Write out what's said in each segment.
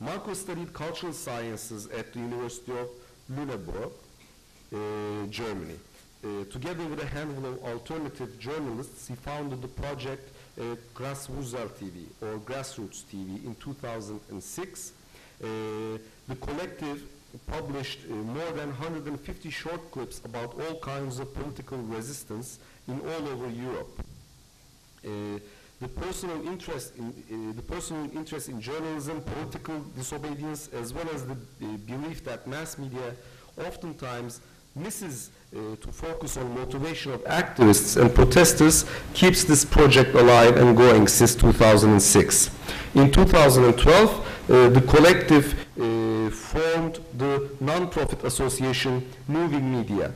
Marco studied cultural sciences at the University of Lüneburg, Germany. Together with a handful of alternative journalists, he founded the project Grasswurzel TV, or Grassroots TV, in 2006. The collective published more than 150 short clips about all kinds of political resistance in all over Europe. The personal interest in journalism, political disobedience, as well as the belief that mass media oftentimes misses to focus on motivation of activists and protesters keeps this project alive and going since 2006. In 2012, the collective formed the non-profit association Moving Media.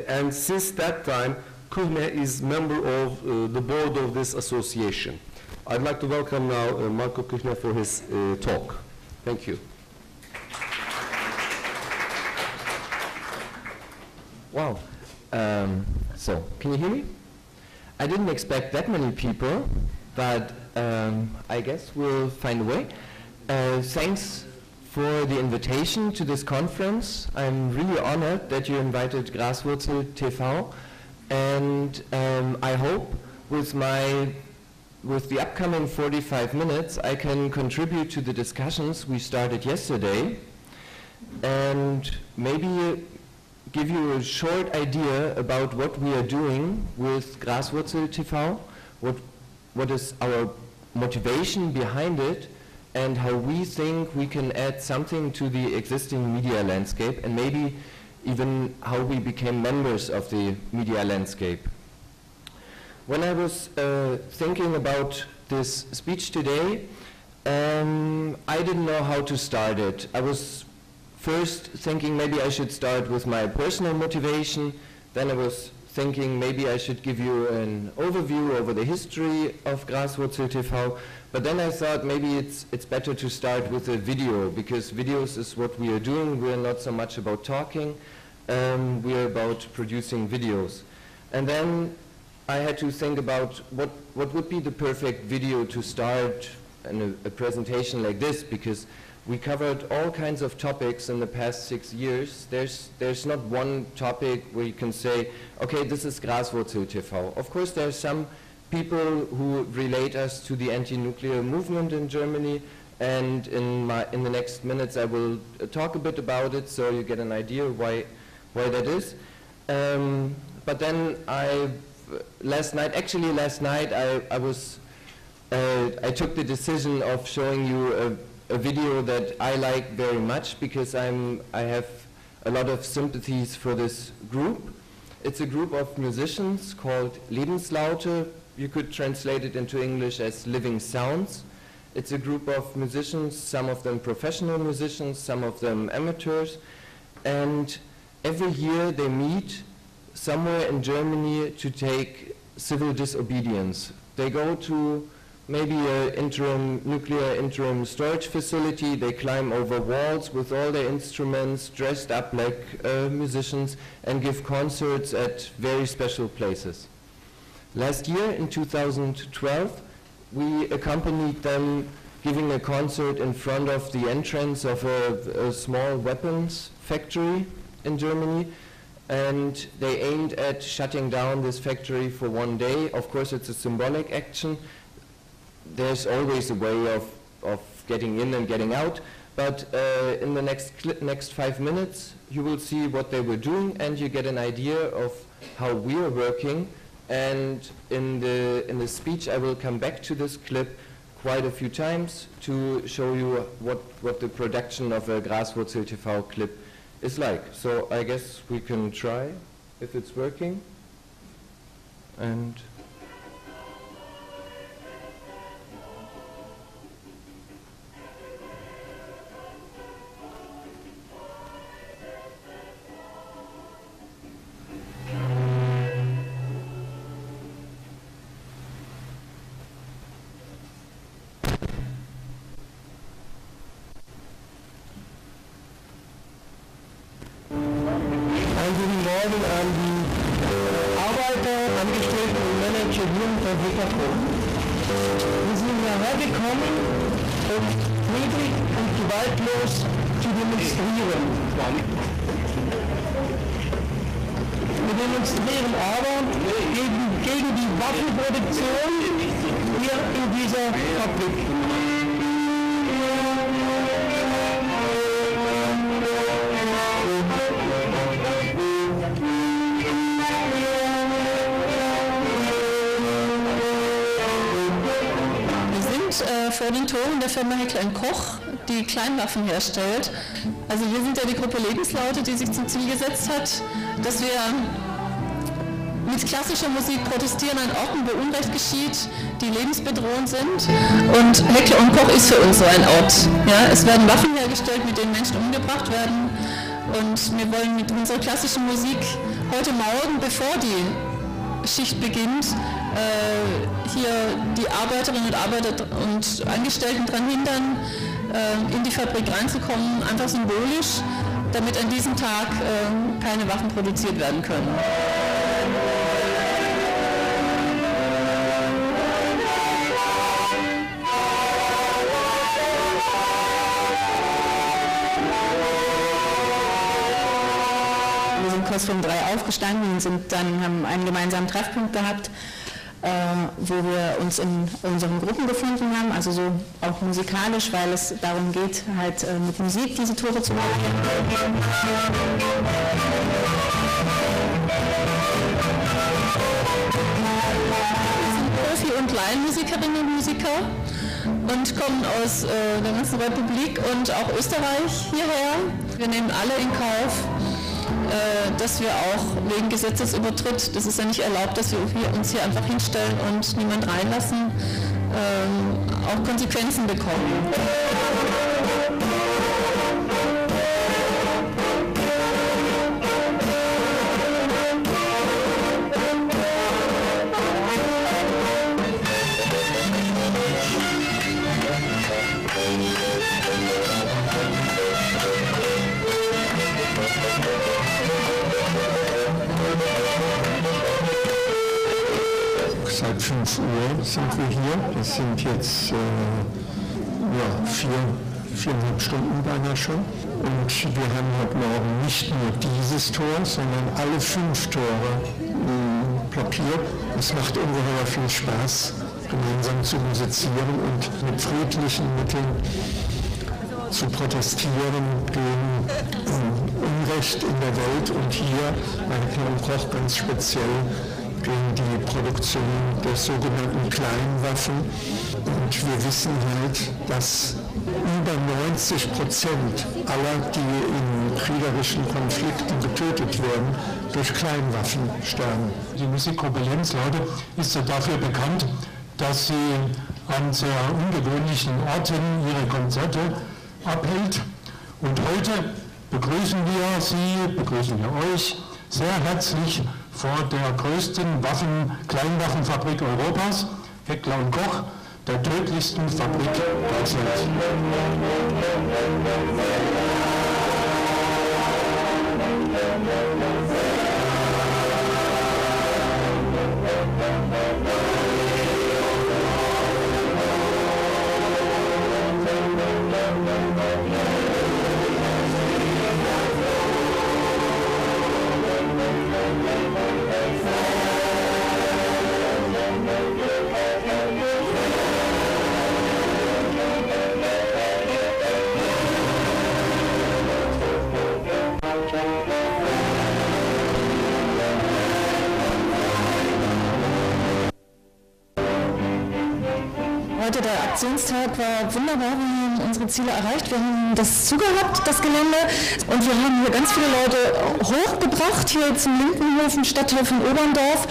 And since that time, Kuhne is member of the board of this association. I'd like to welcome now Marco Kuhne for his talk. Thank you. Wow. So, can you hear me? I didn't expect that many people, but I guess we'll find a way. Thanks for the invitation to this conference. I'm really honored that you invited Grasswurzel TV, and I hope with the upcoming 45 minutes I can contribute to the discussions we started yesterday and maybe give you a short idea about what we are doing with Grasswurzel TV, what is our motivation behind it, and how we think we can add something to the existing media landscape, and maybe even how we became members of the media landscape. When I was thinking about this speech today, I didn't know how to start it. I was first thinking maybe I should start with my personal motivation. Then I was thinking maybe I should give you an overview over the history of Grasswurzel TV. But then I thought maybe it's better to start with a video, because videos is what we are doing. We're not so much about talking. We're about producing videos. And then I had to think about what would be the perfect video to start in a presentation like this, because we covered all kinds of topics in the past 6 years. There's not one topic where you can say, okay, this is Grasswurzel TV. Of course, there's some people who relate us to the anti-nuclear movement in Germany, and in the next minutes I will talk a bit about it so you get an idea why that is. But then last night I took the decision of showing you a video that I like very much, because I have a lot of sympathies for this group. It's a group of musicians called Lebenslaute. You could translate it into English as Living Sounds. It's a group of musicians, some of them professional musicians, some of them amateurs, and every year they meet somewhere in Germany to take civil disobedience. They go to maybe an nuclear interim storage facility. They climb over walls with all their instruments, dressed up like musicians, and give concerts at very special places. Last year, in 2012, we accompanied them giving a concert in front of the entrance of a small weapons factory in Germany, and they aimed at shutting down this factory for one day. Of course, it's a symbolic action. There's always a way of getting in and getting out, but in the next 5 minutes you will see what they were doing, and you get an idea of how we are working. And in the speech I will come back to this clip quite a few times to show you what the production of a Grasswurzel TV clip is like. So I guess we can try if it's working. And gewaltlos zu demonstrieren. Wir demonstrieren aber gegen die Waffenproduktion hier in dieser Fabrik. Vor den Toren der Firma Heckler & Koch, die Kleinwaffen herstellt. Also wir sind ja die Gruppe Lebenslaute, die sich zum Ziel gesetzt hat, dass wir mit klassischer Musik protestieren an Orten, wo Unrecht geschieht, die lebensbedrohend sind. Und Heckler & Koch ist für uns so ein Ort. Ja, es werden Waffen hergestellt, mit denen Menschen umgebracht werden. Und wir wollen mit unserer klassischen Musik heute Morgen, bevor die Schicht beginnt, hier die Arbeiterinnen und Arbeiter und Angestellten daran hindern, in die Fabrik reinzukommen, einfach symbolisch, damit an diesem Tag keine Waffen produziert werden können. Wir sind kurz vor 3 aufgestanden und haben einen gemeinsamen Treffpunkt gehabt, wo wir uns in unseren Gruppen gefunden haben, also so auch musikalisch, weil es darum geht, halt mit Musik diese Tore zu machen. Wir sind Profi- und Laienmusikerinnen und Musiker und kommen aus der ganzen Republik und auch Österreich hierher. Wir nehmen alle in Kauf, dass wir auch wegen Gesetzesübertritt, das ist ja nicht erlaubt, dass wir uns hier einfach hinstellen und niemand reinlassen, auch Konsequenzen bekommen. Seit 5 Uhr sind wir hier. Das sind jetzt 4,5 Stunden beinahe schon. Und wir haben heute Morgen nicht nur dieses Tor, sondern alle 5 Tore blockiert. Es macht ungeheuer viel Spaß, gemeinsam zu musizieren und mit friedlichen Mitteln zu protestieren gegen Unrecht in der Welt und hier bei Heckler & Koch ganz speziell gegen die Produktion der sogenannten Kleinwaffen. Und wir wissen halt, dass über 90% aller, die in kriegerischen Konflikten getötet werden, durch Kleinwaffen sterben. Die Musikgruppe Lebenslaute ist ja dafür bekannt, dass sie an sehr ungewöhnlichen Orten ihre Konzerte abhält. Und heute begrüßen wir euch sehr herzlich vor der größten Kleinwaffenfabrik Europas, Heckler & Koch, der tödlichsten Fabrik Deutschlands. Heute der Aktionstag war wunderbar, wir haben unsere Ziele erreicht, wir haben das zugehabt, das Gelände, und wir haben hier ganz viele Leute hochgebracht, hier zum Lindenhof, im Stadtteil von Oberndorf.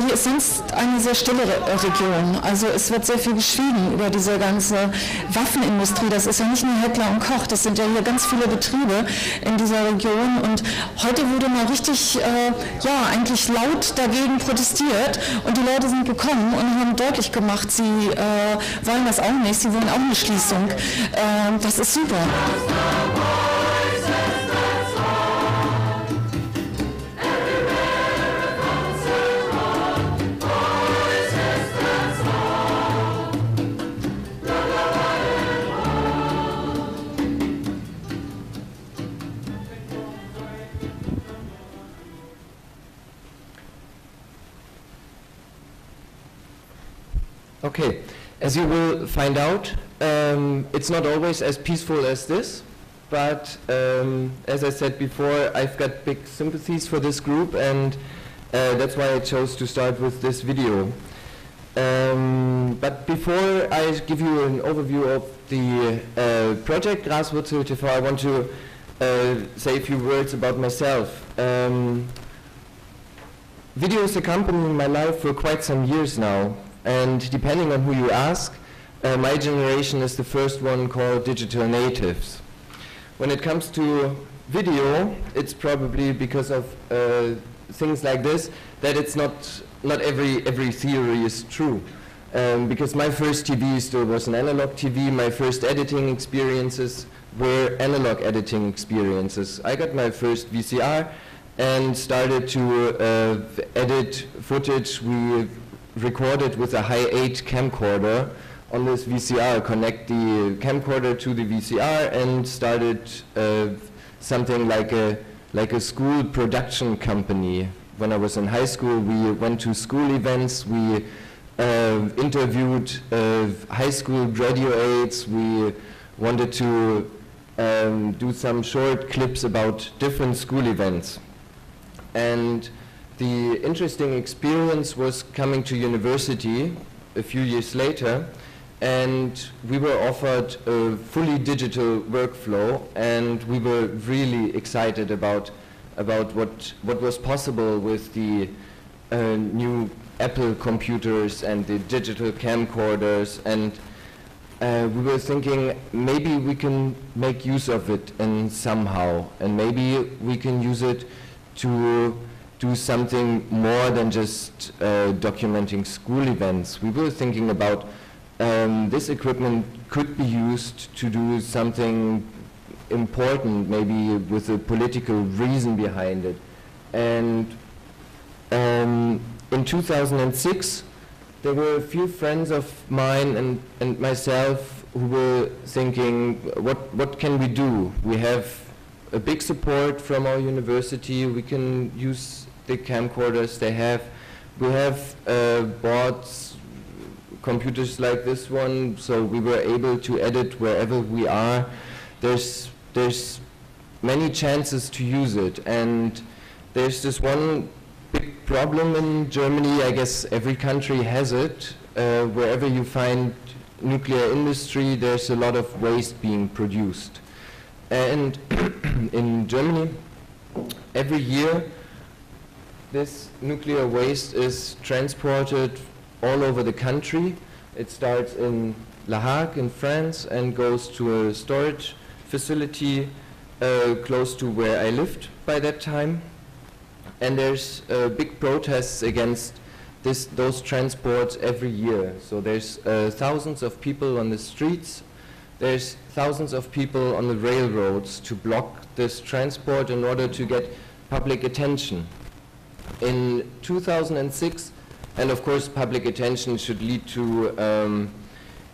Hier ist sonst eine sehr stille Region, also es wird sehr viel geschwiegen über diese ganze Waffenindustrie. Das ist ja nicht nur Heckler & Koch, das sind ja hier ganz viele Betriebe in dieser Region, und heute wurde mal richtig, eigentlich laut dagegen protestiert, und die Leute sind gekommen und haben deutlich gemacht, sie wollen das auch nicht, sie wollen auch eine Schließung. Das ist super. Okay, as you will find out, it's not always as peaceful as this, but as I said before, I've got big sympathies for this group, and that's why I chose to start with this video. But before I give you an overview of the project Graswurzel TV, I want to say a few words about myself. Videos accompany my life for quite some years now, and depending on who you ask, my generation is the first one called digital natives. When it comes to video, it's probably because of things like this that it's not every theory is true. Because my first TV still was an analog TV, my first editing experiences were analog editing experiences. I got my first VCR and started to edit footage we recorded with a Hi8 camcorder on this VCR, connect the camcorder to the VCR, and started something like a school production company. When I was in high school, we went to school events, we interviewed high school graduates, we wanted to do some short clips about different school events. And the interesting experience was coming to university a few years later, and we were offered a fully digital workflow, and we were really excited about what was possible with the new Apple computers and the digital camcorders, and we were thinking maybe we can make use of it in somehow, and maybe we can use it to do something more than just documenting school events. We were thinking about this equipment could be used to do something important, maybe with a political reason behind it. And in 2006, there were a few friends of mine and myself who were thinking, what can we do? We have a big support from our university. We can use the camcorders they have. We have bought computers like this one, so we were able to edit wherever we are. There's many chances to use it, and there's this one big problem in Germany. I guess every country has it. Wherever you find nuclear industry, there's a lot of waste being produced. And in Germany, every year, this nuclear waste is transported all over the country. It starts in La Hague in France and goes to a storage facility close to where I lived by that time. And there's big protests against those transports every year. So there's thousands of people on the streets. There's thousands of people on the railroads to block this transport in order to get public attention. In 2006, and of course public attention should lead to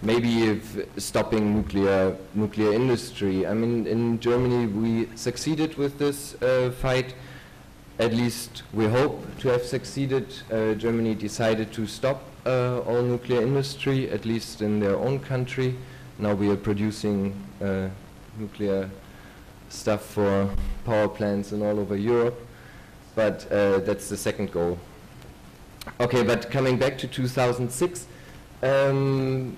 maybe stopping nuclear industry. I mean, in Germany we succeeded with this fight. At least we hope to have succeeded. Germany decided to stop all nuclear industry, at least in their own country. Now we are producing nuclear stuff for power plants and all over Europe, but that's the second goal. Okay, but coming back to 2006, and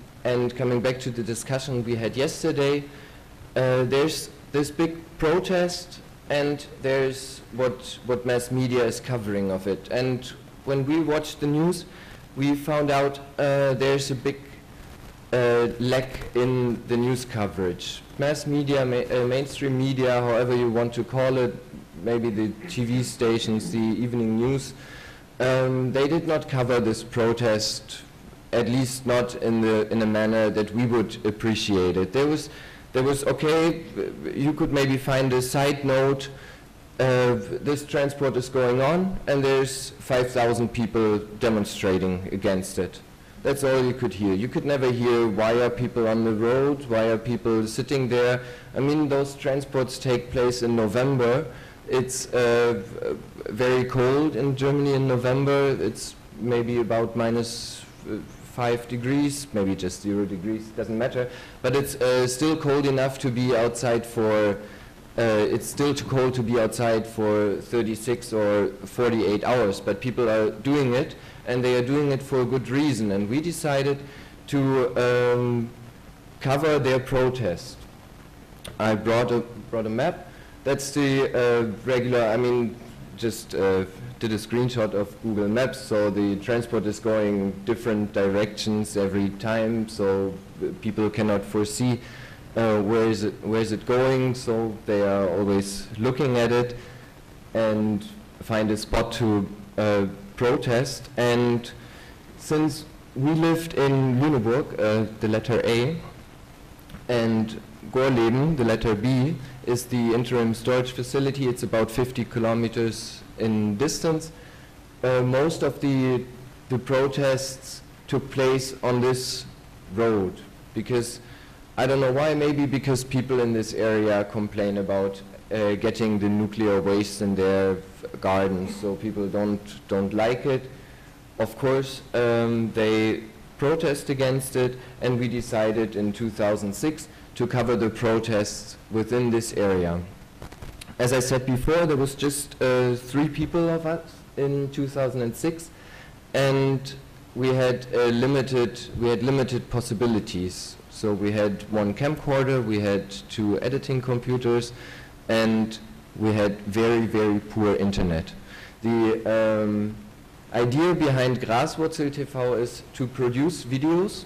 coming back to the discussion we had yesterday, there's this big protest, and there's what mass media is covering of it. And when we watched the news, we found out there's a big lack in the news coverage. Mass media, mainstream media, however you want to call it, maybe the TV stations, the evening news, they did not cover this protest, at least not in a manner that we would appreciate it. There was okay, you could maybe find a side note, this transport is going on and there's 5,000 people demonstrating against it. That's all you could hear. You could never hear why are people on the road, why are people sitting there. I mean, those transports take place in November. It's very cold in Germany in November. It's maybe about 5 degrees, maybe just 0 degrees, doesn't matter, but it's still cold enough to be outside for, it's still too cold to be outside for 36 or 48 hours, but people are doing it, and they are doing it for a good reason, and we decided to cover their protest. I brought a map. That's the regular, I mean, just did a screenshot of Google Maps, so the transport is going different directions every time, so people cannot foresee where is it going, so they are always looking at it and find a spot to protest. And since we lived in Lüneburg, the letter A, and Gorleben, the letter B, is the interim storage facility. It's about 50 kilometers in distance. Most of the protests took place on this road because, I don't know why, maybe because people in this area complain about getting the nuclear waste in their gardens, so people don't like it. Of course, they protest against it, and we decided in 2006 to cover the protests within this area. As I said before, there was just 3 people of us in 2006, and we had limited possibilities. So we had 1 camcorder, we had 2 editing computers, and we had very, very poor internet. The idea behind Graswurzel TV is to produce videos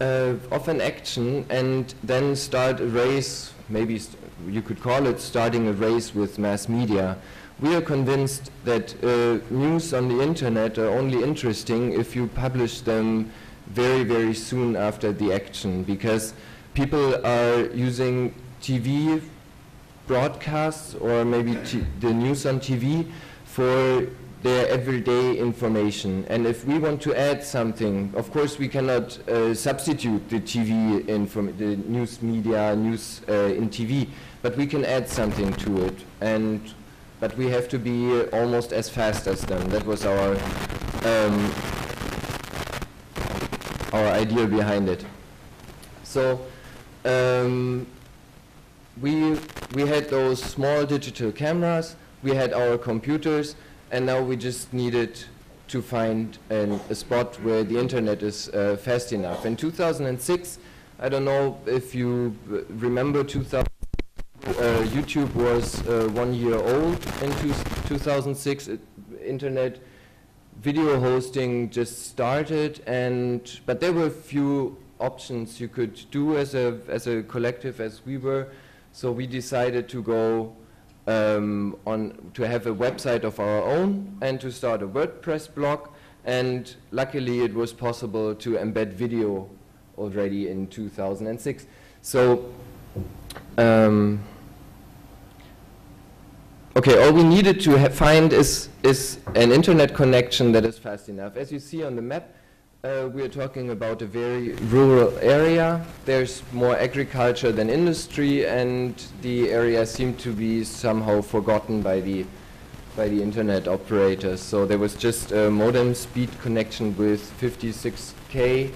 of an action and then start a race, maybe you could call it starting a race with mass media. We are convinced that news on the internet are only interesting if you publish them very, very soon after the action, because people are using TV broadcasts or maybe the news on TV for their everyday information. And if we want to add something, of course we cannot substitute the TV the news media, news in TV, but we can add something to it. But we have to be almost as fast as them. That was our idea behind it. So we had those small digital cameras, we had our computers, and now we just needed to find a spot where the internet is fast enough. In 2006, I don't know if you remember, YouTube was 1 year old in 2006. Internet video hosting just started, but there were few options you could do as a collective as we were. So we decided to go to have a website of our own and to start a WordPress blog, and luckily it was possible to embed video already in 2006. So okay, all we needed to find is an internet connection that is fast enough. As you see on the map, we are talking about a very rural area. There's more agriculture than industry, and the area seemed to be somehow forgotten by the internet operators. So there was just a modem speed connection with 56K.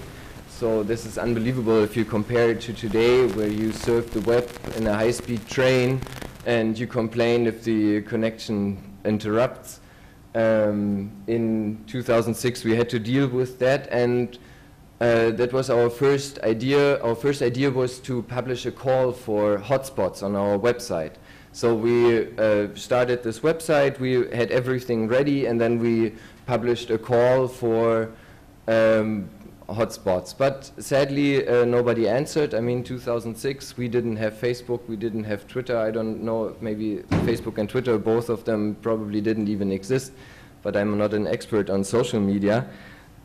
So this is unbelievable if you compare it to today, where you surf the web in a high-speed train and you complain if the connection interrupts. In 2006 we had to deal with that, and that was our first idea. Our first idea was to publish a call for hotspots on our website. So we started this website, we had everything ready, and then we published a call for hotspots. But sadly, nobody answered. I mean, 2006, we didn't have Facebook, we didn't have Twitter. I don't know, maybe Facebook and Twitter, both of them probably didn't even exist, but I'm not an expert on social media.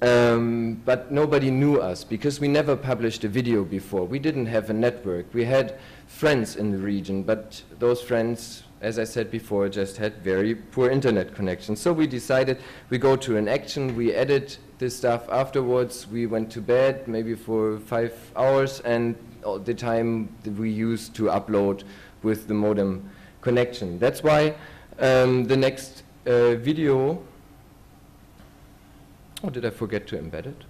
But nobody knew us because we never published a video before. We didn't have a network. We had friends in the region, but those friends, as I said before, just had very poor internet connections. So we decided we go to an action, we edit this stuff afterwards, we went to bed maybe for 5 hours, and all the time that we used to upload with the modem connection. That's why the next video, oh, did I forget to embed it?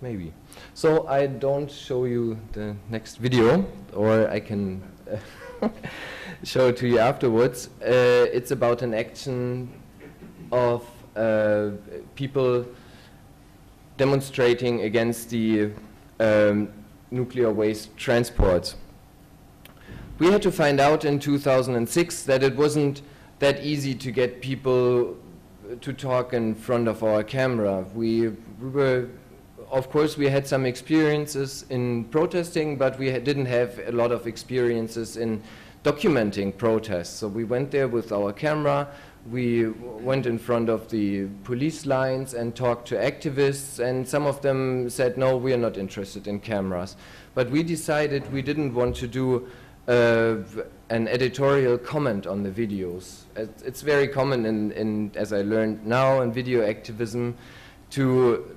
maybe. So I don't show you the next video, or I can show it to you afterwards. It's about an action of people demonstrating against the nuclear waste transport. We had to find out in 2006 that it wasn't that easy to get people to talk in front of our camera. We were, of course, we had some experiences in protesting, but we didn't have a lot of experiences in documenting protests. So we went there with our camera, we went in front of the police lines and talked to activists, and some of them said, no, we are not interested in cameras. But we decided we didn't want to do an editorial comment on the videos. It's very common in, as I learned now, in video activism,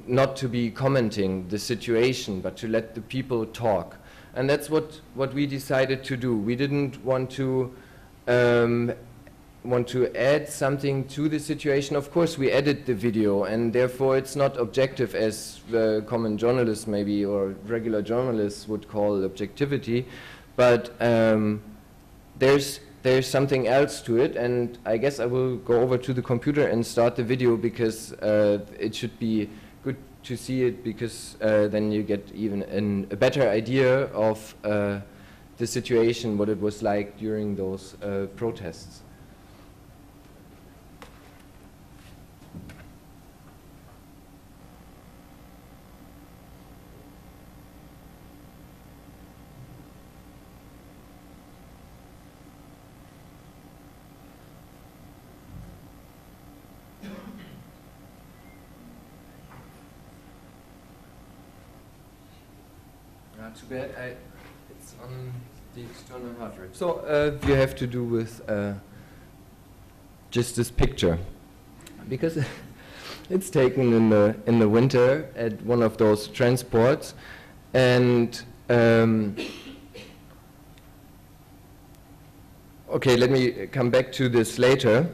not to be commenting the situation, but to let the people talk. And that's what we decided to do. We didn't want to add something to the situation. Of course, we edit the video, and therefore it's not objective as the common journalists maybe, or regular journalists would call objectivity. But there's something else to it, and I guess I will go over to the computer and start the video, because it should be good to see it, because then you get even a better idea of the situation, what it was like during those protests. Too bad, it's on the external hard drive. So you have to do with just this picture, because it's taken in the winter at one of those transports, and okay, let me come back to this later.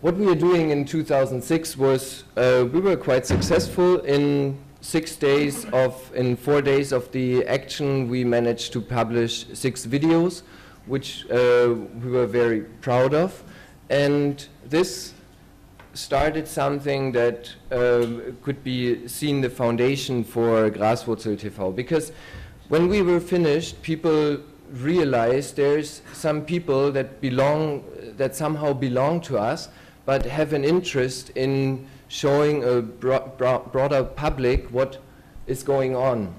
What we were doing in 2006 was we were quite successful in 4 days of the action. We managed to publish 6 videos, which we were very proud of, and this started something that could be seen the foundation for Graswurzel TV, because when we were finished, people realized there's some people that somehow belong to us, but have an interest in showing a broader public what is going on.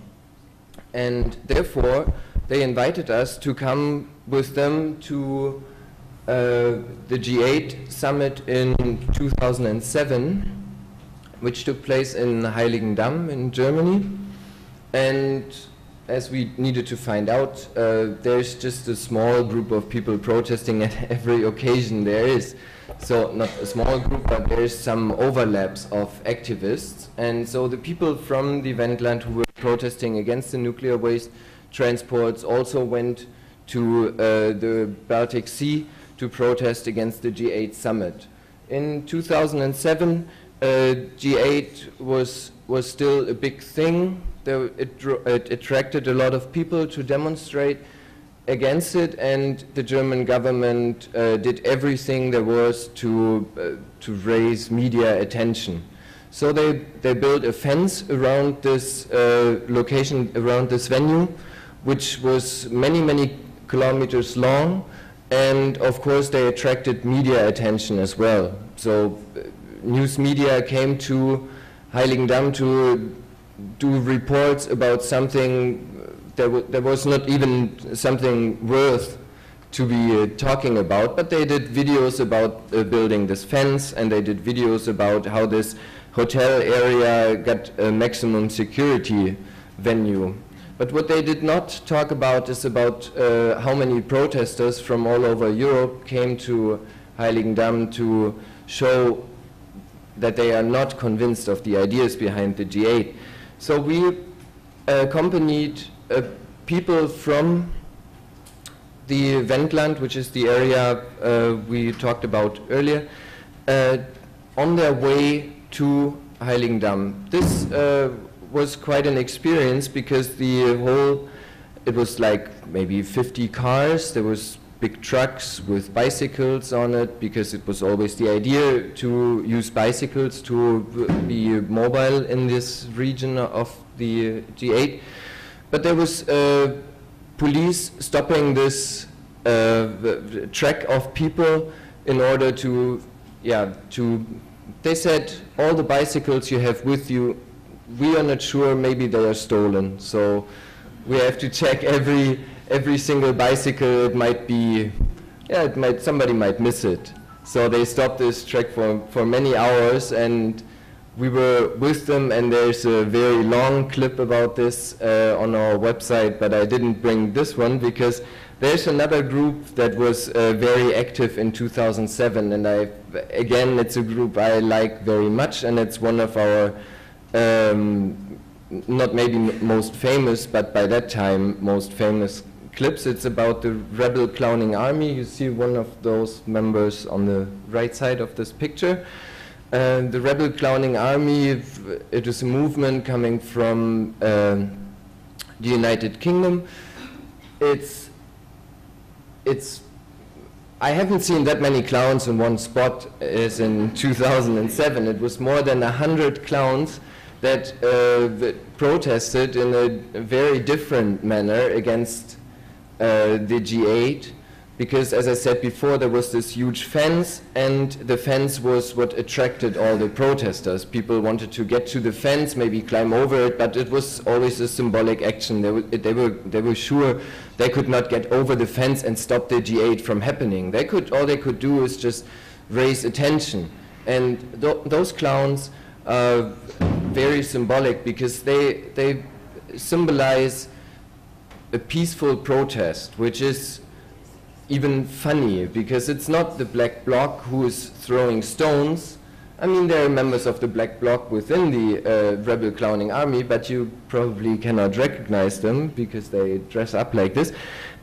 And therefore, they invited us to come with them to the G8 summit in 2007, which took place in Heiligendamm in Germany. And as we needed to find out, there's just a small group of people protesting at every occasion there is. So not a small group, but there's some overlaps of activists. And so the people from the Wendland who were protesting against the nuclear waste transports also went to the Baltic Sea to protest against the G8 summit. In 2007, G8 was still a big thing. It attracted a lot of people to demonstrate against it, and the German government did everything there was to raise media attention. So they built a fence around this location, around this venue, which was many kilometers long, and of course they attracted media attention as well. So news media came to Heiligendamm to do reports about something. There was not even something worth to be talking about, but they did videos about building this fence, and they did videos about how this hotel area got a maximum security venue. But what they did not talk about is about how many protesters from all over Europe came to Heiligendamm to show that they are not convinced of the ideas behind the G8. So we accompanied people from the Wendland, which is the area we talked about earlier, on their way to Heiligendamm. This was quite an experience because it was like maybe 50 cars. There was big trucks with bicycles on it because it was always the idea to use bicycles to be mobile in this region of the G8. But there was police stopping this track of people in order to, they said, all the bicycles you have with you, we are not sure, maybe they are stolen. So we have to check every single bicycle. It might be, somebody might miss it. So they stopped this track for many hours, and we were with them, and there's a very long clip about this on our website, but I didn't bring this one because there's another group that was very active in 2007, and again, it's a group I like very much, and it's one of our, not maybe most famous, but by that time, most famous clips. It's about the rebel clowning army. You see one of those members on the right side of this picture. The rebel clowning army, it is a movement coming from the United Kingdom. I haven't seen that many clowns in one spot as in 2007. It was more than 100 clowns that protested in a very different manner against the G8, because as I said before, there was this huge fence, and the fence was what attracted all the protesters. People wanted to get to the fence, maybe climb over it, but it was always a symbolic action. They were sure they could not get over the fence and stop the G8 from happening. All they could do is just raise attention. And those clowns are very symbolic because they symbolize a peaceful protest, which is even funny because it's not the Black Bloc who is throwing stones. I mean, there are members of the Black Bloc within the rebel clowning army, but you probably cannot recognize them because they dress up like this.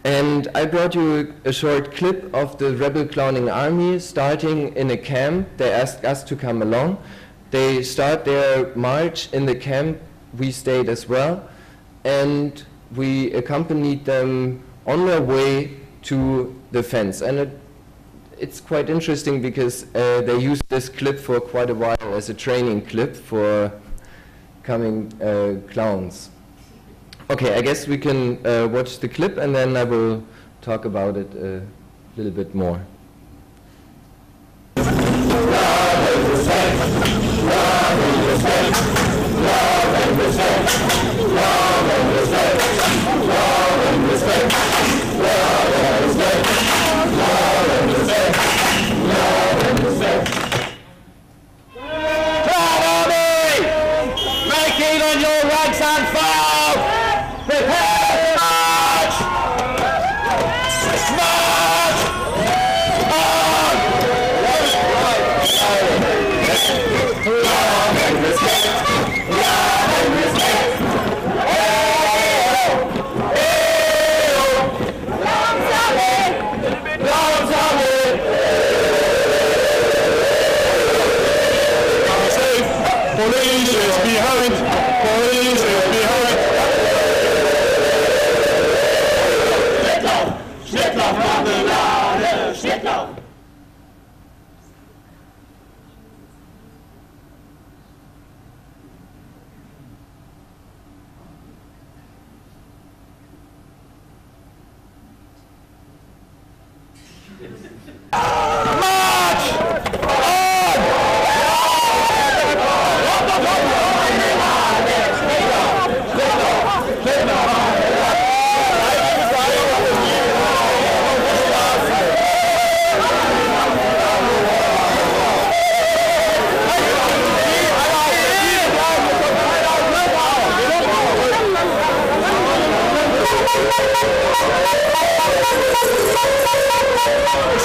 And I brought you a short clip of the rebel clowning army starting in a camp. They asked us to come along. They start their march in the camp. We stayed as well, and we accompanied them on their way to the fence. And it's quite interesting because they used this clip for quite a while as a training clip for coming clowns. Okay, I guess we can watch the clip, and then I will talk about it a little bit more.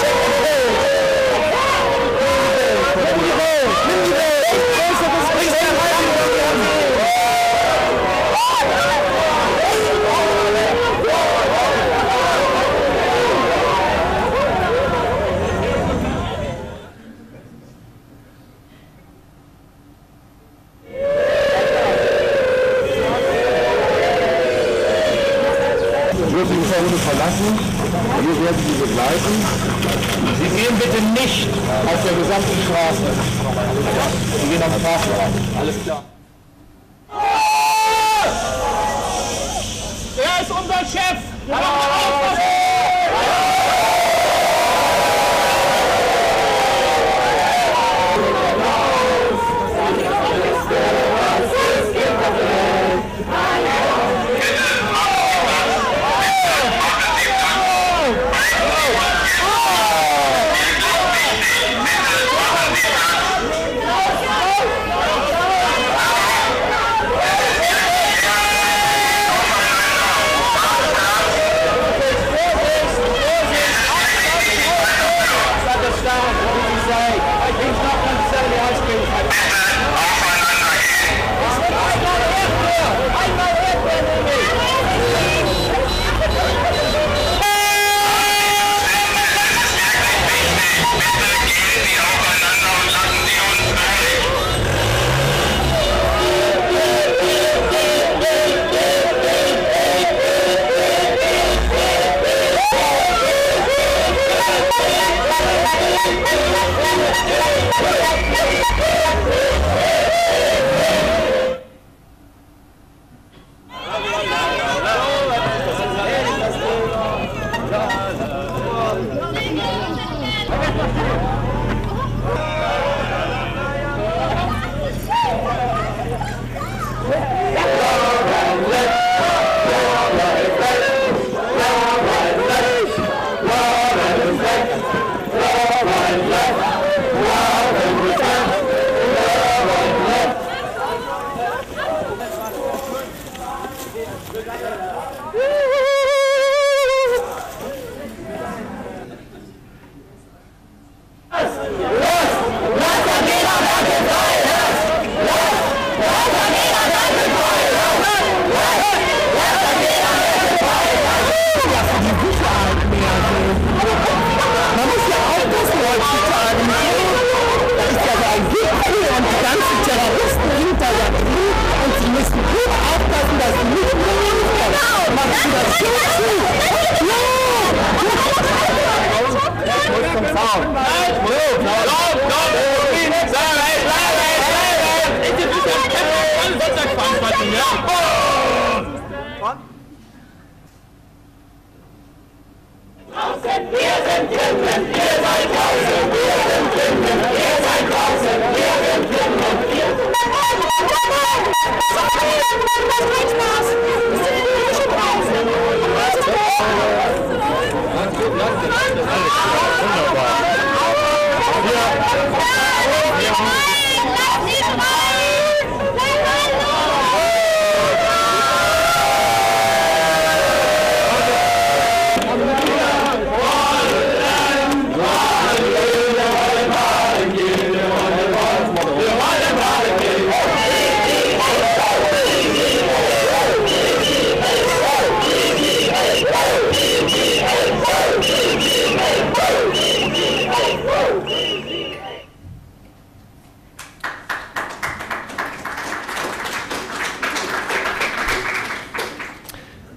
Hey! dürfen die Vorrunde verlassen. Wir werden Sie begleiten. Sie gehen bitte nicht auf der gesamten Straße. Sie gehen am Straßenrand. Alles klar. Wer ist unser Chef?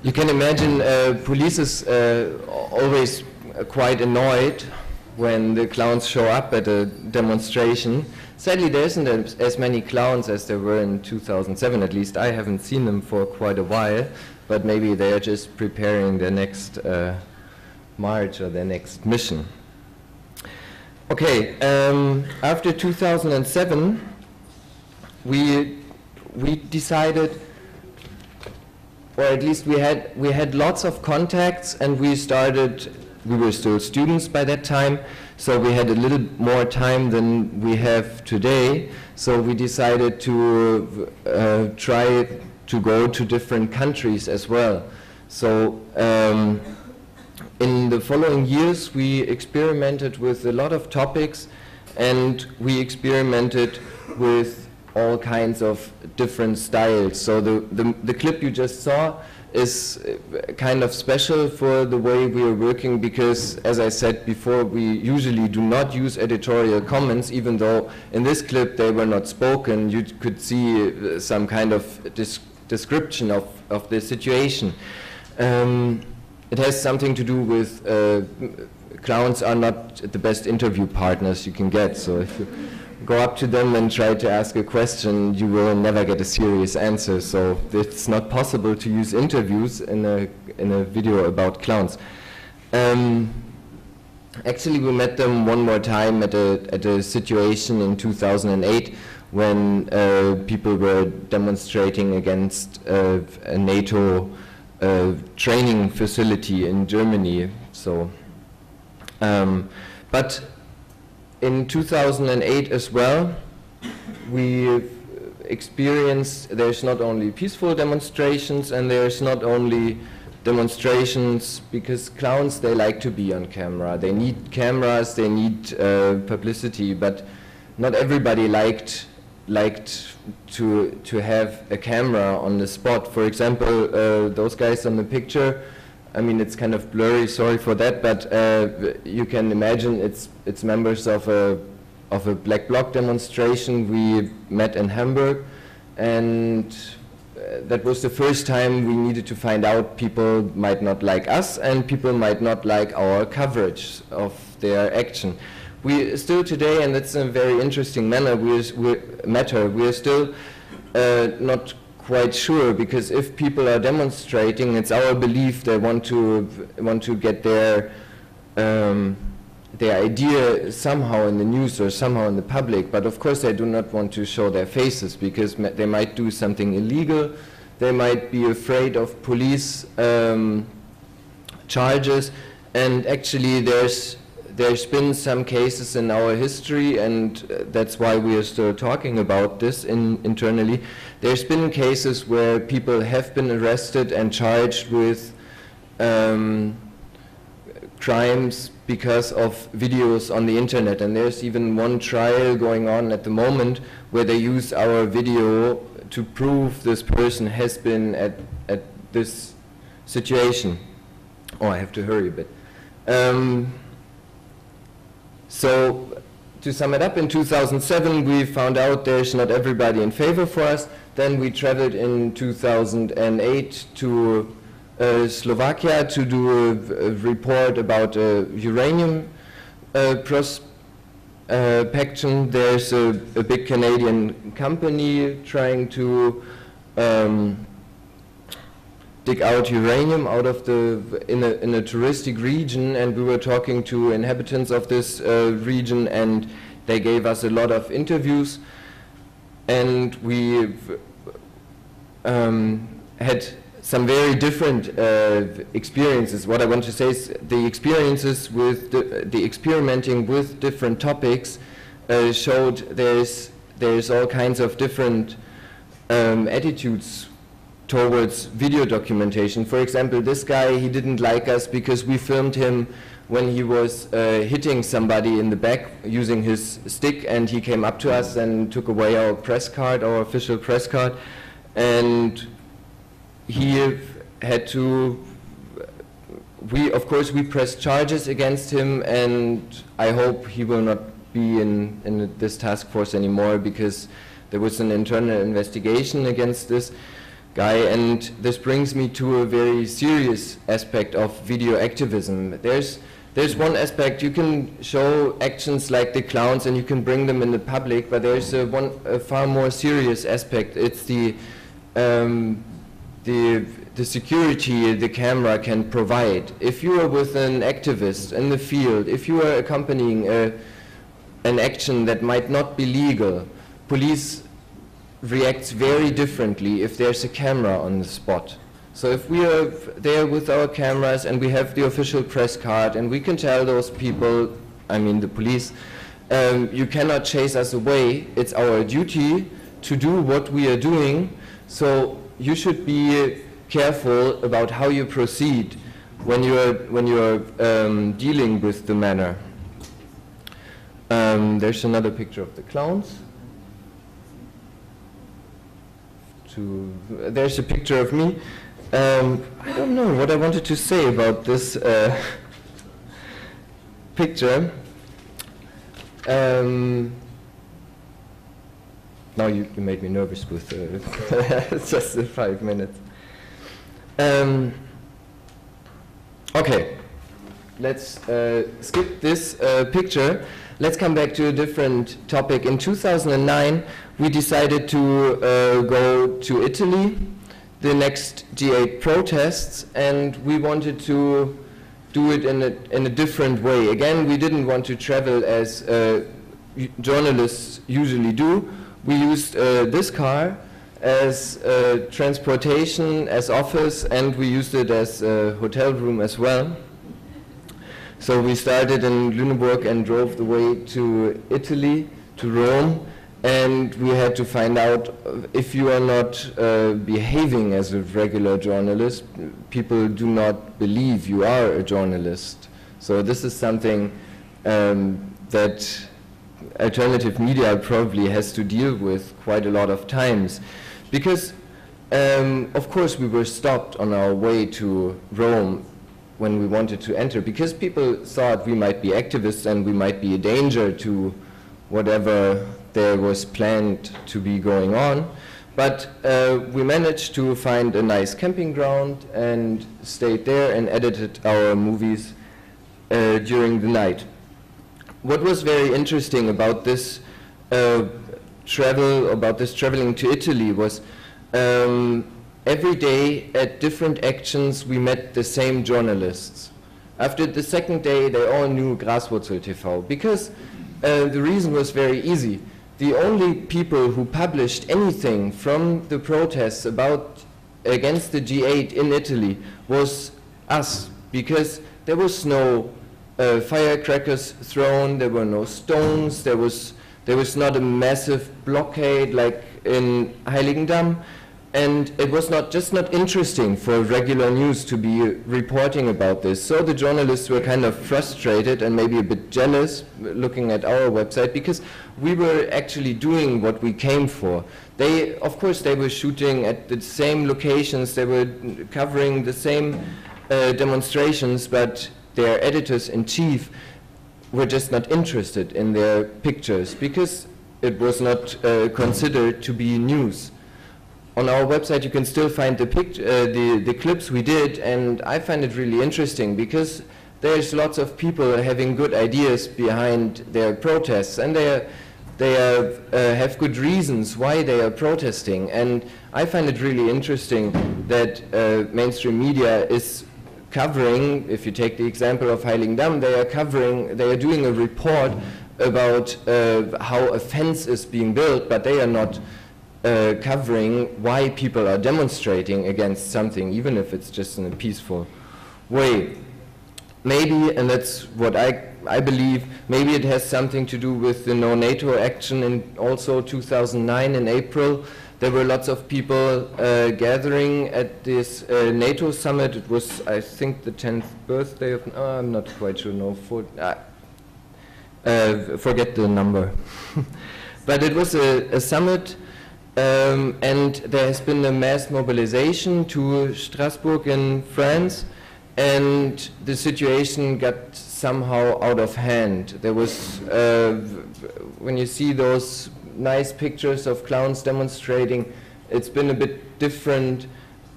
You can imagine police is always quite annoyed when the clowns show up at a demonstration. Sadly, there isn't as many clowns as there were in 2007, at least. I haven't seen them for quite a while, but maybe they are just preparing their next march or their next mission. Okay, after 2007, we decided, or at least we had lots of contacts, and we were still students by that time, so we had a little more time than we have today, so we decided to try to go to different countries as well. So in the following years we experimented with a lot of topics, and we experimented with all kinds of different styles. So the clip you just saw is kind of special for the way we are working, because, as I said before, we usually do not use editorial comments, even though in this clip they were not spoken. You could see some kind of description of the situation. it has something to do with clowns are not the best interview partners you can get. So if you go up to them and try to ask a question, you will never get a serious answer. So it's not possible to use interviews in a video about clowns. Actually, we met them one more time at a situation in 2008 when people were demonstrating against a NATO training facility in Germany. So, but in 2008 as well, we experienced there's not only peaceful demonstrations and there's not only demonstrations, because clowns, they like to be on camera. They need cameras, they need publicity, but not everybody liked to have a camera on the spot. For example, those guys on the picture, I mean, it's kind of blurry, sorry for that, but you can imagine it's members of a Black Bloc demonstration we met in Hamburg, and that was the first time we needed to find out people might not like us and people might not like our coverage of their action. We still today, and that's a very interesting matter, we are still not quite sure, because if people are demonstrating, it's our belief they want to get their idea somehow in the news or somehow in the public, but of course they do not want to show their faces because they might do something illegal, they might be afraid of police charges, and actually there's been some cases in our history, and that's why we are still talking about this internally. There's been cases where people have been arrested and charged with crimes because of videos on the internet, and there's even one trial going on at the moment where they use our video to prove this person has been at this situation. Oh, I have to hurry a bit. So to sum it up, in 2007 we found out there's not everybody in favor for us. Then we traveled in 2008 to Slovakia to do a report about uranium prospection. There's a big Canadian company trying to dig out uranium out of in a touristic region, and we were talking to inhabitants of this region, and they gave us a lot of interviews, and we had some very different experiences. What I want to say is the experiences with the experimenting with different topics showed there's all kinds of different attitudes towards video documentation. For example, this guy, he didn't like us because we filmed him when he was hitting somebody in the back using his stick, and he came up to us and took away our press card, our official press card, and he had to, of course we pressed charges against him, and I hope he will not be in this task force anymore, because there was an internal investigation against this guy. And this brings me to a very serious aspect of video activism. There's one aspect, you can show actions like the clowns and you can bring them in the public, but there's a far more serious aspect. It's the security the camera can provide. If you are with an activist in the field, if you are accompanying an action that might not be legal, police reacts very differently if there's a camera on the spot. So if we are there with our cameras and we have the official press card and we can tell those people, I mean the police, you cannot chase us away, it's our duty to do what we are doing, so you should be careful about how you proceed when you're dealing with the matter. There's another picture of the clowns. There's a picture of me. I don't know what I wanted to say about this picture. Now you made me nervous with just the 5 minutes. Okay, let's skip this picture. Let's come back to a different topic. In 2009, we decided to go to Italy, the next G8 protests, and we wanted to do it in a different way. Again, we didn't want to travel as journalists usually do. We used this car as transportation, as office, and we used it as a hotel room as well. So we started in Lüneburg and drove the way to Italy, to Rome, and we had to find out if you are not behaving as a regular journalist, people do not believe you are a journalist. So this is something that alternative media probably has to deal with quite a lot of times. Because, of course, we were stopped on our way to Rome when we wanted to enter, because people thought we might be activists and we might be a danger to whatever there was planned to be going on. But we managed to find a nice camping ground and stayed there and edited our movies during the night. What was very interesting about this traveling to Italy was every day at different actions we met the same journalists. After the second day they all knew Graswurzel TV because the reason was very easy. The only people who published anything from the protests against the G8 in Italy was us, because there was no firecrackers thrown, there were no stones, there was not a massive blockade like in Heiligendamm, and it was just not interesting for regular news to be reporting about this. So the journalists were kind of frustrated and maybe a bit jealous looking at our website, because we were actually doing what we came for. Of course, they were shooting at the same locations, they were covering the same demonstrations, but their editors-in-chief were just not interested in their pictures because it was not considered to be news. On our website you can still find the clips we did, and I find it really interesting because there's lots of people having good ideas behind their protests, and they have good reasons why they are protesting, and I find it really interesting that mainstream media is covering, if you take the example of Heiligendamm, they are doing a report about how a fence is being built, but they are not covering why people are demonstrating against something, even if it's just in a peaceful way. Maybe, and that's what I believe, maybe it has something to do with the No NATO action in also 2009 in April. There were lots of people gathering at this NATO summit. It was, I think, the 10th birthday of, I'm not quite sure, no, forget the number. But it was a summit, and there has been a mass mobilization to Strasbourg in France, and the situation got somehow out of hand. There was, when you see those nice pictures of clowns demonstrating, it's been a bit different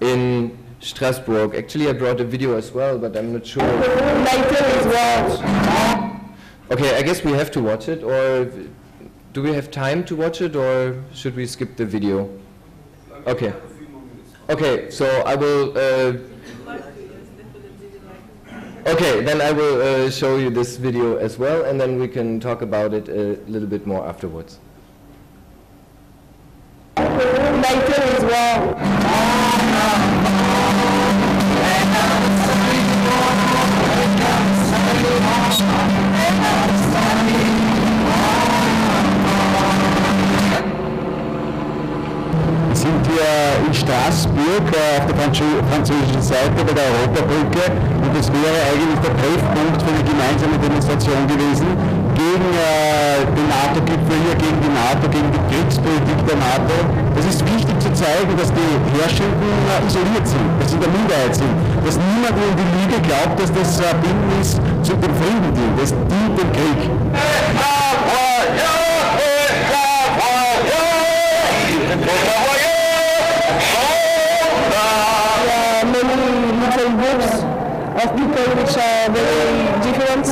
in Strasbourg. Actually, I brought a video as well, but I'm not sure. Okay, I guess we have to watch it, or do we have time to watch it, or should we skip the video? Okay. Okay, so I will. Okay, then I will show you this video as well, and then we can talk about it a little bit more afterwards. Sind wir in Straßburg auf der französischen Seite bei der Europabrücke, und das wäre eigentlich der Treffpunkt für eine gemeinsame Demonstration gewesen gegen den NATO-Gipfel hier, gegen die NATO, gegen die Kriegspolitik der NATO. Es ist wichtig zu zeigen, dass die Herrschenden isoliert sind, dass sie in der Minderheit sind, dass niemand in die Lüge glaubt, dass das Bündnis zu dem Frieden dient. Das dient dem Krieg. of people which are very different.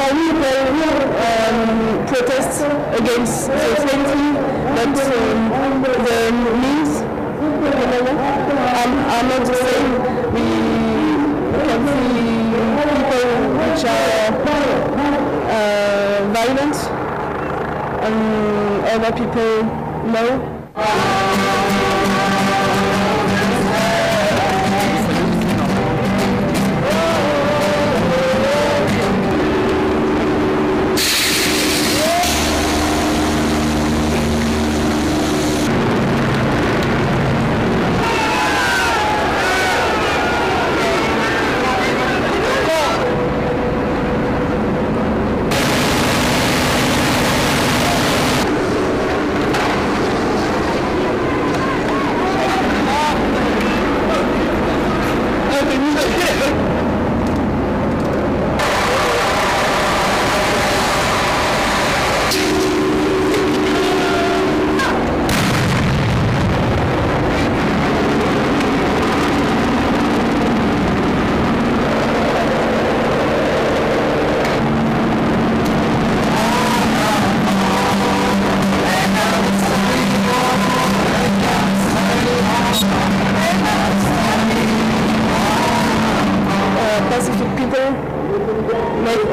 How people protest against the same thing, but the means are not the same. We can see people which are violent, and other people no.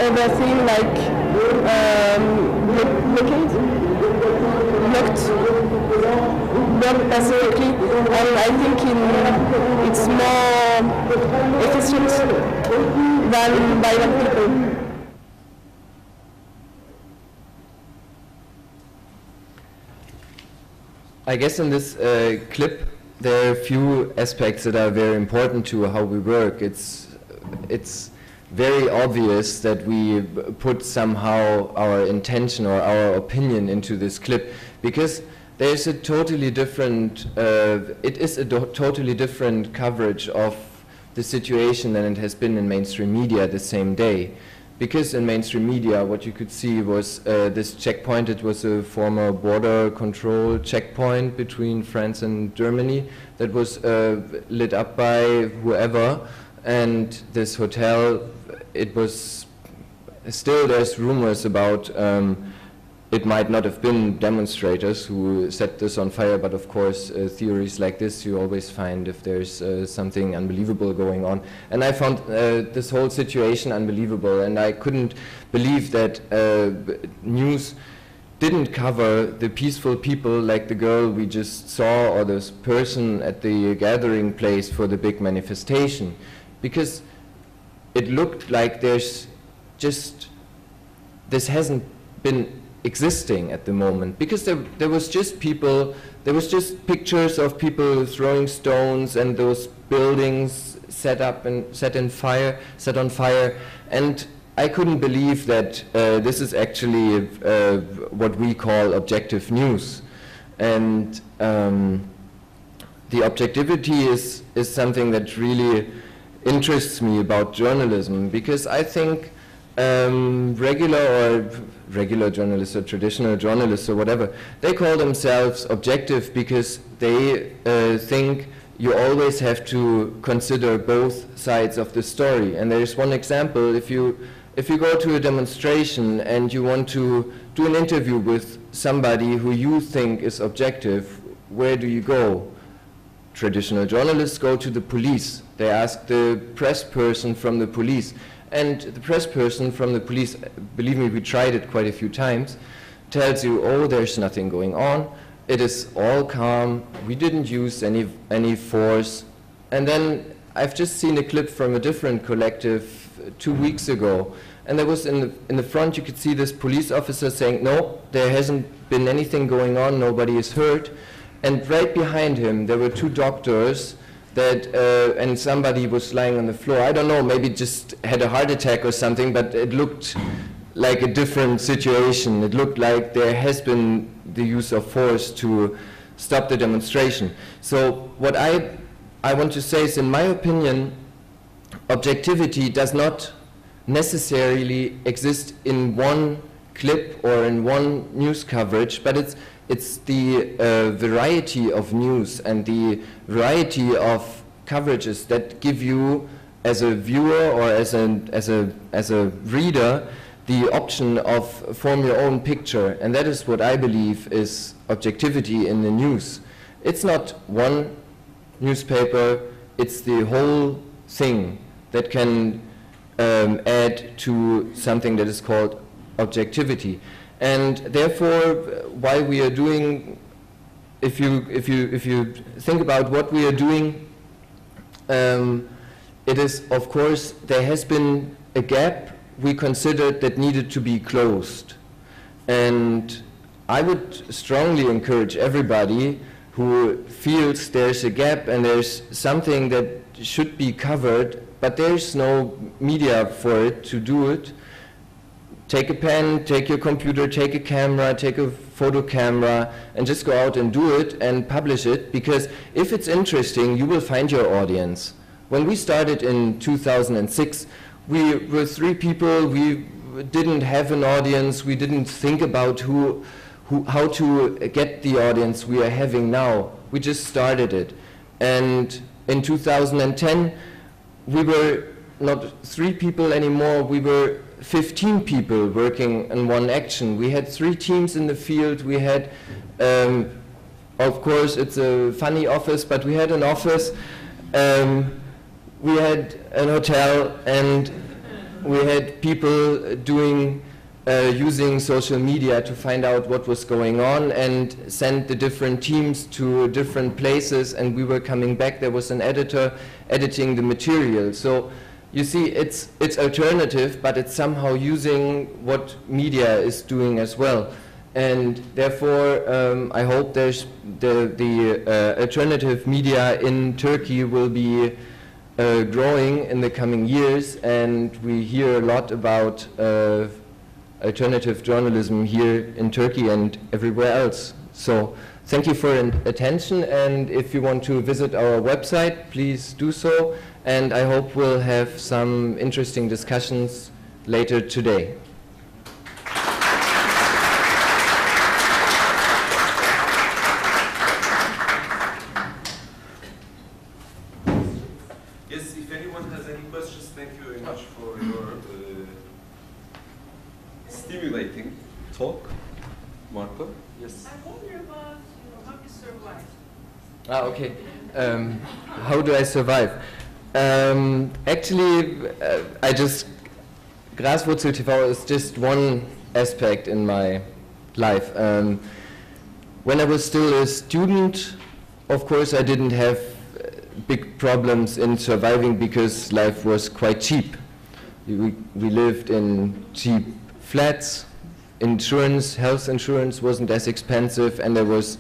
Everything like blocked specifically, and I think it's more efficient than violent people. I guess in this clip there are a few aspects that are very important to how we work. It's very obvious that we put somehow our intention or our opinion into this clip, because there's a totally different, it is a totally different coverage of the situation than it has been in mainstream media the same day. Because in mainstream media what you could see was this checkpoint. It was a former border control checkpoint between France and Germany that was lit up by whoever, and this hotel, it was still, there's rumors about it might not have been demonstrators who set this on fire, but of course theories like this you always find if there's something unbelievable going on. And I found this whole situation unbelievable, and I couldn't believe that news didn't cover the peaceful people like the girl we just saw, or this person at the gathering place for the big manifestation, because it looked like there's just, this hasn't been existing at the moment, because there was just people, there was just pictures of people throwing stones and those buildings set up and set on fire, and I couldn't believe that this is actually what we call objective news. And the objectivity is something that really interests me about journalism, because I think regular journalists or traditional journalists or whatever, they call themselves objective because they think you always have to consider both sides of the story. And there is one example: if you go to a demonstration and you want to do an interview with somebody who you think is objective, where do you go? Traditional journalists go to the police. They ask the press person from the police. And the press person from the police, believe me, we tried it quite a few times, tells you, oh, there's nothing going on. It is all calm. We didn't use any force. And then I've just seen a clip from a different collective 2 weeks ago. And there was in the front, you could see this police officer saying, no, there hasn't been anything going on. Nobody is hurt. And right behind him, there were 2 doctors that, and somebody was lying on the floor. I don't know, maybe just had a heart attack or something, but it looked like a different situation. It looked like there has been the use of force to stop the demonstration. So what I want to say is, in my opinion, objectivity does not necessarily exist in one clip or in one news coverage, but it's the variety of news and the variety of coverages that give you as a viewer or as a reader the option of form your own picture, and that is what I believe is objectivity in the news. It's not one newspaper, it's the whole thing that can add to something that is called objectivity. And therefore, why we are doing, if you think about what we are doing, it is, of course, there has been a gap we considered that needed to be closed. And I would strongly encourage everybody who feels there's a gap and there's something that should be covered, but there's no media for it to do it. Take a pen, take your computer, take a camera, take a photo camera, and just go out and do it and publish it, because if it's interesting, you will find your audience. When we started in 2006, we were 3 people, we didn't have an audience, we didn't think about how to get the audience we are having now. We just started it. And in 2010, we were not 3 people anymore, we were 15 people working in one action. We had 3 teams in the field. We had, of course, it's a funny office, but we had an office. We had an hotel, and we had people doing, using social media to find out what was going on and send the different teams to different places, and we were coming back. There was an editor editing the material. So you see, it's alternative, but it's somehow using what media is doing as well. And therefore, I hope there's the alternative media in Turkey will be growing in the coming years, and we hear a lot about alternative journalism here in Turkey and everywhere else. So thank you for attention, and if you want to visit our website, please do so, and I hope we'll have some interesting discussions later today. Yes, if anyone has any questions, thank you very much for your stimulating talk. Marco? Yes. I wonder about how you survive. Ah, okay. How do I survive? Actually, Graswurzel TV is just one aspect in my life. When I was still a student, of course, I didn't have big problems in surviving because life was quite cheap. We lived in cheap flats. Insurance, health insurance wasn't as expensive, and there was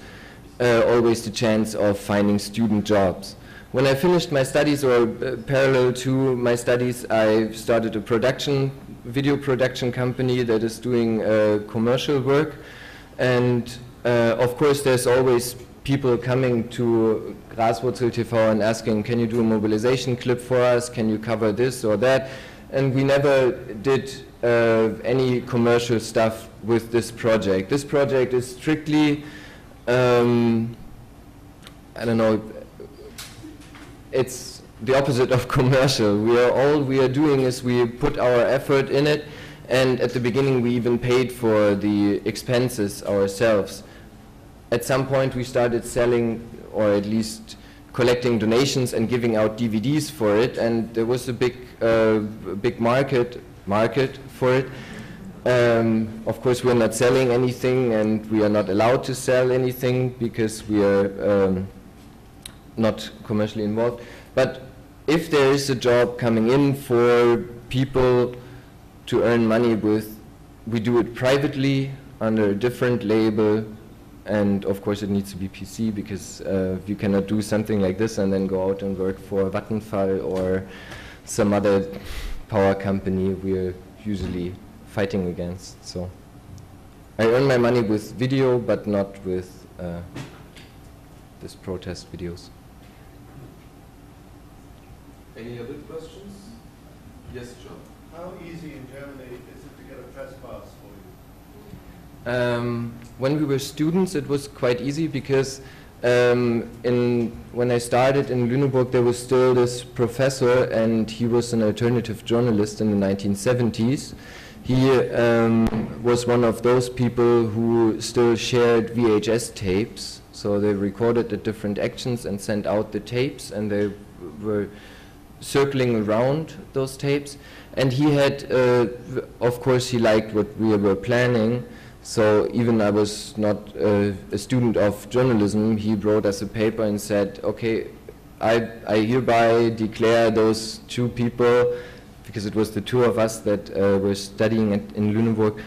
always the chance of finding student jobs. When I finished my studies, or parallel to my studies, I started a video production company that is doing commercial work. And of course, there's always people coming to Graswurzel TV and asking, can you do a mobilization clip for us? Can you cover this or that? And we never did any commercial stuff with this project. This project is strictly, I don't know, it's the opposite of commercial. All we are doing is we put our effort in it, and at the beginning we even paid for the expenses ourselves. At some point we started selling, or at least collecting donations and giving out DVDs for it, and there was a big market for it. Of course, we're not selling anything, and we are not allowed to sell anything because we are not commercially involved. But if there is a job coming in for people to earn money with, we do it privately under a different label, and of course it needs to be PC, because you cannot do something like this and then go out and work for Vattenfall or some other power company we're usually fighting against. So I earn my money with video, but not with this protest videos. Any other questions? Yes, John. How easy in Germany is it to get a press pass for you? When we were students, it was quite easy, because When I started in Lüneburg, there was still this professor, and he was an alternative journalist in the 1970s. He was one of those people who still shared VHS tapes. So they recorded the different actions and sent out the tapes, and they were circling around those tapes. And he had, of course, he liked what we were planning. So even I was not a student of journalism, he wrote us a paper and said, okay, I hereby declare those two people, because it was the two of us that were studying in Lüneburg,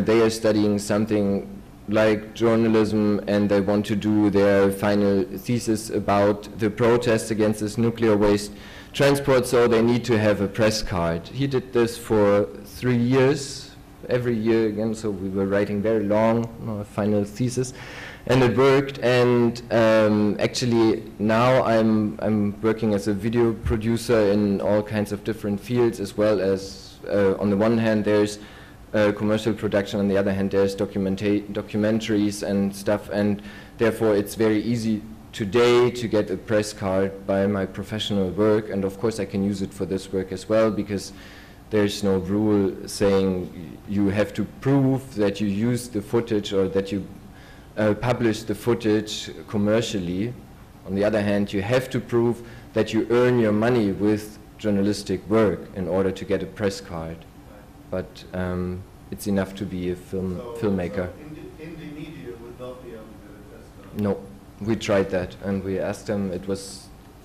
they are studying something like journalism, and they want to do their final thesis about the protests against this nuclear waste transport, so they need to have a press card. He did this for 3 years, every year again, so we were writing very long final thesis, and it worked. And actually now I'm working as a video producer in all kinds of different fields, as well as on the one hand there's commercial production, on the other hand there's documentaries and stuff, and therefore it's very easy today to get a press card by my professional work. And of course I can use it for this work as well, because there's no rule saying you have to prove that you use the footage or that you publish the footage commercially. On the other hand, you have to prove that you earn your money with journalistic work in order to get a press card. But it's enough to be a filmmaker. So indie media would not be able to get a press card? No, we tried that, and we asked them.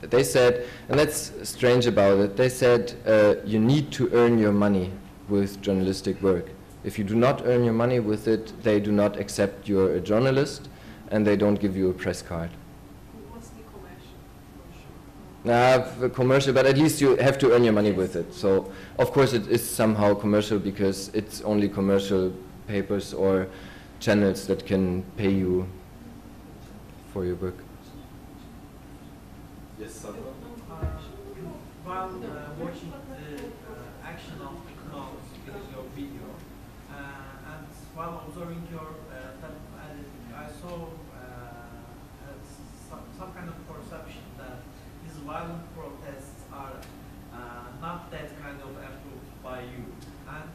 They said, and that's strange about it, they said you need to earn your money with journalistic work. If you do not earn your money with it, they do not accept you're a journalist, and they don't give you a press card. What's the commercial? Commercial, but at least you have to earn your money with it. So of course it is somehow commercial, because it's only commercial papers or channels that can pay you for your work. Yes, Sandra? While watching the action of the clouds, because your video, and while observing your I saw some kind of perception that these violent protests are not that kind of approved by you. And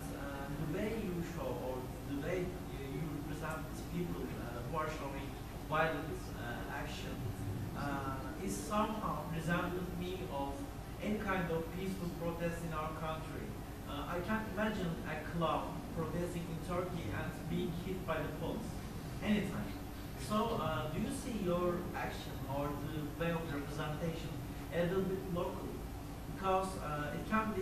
the way you show, or the way you represent people who are showing violent action, is somehow resembling me of any kind of peaceful protest in our country. I can't imagine a club protesting in Turkey and being hit by the police anytime. So do you see your action or the way of representation a little bit local? Because it cannot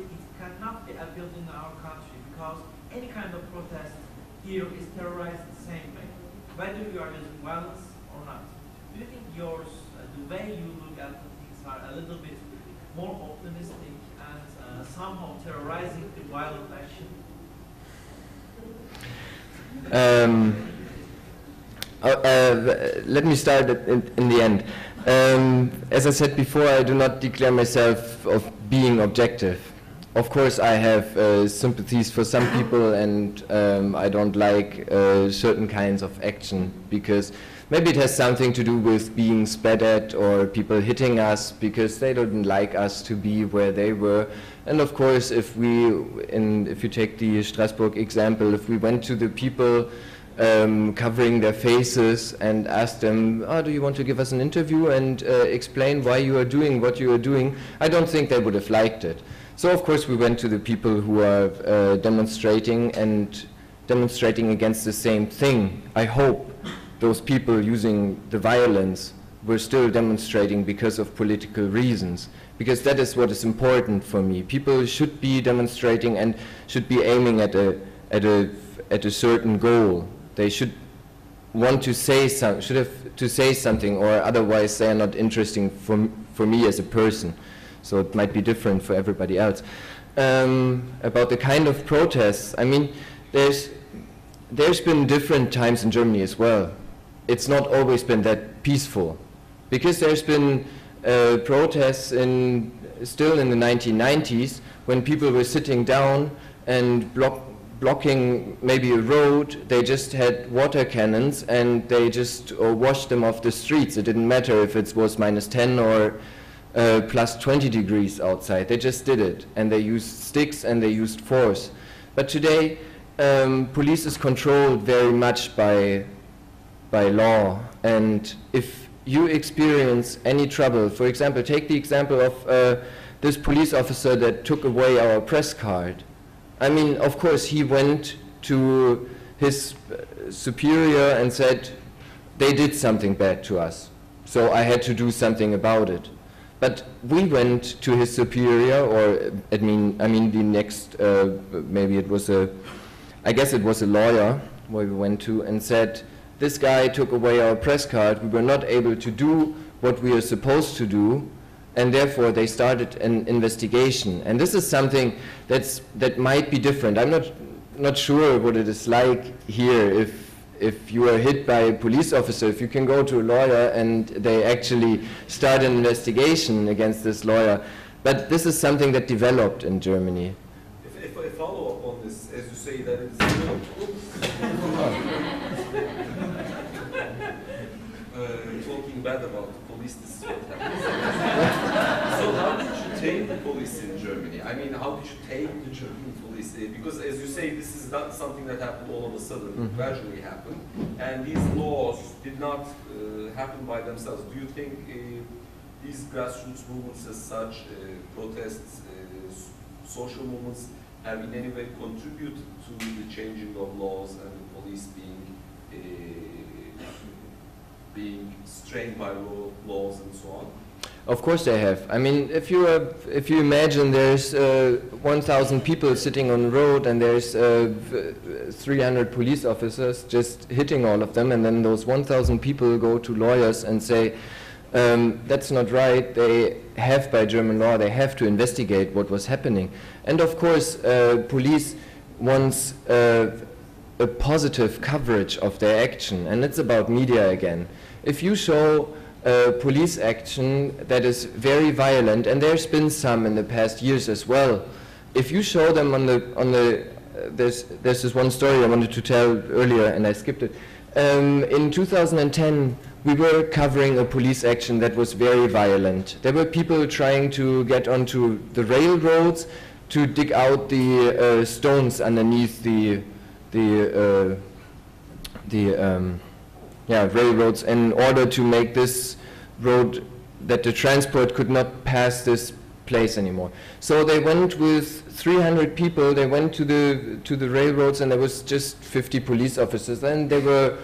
be appealed in our country, because any kind of protest here is terrorized the same way, whether you are using violence or not. Do you think yours, the way you look at the things, are a little bit more optimistic and somehow terrorizing the violent action? Let me start in the end. As I said before, I do not declare myself of being objective. Of course, I have sympathies for some people, and I don't like certain kinds of action, because maybe it has something to do with being spat at or people hitting us because they don't like us to be where they were. And of course, if you take the Strasbourg example, if we went to the people covering their faces and asked them, do you want to give us an interview and explain why you are doing what you are doing, I don't think they would have liked it. So of course we went to the people who are demonstrating against the same thing. I hope those people using the violence were still demonstrating because of political reasons, because that is what is important for me. People should be demonstrating and should be aiming at a certain goal. They should want to say something, or otherwise they are not interesting for me as a person. So it might be different for everybody else. About the kind of protests, I mean, there's been different times in Germany as well. It's not always been that peaceful, because there's been protests still in the 1990s when people were sitting down and blocking maybe a road, they just had water cannons and they just washed them off the streets. It didn't matter if it was -10 or plus 20 degrees outside. They just did it, and they used sticks and they used force. But today, police is controlled very much by law, and if you experience any trouble, for example, take the example of this police officer that took away our press card. I mean, of course, he went to his superior and said, they did something bad to us, so I had to do something about it. But we went to his superior, or I mean the next, maybe it was I guess it was a lawyer where we went to and said, this guy took away our press card, we were not able to do what we are supposed to do, and therefore they started an investigation. And this is something that might be different. I'm not sure what it is like here if you are hit by a police officer, if you can go to a lawyer and they actually start an investigation against this lawyer. But this is something that developed in Germany. If I follow up on this, as you say that it's talking bad about the police, this is what happens. So how did you take the police in Germany? I mean, how did you take the German police? Because as you say, this is not something that happened all of a sudden, it gradually happened. And these laws did not happen by themselves. Do you think these grassroots movements as such, protests, social movements, have in any way contributed to the changing of laws and the police being strained by laws and so on? Of course they have. I mean, if you imagine there's 1,000 people sitting on the road and there's 300 police officers just hitting all of them, and then those 1,000 people go to lawyers and say, that's not right, they have, by German law, they have to investigate what was happening. And of course, police wants a positive coverage of their action, and it's about media again. If you show police action that is very violent, and there's been some in the past years as well, if you show them there's this one story I wanted to tell earlier and I skipped it. In 2010, we were covering a police action that was very violent. There were people trying to get onto the railroads to dig out the stones underneath the railroads in order to make this road that the transport could not pass this place anymore. So they went with 300 people, they went to the railroads, and there was just 50 police officers, and they were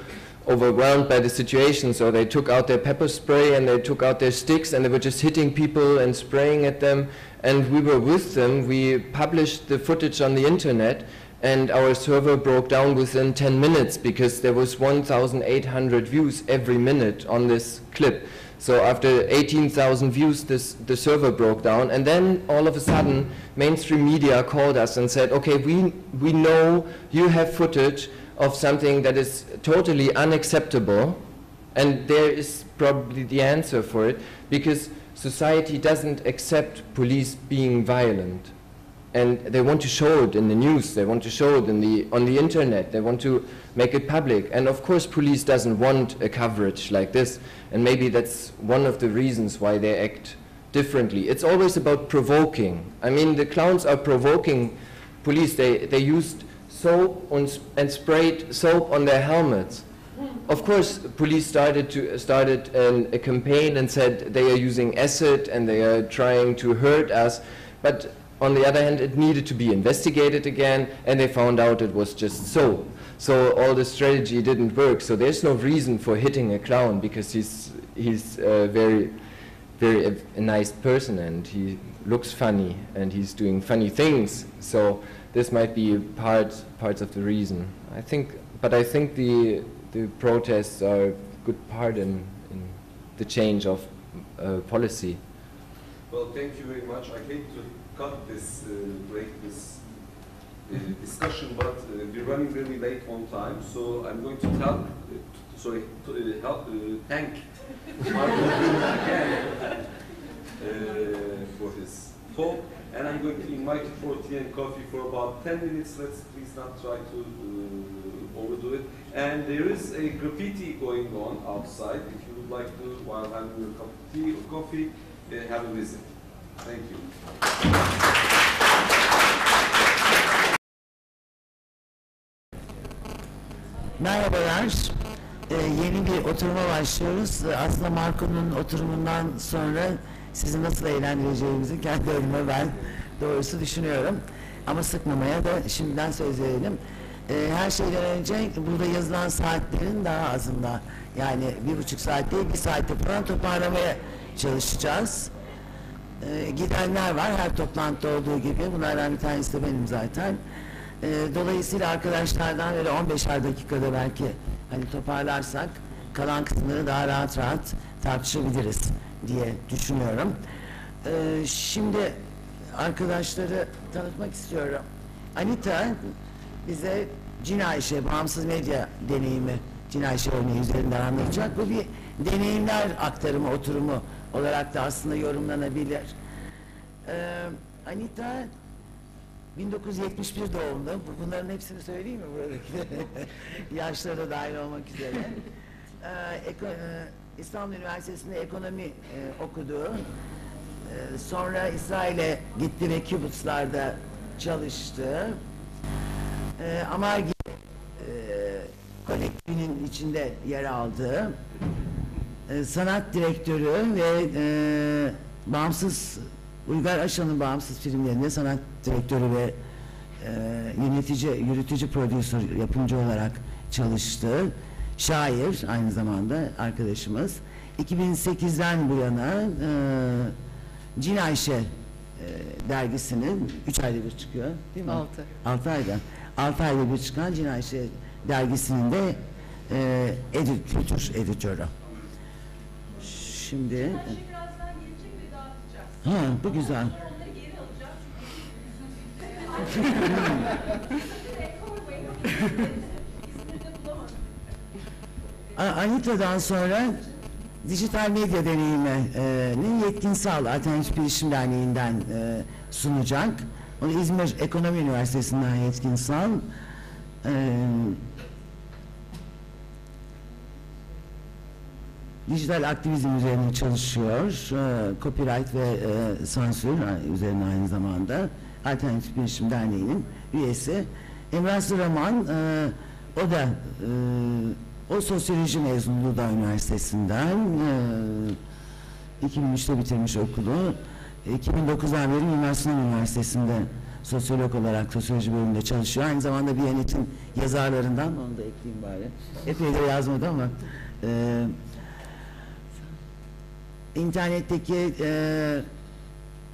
overwhelmed by the situation, so they took out their pepper spray and they took out their sticks and they were just hitting people and spraying at them, and we were with them. We published the footage on the internet, and our server broke down within 10 minutes because there was 1,800 views every minute on this clip. So after 18,000 views, the server broke down, and then all of a sudden mainstream media called us and said, okay, we know you have footage of something that is totally unacceptable, and there is probably the answer for it, because society doesn't accept police being violent. And they want to show it in the news, they want to show it on the internet, they want to make it public. And of course police doesn't want a coverage like this, and maybe that's one of the reasons why they act differently. It's always about provoking. I mean, the clowns are provoking police. They used soap and sprayed soap on their helmets. Of course, police started a campaign and said they are using acid and they are trying to hurt us, but on the other hand, it needed to be investigated again, and they found out it was just soap. So all the strategy didn't work. So there's no reason for hitting a clown, because he's a very a nice person and he looks funny and he's doing funny things. So this might be parts of the reason. I think the protests are a good part in the change of policy. Well, thank you very much. I hate to cut this, break this discussion, but we're running really late on time, so I'm going to thank Marco again for his talk. and I'm going to invite you for tea and coffee for about 10 minutes. Let's please not try to overdo it. And there is a graffiti going on outside. If you would like to, while having your cup of tea or coffee, have a visit. Thank you. Merhabalar. Yeni bir oturuma başlıyoruz. Aslında Marco'nun oturumundan sonra sizi nasıl eğlendireceğimizi kendi adıma ben doğrusu düşünüyorum. Ama sıkmamaya da şimdiden söz verelim. Her şeyden önce burada yazılan saatlerin daha azında, yani 1,5 saat değil, 1 saatte falan toparlamaya çalışacağız. Gidenler var her toplantıda olduğu gibi. Bunlardan bir tanesi de benim zaten. Dolayısıyla arkadaşlardan böyle 15'er dakikada belki hani toparlarsak kalan kısımları daha rahat tartışabiliriz diye düşünüyorum. Şimdi arkadaşları tanıtmak istiyorum. Anita bize Cin Ayşe, bağımsız medya deneyimi, Cin Ayşe örneği üzerinden anlatacak. Bu bir deneyimler aktarımı, oturumu olarak da aslında yorumlanabilir. Anita 1971 doğumlu. Bunların hepsini söyleyeyim mi buradaki? Yaşları dahil olmak üzere. İstanbul Üniversitesi'nde ekonomi okudu. Sonra İsrail'e gitti ve kibbutzlarda çalıştı. Ama Colloquium'un içinde yer aldı. Sanat direktörü ve bağımsız Uygar Aşan'ın bağımsız filmlerinde sanat direktörü ve yürütücü prodüser, yapımcı olarak çalıştı. Şair aynı zamanda arkadaşımız. 2008'den bu yana Cin Ayşe dergisinin 3 ayda bir çıkıyor değil mi? 6 ayda. 6 ayda bir çıkan Cin Ayşe dergisinin de kültür editörü. Şimdi bu güzel. Anita'dan sonra dijital medya deneyiminin yetkinsal Alternatif Bilişim Derneği'nden sunacak. Onu İzmir Ekonomi Üniversitesi'nden yetkinsal. Dijital aktivizm üzerine çalışıyor. Copyright ve sansür üzerine aynı zamanda. Alternatif Bilişim Derneği'nin üyesi. Emrah Zıraman, o da o sosyoloji mezunu Uludağ Üniversitesi'nden. 2003'te bitirmiş okulu. 2009'dan beri Mimar Sinan Üniversitesi'nde sosyolog olarak sosyoloji bölümünde çalışıyor. Aynı zamanda Biyanet'in yazarlarından, onu da ekleyeyim bari. Epey de yazmadı ama internetteki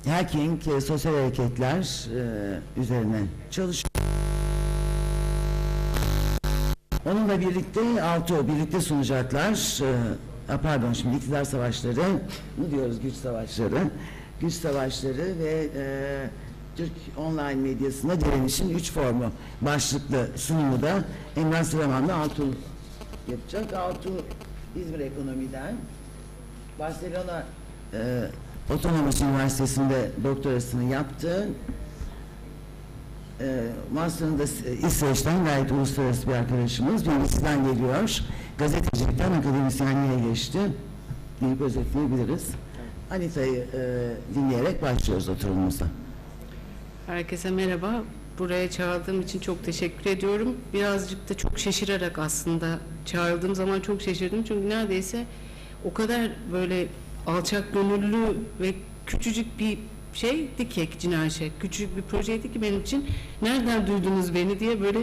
hacking, sosyal hareketler üzerine çalışıyor. Onunla birlikte birlikte sunacaklar. Pardon, şimdi iktidar savaşları mı diyoruz, güç savaşları ve Türk online medyasına direnişin 3 formu başlıklı sunumu da Emrah Sıraman'la Altuğ yapacak. Altuğ İzmir Ekonomi'den, Barcelona Otonomos Üniversitesi'nde doktorasını yaptı. Master'ını da İsveç'ten, gayet uluslararası bir arkadaşımız. Bilgisinden geliyor. Gazetecilikten akademisyenliğe geçti. Deyip özetleyebiliriz. Anita'yı dinleyerek başlıyoruz oturumumuza. Herkese merhaba. Buraya çağırdığım için çok teşekkür ediyorum. Birazcık da çok şaşırarak aslında çağrıldığım zaman çok şaşırdım. Çünkü neredeyse o kadar böyle alçak gönüllü ve küçücük bir şeydi ki Cin Ayşe. Küçücük bir projeydi ki benim için. Nereden duydunuz beni diye böyle,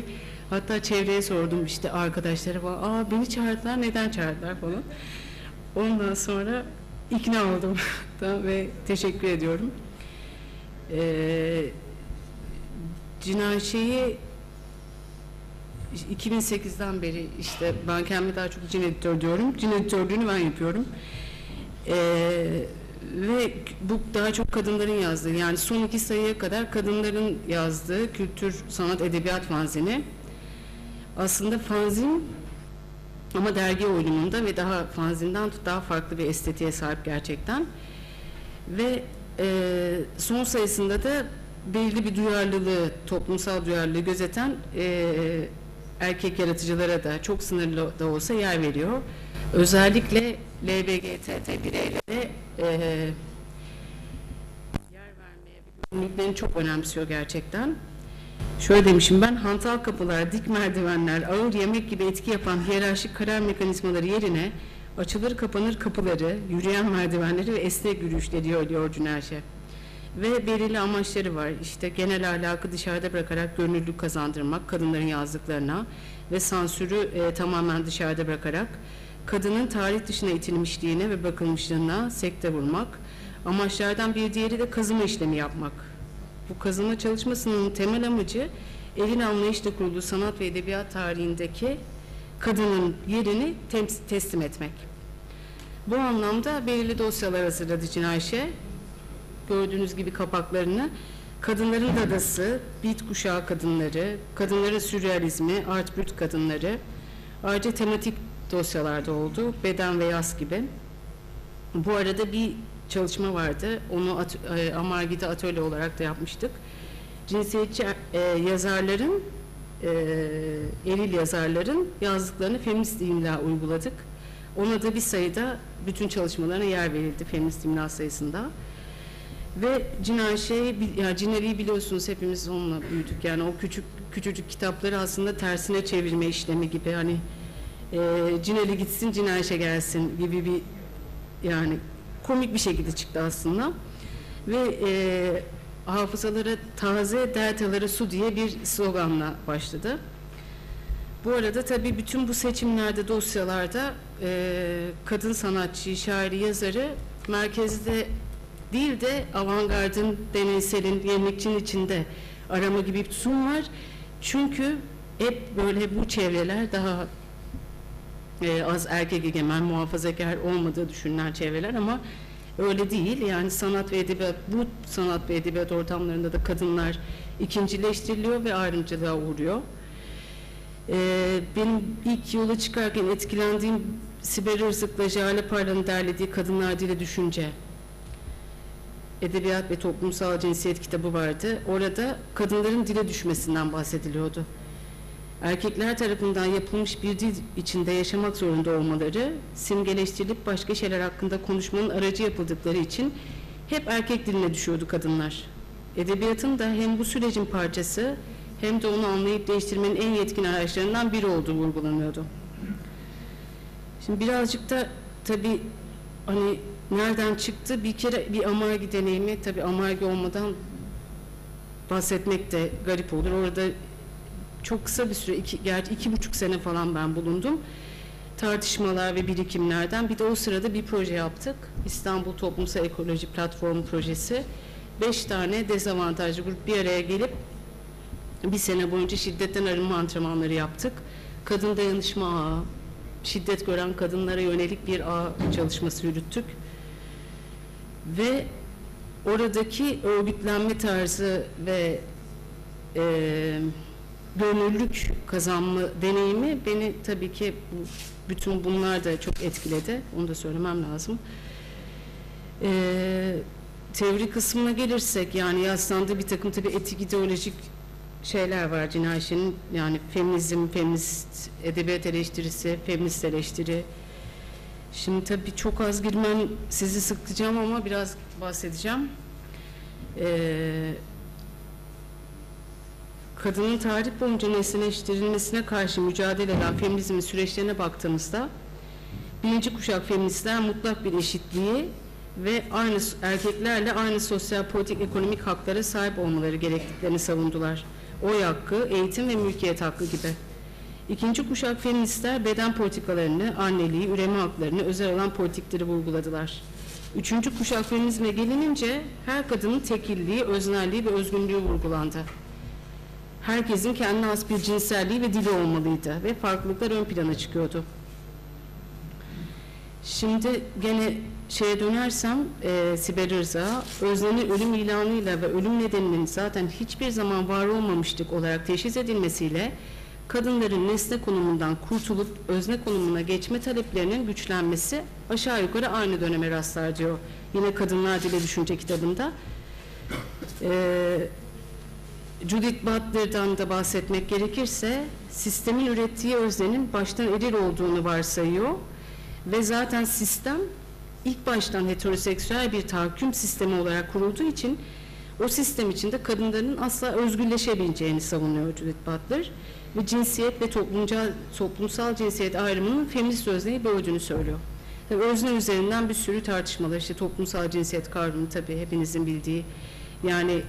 hatta çevreye sordum işte arkadaşlara falan. Beni çağırdılar, neden çağırdılar falan. Ondan sonra ikna oldum ve teşekkür ediyorum. Cin Ayşe'yi 2008'den beri işte ben kendime daha çok cin editör diyorum. Cin editörlüğünü ben yapıyorum. Ve bu daha çok kadınların yazdığı, yani son 2 sayıya kadar kadınların yazdığı kültür, sanat, edebiyat fanzini. Aslında fanzin ama dergi oyununda ve daha fanzinden daha farklı bir estetiğe sahip gerçekten. Ve son sayısında da belirli bir duyarlılığı, toplumsal duyarlılığı gözeten erkek yaratıcılara da çok sınırlı da olsa yer veriyor. Özellikle LGBTT bireylere yer vermeye ve günlüklerini çok önemsiyor gerçekten. Şöyle demişim ben, hantal kapılar, dik merdivenler, ağır yemek gibi etki yapan hiyerarşik karar mekanizmaları yerine açılır kapanır kapıları, yürüyen merdivenleri ve esnek yürüyüşleri diyor Cünerşe. Ve belirli amaçları var. İşte genel ahlakı dışarıda bırakarak görünürlük kazandırmak, kadınların yazdıklarına ve sansürü tamamen dışarıda bırakarak kadının tarih dışına itilmişliğine ve bırakılmışlığına sekte vurmak. Amaçlardan bir diğeri de kazıma işlemi yapmak. Bu kazıma çalışmasının temel amacı elin anlayışla kurulduğu sanat ve edebiyat tarihindeki kadının yerini teslim etmek. Bu anlamda belirli dosyalar hazırladı Cinayşe. Gördüğünüz gibi kapaklarını, kadınların dadası, beat kuşağı kadınları, kadınların sürrealizmi, art brut kadınları, ayrıca tematik dosyalarda oldu, beden ve yas gibi. Bu arada bir çalışma vardı, onu Amargi'de atölye olarak da yapmıştık. Cinsiyetçi yazarların, eril yazarların yazdıklarını feminist imla uyguladık. Ona da bir sayıda bütün çalışmalarına yer verildi feminist imla sayısında. Ve Cineri'yi biliyorsunuz, hepimiz onunla büyüdük. Yani o küçücük kitapları aslında tersine çevirme işlemi gibi, hani Cineri gitsin, Cinayşe gelsin gibi bir, yani komik bir şekilde çıktı aslında. Ve hafızalara taze, deltalara su diye bir sloganla başladı. Bu arada tabii bütün bu seçimlerde, dosyalarda kadın sanatçı, şairi, yazarı merkezde değil de avantgardın, deneyselin, yenilikçinin içinde arama gibi bir tutum var. Çünkü hep böyle bu çevreler daha az erkek egemen, muhafazakar olmadığı düşünülen çevreler ama öyle değil. Yani sanat ve edebiyat, bu sanat ve edebiyat ortamlarında da kadınlar ikincileştiriliyor ve ayrımcılığa uğruyor. Benim ilk yola çıkarken etkilendiğim Sibel Irzık'la Jale Parla'nın derlediği Kadınlar Dili Düşünce, Edebiyat ve Toplumsal Cinsiyet kitabı vardı. Orada kadınların dile düşmesinden bahsediliyordu. Erkekler tarafından yapılmış bir dil içinde yaşamak zorunda olmaları, simgeleştirilip başka şeyler hakkında konuşmanın aracı yapıldıkları için hep erkek diline düşüyordu kadınlar. Edebiyatın da hem bu sürecin parçası hem de onu anlayıp değiştirmenin en yetkin araçlarından biri olduğu vurgulanıyordu. Şimdi birazcık da tabii hani nereden çıktı? Bir kere bir Amargi deneyimi, tabii Amargi olmadan bahsetmek de garip olur. Orada çok kısa bir süre, gerçi 2,5 sene falan ben bulundum. Tartışmalar ve birikimlerden. Bir de o sırada bir proje yaptık. İstanbul Toplumsal Ekoloji Platformu projesi. 5 tane dezavantajlı grup bir araya gelip bir sene boyunca şiddetten arınma antrenmanları yaptık. Kadın dayanışma ağı, şiddet gören kadınlara yönelik bir ağ çalışması yürüttük. Ve oradaki örgütlenme tarzı ve gönüllülük kazanma deneyimi beni tabii ki bütün bunlar da çok etkiledi. Onu da söylemem lazım. Teori kısmına gelirsek, yani yaslandığı bir takım tabii etik ideolojik şeyler var Cinayşe'nin. Yani feminizm, feminist edebiyat eleştirisi, feminist eleştiri. Şimdi tabii çok az girmem, sizi sıkacağım ama biraz bahsedeceğim. Kadının tarih boyunca nesneleştirilmesine karşı mücadele eden feminizmin süreçlerine baktığımızda birinci kuşak feministler mutlak bir eşitliği ve aynı erkeklerle aynı sosyal, politik, ekonomik haklara sahip olmaları gerektiklerini savundular. Oy hakkı, eğitim ve mülkiyet hakkı gibi. İkinci kuşak feministler beden politikalarını, anneliği, üreme haklarını, özel olan politikleri vurguladılar. Üçüncü kuşak feminizme gelinince her kadının tekilliği, öznelliği ve özgünlüğü vurgulandı. Herkesin kendine has bir cinselliği ve dili olmalıydı ve farklılıklar ön plana çıkıyordu. Şimdi gene şeye dönersem, Sibel Irzak'a, öznenin ölüm ilanıyla ve ölüm nedeninin zaten hiçbir zaman var olmamışlık olarak teşhis edilmesiyle kadınların nesne konumundan kurtulup özne konumuna geçme taleplerinin güçlenmesi aşağı yukarı aynı döneme rastlar diyor. Yine Kadınlar Dili Düşünce kitabında. Judith Butler'dan da bahsetmek gerekirse sistemin ürettiği öznenin baştan eril olduğunu varsayıyor ve zaten sistem ilk baştan heteroseksüel bir tahakküm sistemi olarak kurulduğu için o sistem içinde kadınların asla özgürleşebileceğini savunuyor Judith Butler ve cinsiyet ve toplumsal cinsiyet ayrımının feminist özneyi böldüğünü söylüyor. Tabii özne üzerinden bir sürü tartışmalar, işte toplumsal cinsiyet kavramı tabii hepinizin bildiği, yani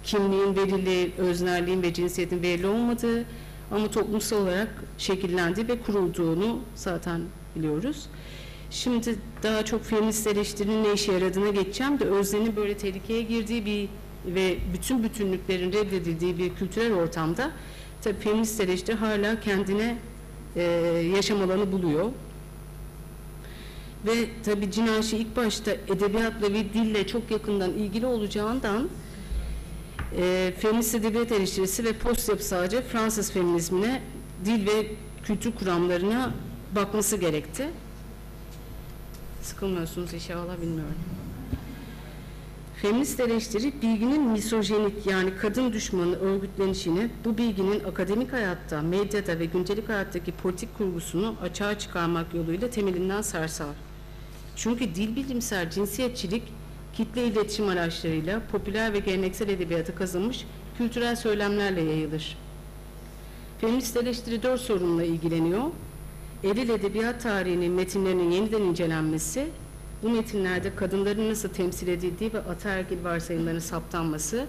kimliğin belirli, öznerliğin ve cinsiyetin belirli olmadığı ama toplumsal olarak şekillendiği ve kurulduğunu zaten biliyoruz. Şimdi daha çok feminist eleştirinin ne işe yaradığına geçeceğim de öznenin böyle tehlikeye girdiği bir ve bütün bütünlüklerin reddedildiği bir kültürel ortamda tabii feminist eleştiri hala kendine yaşam alanı buluyor. Ve tabii Cinayşi ilk başta edebiyatla ve dille çok yakından ilgili olacağından feminist edebiyat eleştirisi ve post yapısalcı Fransız feminizmine, dil ve kültür kuramlarına bakması gerekti. Sıkılmıyorsunuz inşallah, bilmiyorum. Feminist eleştiri bilginin misojenik yani kadın düşmanı örgütlenişini, bu bilginin akademik hayatta, medyada ve gündelik hayattaki politik kurgusunu açığa çıkarmak yoluyla temelinden sarsar. Çünkü dil bilimsel cinsiyetçilik kitle iletişim araçlarıyla popüler ve geleneksel edebiyata kazanmış kültürel söylemlerle yayılır. Feminist eleştiri 4 sorunla ilgileniyor. Eril edebiyat tarihinin metinlerinin yeniden incelenmesi, bu metinlerde kadınların nasıl temsil edildiği ve ataerkil varsayımların saptanması,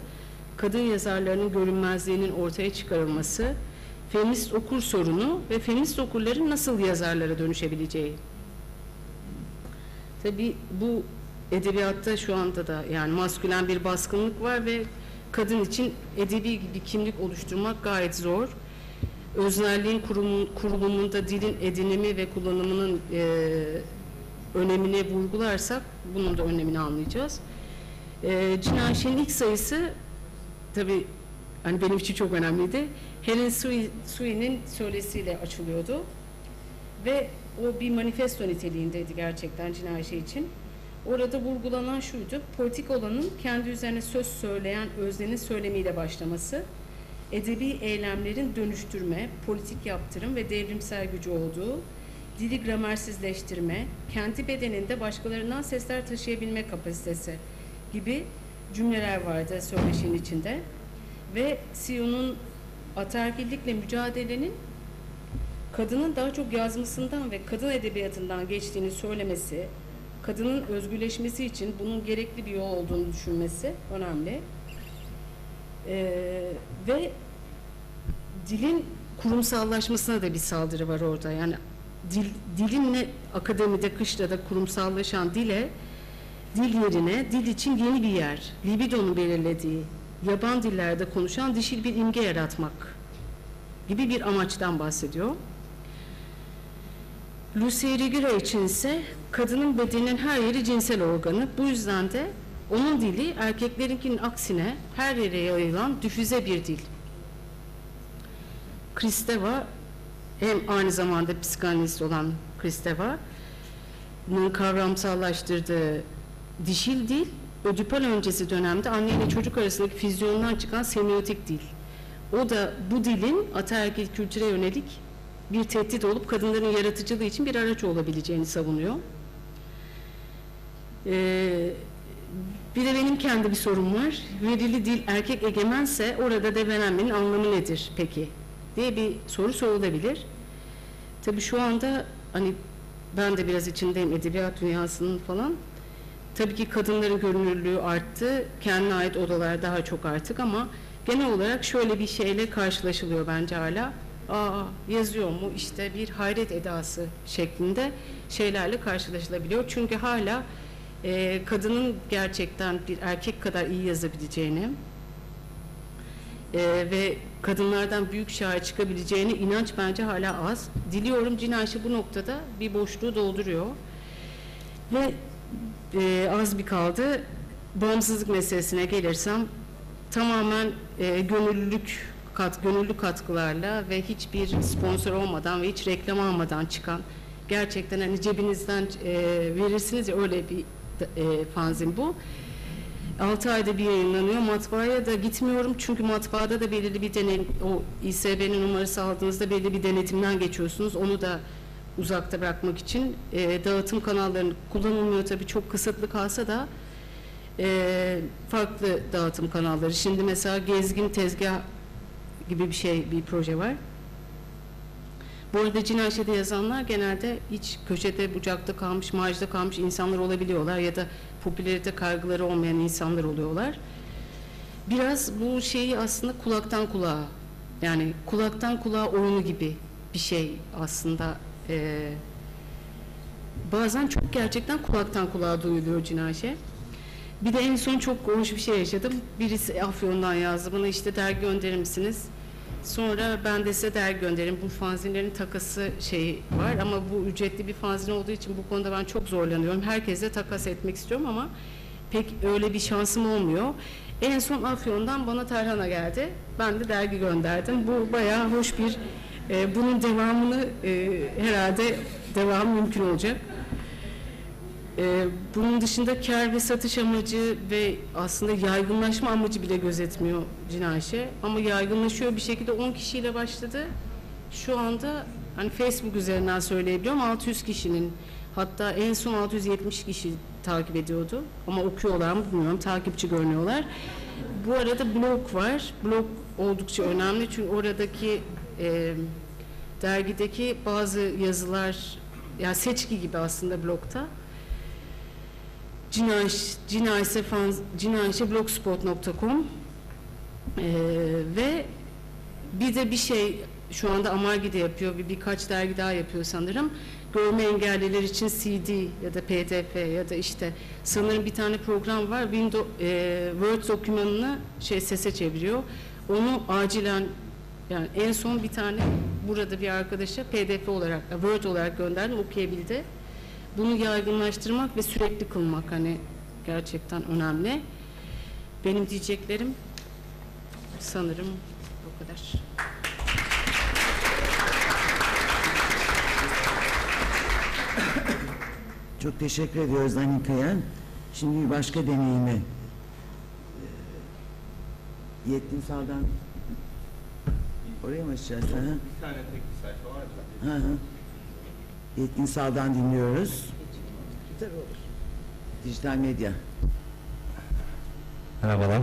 kadın yazarlarının görünmezliğinin ortaya çıkarılması, feminist okur sorunu ve feminist okurların nasıl yazarlara dönüşebileceği. Tabii bu edebiyatta şu anda da yani maskülen bir baskınlık var ve kadın için edebi bir kimlik oluşturmak gayet zor. Öznerliğin kurulumunda dilin edinimi ve kullanımının önemini vurgularsak bunun da önemini anlayacağız. Cinayşi'nin ilk sayısı tabii hani benim için çok önemliydi. Helen Sui'nin söylesiyle açılıyordu ve o bir manifesto niteliğindeydi gerçekten Cinayşi için. Orada vurgulanan şuydu: politik olanın kendi üzerine söz söyleyen öznenin söylemiyle başlaması, edebi eylemlerin dönüştürme, politik yaptırım ve devrimsel gücü olduğu, dili gramersizleştirme, kendi bedeninde başkalarından sesler taşıyabilme kapasitesi gibi cümleler vardı söyleşinin içinde. Ve Sion'un ataerkillikle mücadelenin kadının daha çok yazmasından ve kadın edebiyatından geçtiğini söylemesi, kadının özgürleşmesi için bunun gerekli bir yol olduğunu düşünmesi önemli. Ve dilin kurumsallaşmasına da bir saldırı var orada. Yani dilinle akademide, kışlada kurumsallaşan dil yerine dil için yeni bir yer, libidonun belirlediği, yaban dillerde konuşan dişil bir imge yaratmak gibi bir amaçtan bahsediyor. Lucy Irigaray için ise kadının bedeninin her yeri cinsel organı. Bu yüzden de onun dili erkeklerinkinin aksine her yere yayılan difüze bir dil. Kristeva, hem aynı zamanda psikanalist olan Kristeva'nın kavramsallaştırdığı dişil dil, ödipal öncesi dönemde anne ile çocuk arasındaki füzyondan çıkan semiotik dil. O da bu dilin ataerkil kültüre yönelik bir tehdit olup kadınların yaratıcılığı için bir araç olabileceğini savunuyor. Bir de benim kendi bir sorum var. Verili dil erkek egemense orada develenmenin anlamı nedir peki diye bir soru sorulabilir. Tabii şu anda hani ben de biraz içindeyim edebiyat dünyasının falan. Tabii ki kadınların görünürlüğü arttı. Kendine ait odalar daha çok artık ama genel olarak şöyle bir şeyle karşılaşılıyor bence hala. Yazıyor mu işte bir hayret edası şeklinde şeylerle karşılaşılabiliyor. Çünkü hala kadının gerçekten bir erkek kadar iyi yazabileceğini ve kadınlardan büyük şair çıkabileceğine inanç bence hala az. Diliyorum Cinayşi bu noktada bir boşluğu dolduruyor. Ve az bir kaldı. Bağımsızlık meselesine gelirsem tamamen gönüllülük gönüllü katkılarla ve hiçbir sponsor olmadan ve hiç reklam almadan çıkan, gerçekten hani cebinizden verirsiniz ya, öyle bir fanzin bu. 6 ayda bir yayınlanıyor. Matbaaya da gitmiyorum çünkü matbaada da belirli bir o İSB'nin numarası aldığınızda belli bir denetimden geçiyorsunuz. Onu da uzakta bırakmak için dağıtım kanallarının kullanılmıyor, tabii çok kısıtlı kalsa da farklı dağıtım kanalları. Şimdi mesela gezgin tezgah gibi bir proje var. Bu arada Cinaşe'de yazanlar genelde hiç köşede, bucakta kalmış, marjda kalmış insanlar olabiliyorlar ya da popülerite kaygıları olmayan insanlar oluyorlar. Biraz bu şeyi aslında kulaktan kulağa, yani kulaktan kulağa oyunu gibi bir şey aslında. Bazen çok gerçekten kulaktan kulağa duyuluyor Cinaşe. Bir de en son çok hoş bir şey yaşadım. Birisi Afyon'dan yazdı bana, işte dergi gönderir misiniz? Sonra ben de size dergi gönderirim. Bu fanzinlerin takası şeyi var ama bu ücretli bir fanzin olduğu için bu konuda ben çok zorlanıyorum. Herkesle takas etmek istiyorum ama pek öyle bir şansım olmuyor. En son Afyon'dan bana tarhana geldi. Ben de dergi gönderdim. Bu bayağı hoş bir, bunun devamını herhalde devam mümkün olacak. Bunun dışında kar ve satış amacı ve aslında yaygınlaşma amacı bile gözetmiyor Cinaşe. Ama yaygınlaşıyor bir şekilde. 10 kişiyle başladı. Şu anda hani Facebook üzerinden söyleyebiliyorum 600 kişinin, hatta en son 670 kişi takip ediyordu. Ama okuyorlar mı bilmiyorum, takipçi görünüyorlar. Bu arada blog var. Blog oldukça önemli çünkü oradaki dergideki bazı yazılar, yani seçki gibi aslında blogta. Cinaşeblogspot.com ve bir de bir şey şu anda Amargi'de yapıyor, birkaç dergi daha yapıyor sanırım. Görme engelliler için CD ya da PDF ya da işte sanırım bir tane program var. Word dokümanını sese çeviriyor. Onu acilen, yani en son bir tane burada bir arkadaşa PDF olarak, Word olarak gönderdim, okuyabildi. Bunu yaygınlaştırmak ve sürekli kılmak hani gerçekten önemli. Benim diyeceklerim sanırım bu kadar. Çok teşekkür ediyoruz Anika'ya. Şimdi bir başka deneyime. Yetkinsal'dan oraya mı açacağız? Bir tane tek bir sayfa var da. Yetkinsal'dan dinliyoruz. Tabii olur. Dijital medya. Merhabalar.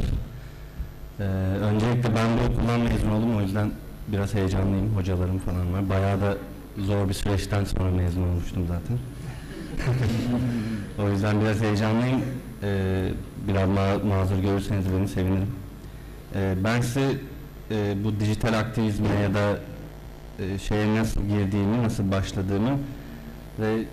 Öncelikle ben bu okuldan mezun oldum, o yüzden biraz heyecanlıyım. Hocalarım falan var. Bayağı da zor bir süreçten sonra mezun olmuştum zaten. O yüzden biraz heyecanlıyım. Biraz mazur görürseniz beni sevinirim. Ben size bu dijital aktivizme ya da şeye nasıl girdiğimi, nasıl başladığımı ve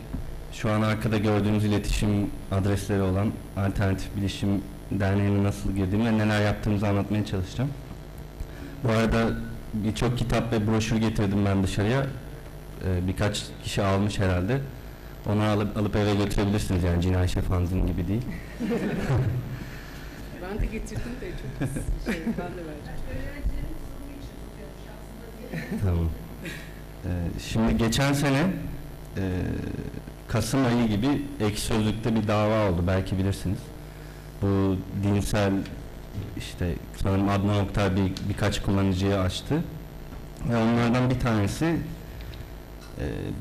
şu an arkada gördüğünüz iletişim adresleri olan Alternatif Bilişim Derneği'ne nasıl girdiğimi ve neler yaptığımızı anlatmaya çalışacağım. Bu arada birçok kitap ve broşür getirdim ben dışarıya. Birkaç kişi almış herhalde. Onu alıp eve götürebilirsiniz, yani Cinaşe fanzin gibi değil. Ben de getirdim de çok ben de vereceğim. Tamam. Şimdi geçen sene Kasım ayı gibi Ekşi Sözlük'te bir dava oldu, belki bilirsiniz. Bu dinsel, işte sanırım Adnan Oktar birkaç kullanıcıya açtı ve onlardan bir tanesi,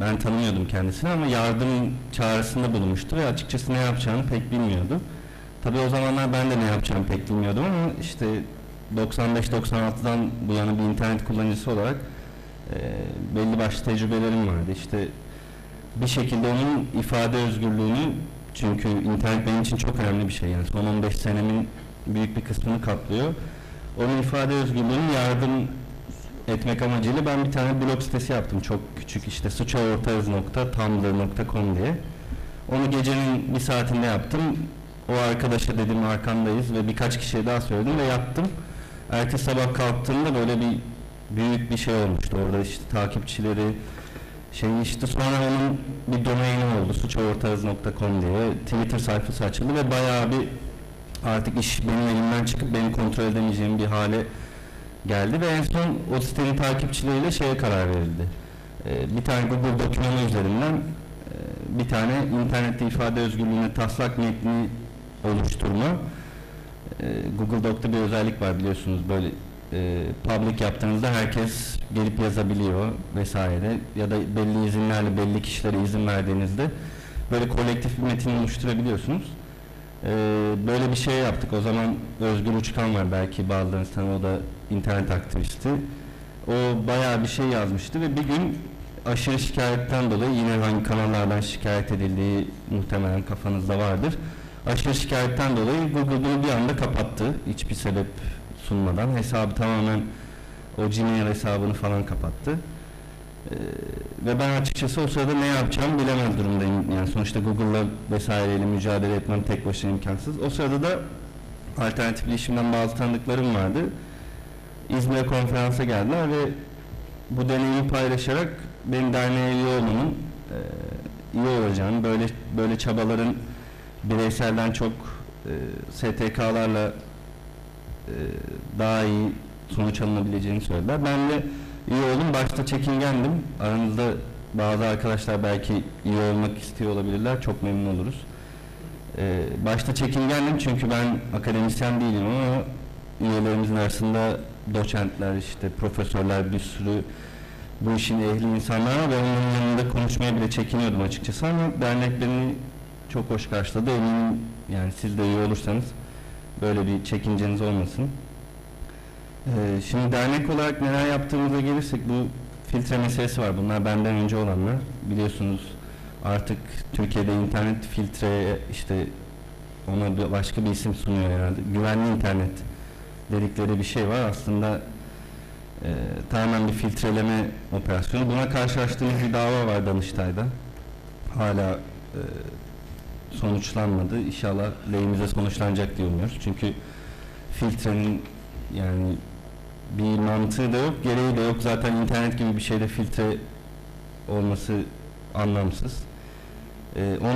ben tanımıyordum kendisini ama yardım çağrısında bulunmuştu ve açıkçası ne yapacağını pek bilmiyordu. Tabii o zamanlar ben de ne yapacağımı pek bilmiyordum ama işte 95-96'dan bu yana bir internet kullanıcısı olarak belli başlı tecrübelerim vardı. İşte bir şekilde onun ifade özgürlüğünü, çünkü internet benim için çok önemli bir şey, yani son 15 senemin büyük bir kısmını kaplıyor. Onun ifade özgürlüğünü yardım etmek amacıyla ben bir tane blog sitesi yaptım, çok küçük, işte suçaortağız.tumblr.com diye. Onu gecenin bir saatinde yaptım. O arkadaşa dedim arkandayız ve birkaç kişiye daha söyledim ve yaptım. Ertesi sabah kalktığımda böyle büyük bir şey olmuştu. Orada işte takipçileri, işte sonra onun bir domaini oldu, suçaortağız.com diye. Twitter sayfası açıldı ve bayağı bir artık iş benim elimden çıkıp beni kontrol edemeyeceğim bir hale geldi ve en son o sitenin takipçileriyle şeye karar verildi. Bir tane Google dokümanı üzerinden bir tane internette ifade özgürlüğüne taslak metni oluşturma. Google Doc'ta bir özellik var biliyorsunuz, böyle public yaptığınızda herkes gelip yazabiliyor vesaire, ya da belli izinlerle belli kişilere izin verdiğinizde böyle kolektif bir metin oluşturabiliyorsunuz. Böyle bir şey yaptık. O zaman Özgür Uçkan var, belki bazılarınız tanır, o da internet aktivisti. O bayağı bir şey yazmıştı ve bir gün aşırı şikayetten dolayı, yine hangi kanallardan şikayet edildiği muhtemelen kafanızda vardır. Aşırı şikayetten dolayı Google bunu bir anda kapattı. Hiçbir sebep sunmadan. Hesabı tamamen, o Gmail hesabını falan kapattı. Ve ben açıkçası o sırada ne yapacağımı bilemez durumdayım. Yani sonuçta Google'la vesaireyle mücadele etmem tek başına imkansız. O sırada da alternatif ilişimden bazı tanıdıklarım vardı. İzmir'e konferansa geldiler ve bu deneyimi paylaşarak benim derneğe üye olmamın iyi olacağını, böyle çabaların bireyselden çok STK'larla daha iyi sonuç alınabileceğini söylediler. Ben de üye oldum. Başta çekingendim. Aranızda bazı arkadaşlar belki üye olmak istiyor olabilirler. Çok memnun oluruz. Başta çekingendim çünkü ben akademisyen değilim ama üyelerimizin arasında doçentler, işte profesörler, bir sürü bu işin ehli insanlar var ve onların yanında konuşmaya bile çekiniyordum açıkçası, ama dernek beni çok hoş karşıladı. Eminim yani siz de üye olursanız böyle bir çekinceniz olmasın. Şimdi dernek olarak neler yaptığımıza gelirsek, bu filtre meselesi var. Bunlar benden önce olanlar. Biliyorsunuz artık Türkiye'de internet filtreye, işte ona başka bir isim sunuyor herhalde. Güvenli internet dedikleri bir şey var. Aslında tamamen bir filtreleme operasyonu. Buna karşılaştığımız bir dava var Danıştay'da. Hala sonuçlanmadı. İnşallah lehimize sonuçlanacak diye umuyoruz. Çünkü filtrenin yani bir mantığı da yok, gereği de yok. Zaten internet gibi bir şeyde filtre olması anlamsız.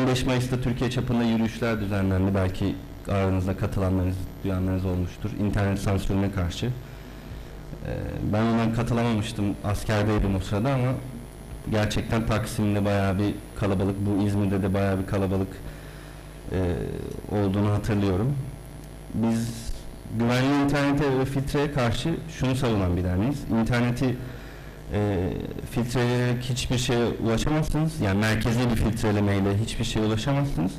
15 Mayıs'ta Türkiye çapında yürüyüşler düzenlendi. Belki aranızda katılanlarınız, duyanlarınız olmuştur. İnternet sansürüne karşı. Ben ona katılamamıştım. Askerdeydim o sırada ama gerçekten Taksim'de bayağı bir kalabalık, bu İzmir'de de bayağı bir kalabalık olduğunu hatırlıyorum. Biz güvenli internete ve filtreye karşı şunu savunan bir derneğiz. İnterneti filtreleyerek hiçbir şeye ulaşamazsınız. Yani merkezi bir filtrelemeyle hiçbir şeye ulaşamazsınız.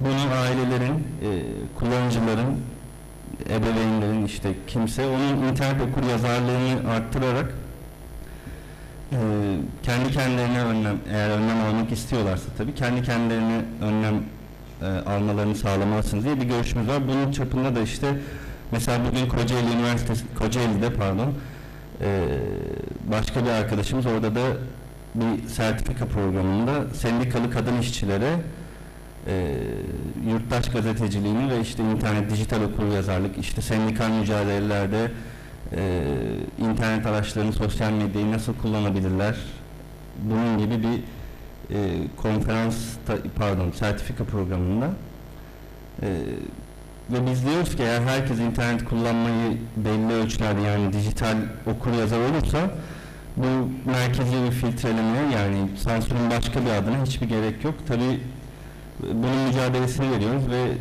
Bunu ailelerin, kullanıcıların, ebeveynlerin, işte kimse onun internet okuryazarlığını arttırarak kendi kendilerine eğer önlem almak istiyorlarsa tabii kendi kendilerine önlem almalarını sağlamalısınız diye bir görüşümüz var. Bunun çapında da işte mesela bugün Kocaeli'de başka bir arkadaşımız orada da bir sertifika programında sendikalı kadın işçilere yurttaş gazeteciliğini ve işte internet, dijital okuryazarlık, işte sendikal mücadelelerde internet araçlarını, sosyal medyayı nasıl kullanabilirler, bunun gibi bir sertifika programında ve biz diyoruz ki eğer herkes internet kullanmayı belli ölçülerde, yani dijital okuryazar olursa, bu merkezi bir filtrelemeye, yani sansürün başka bir adına hiçbir gerek yok. Tabii bunun mücadelesini veriyoruz ve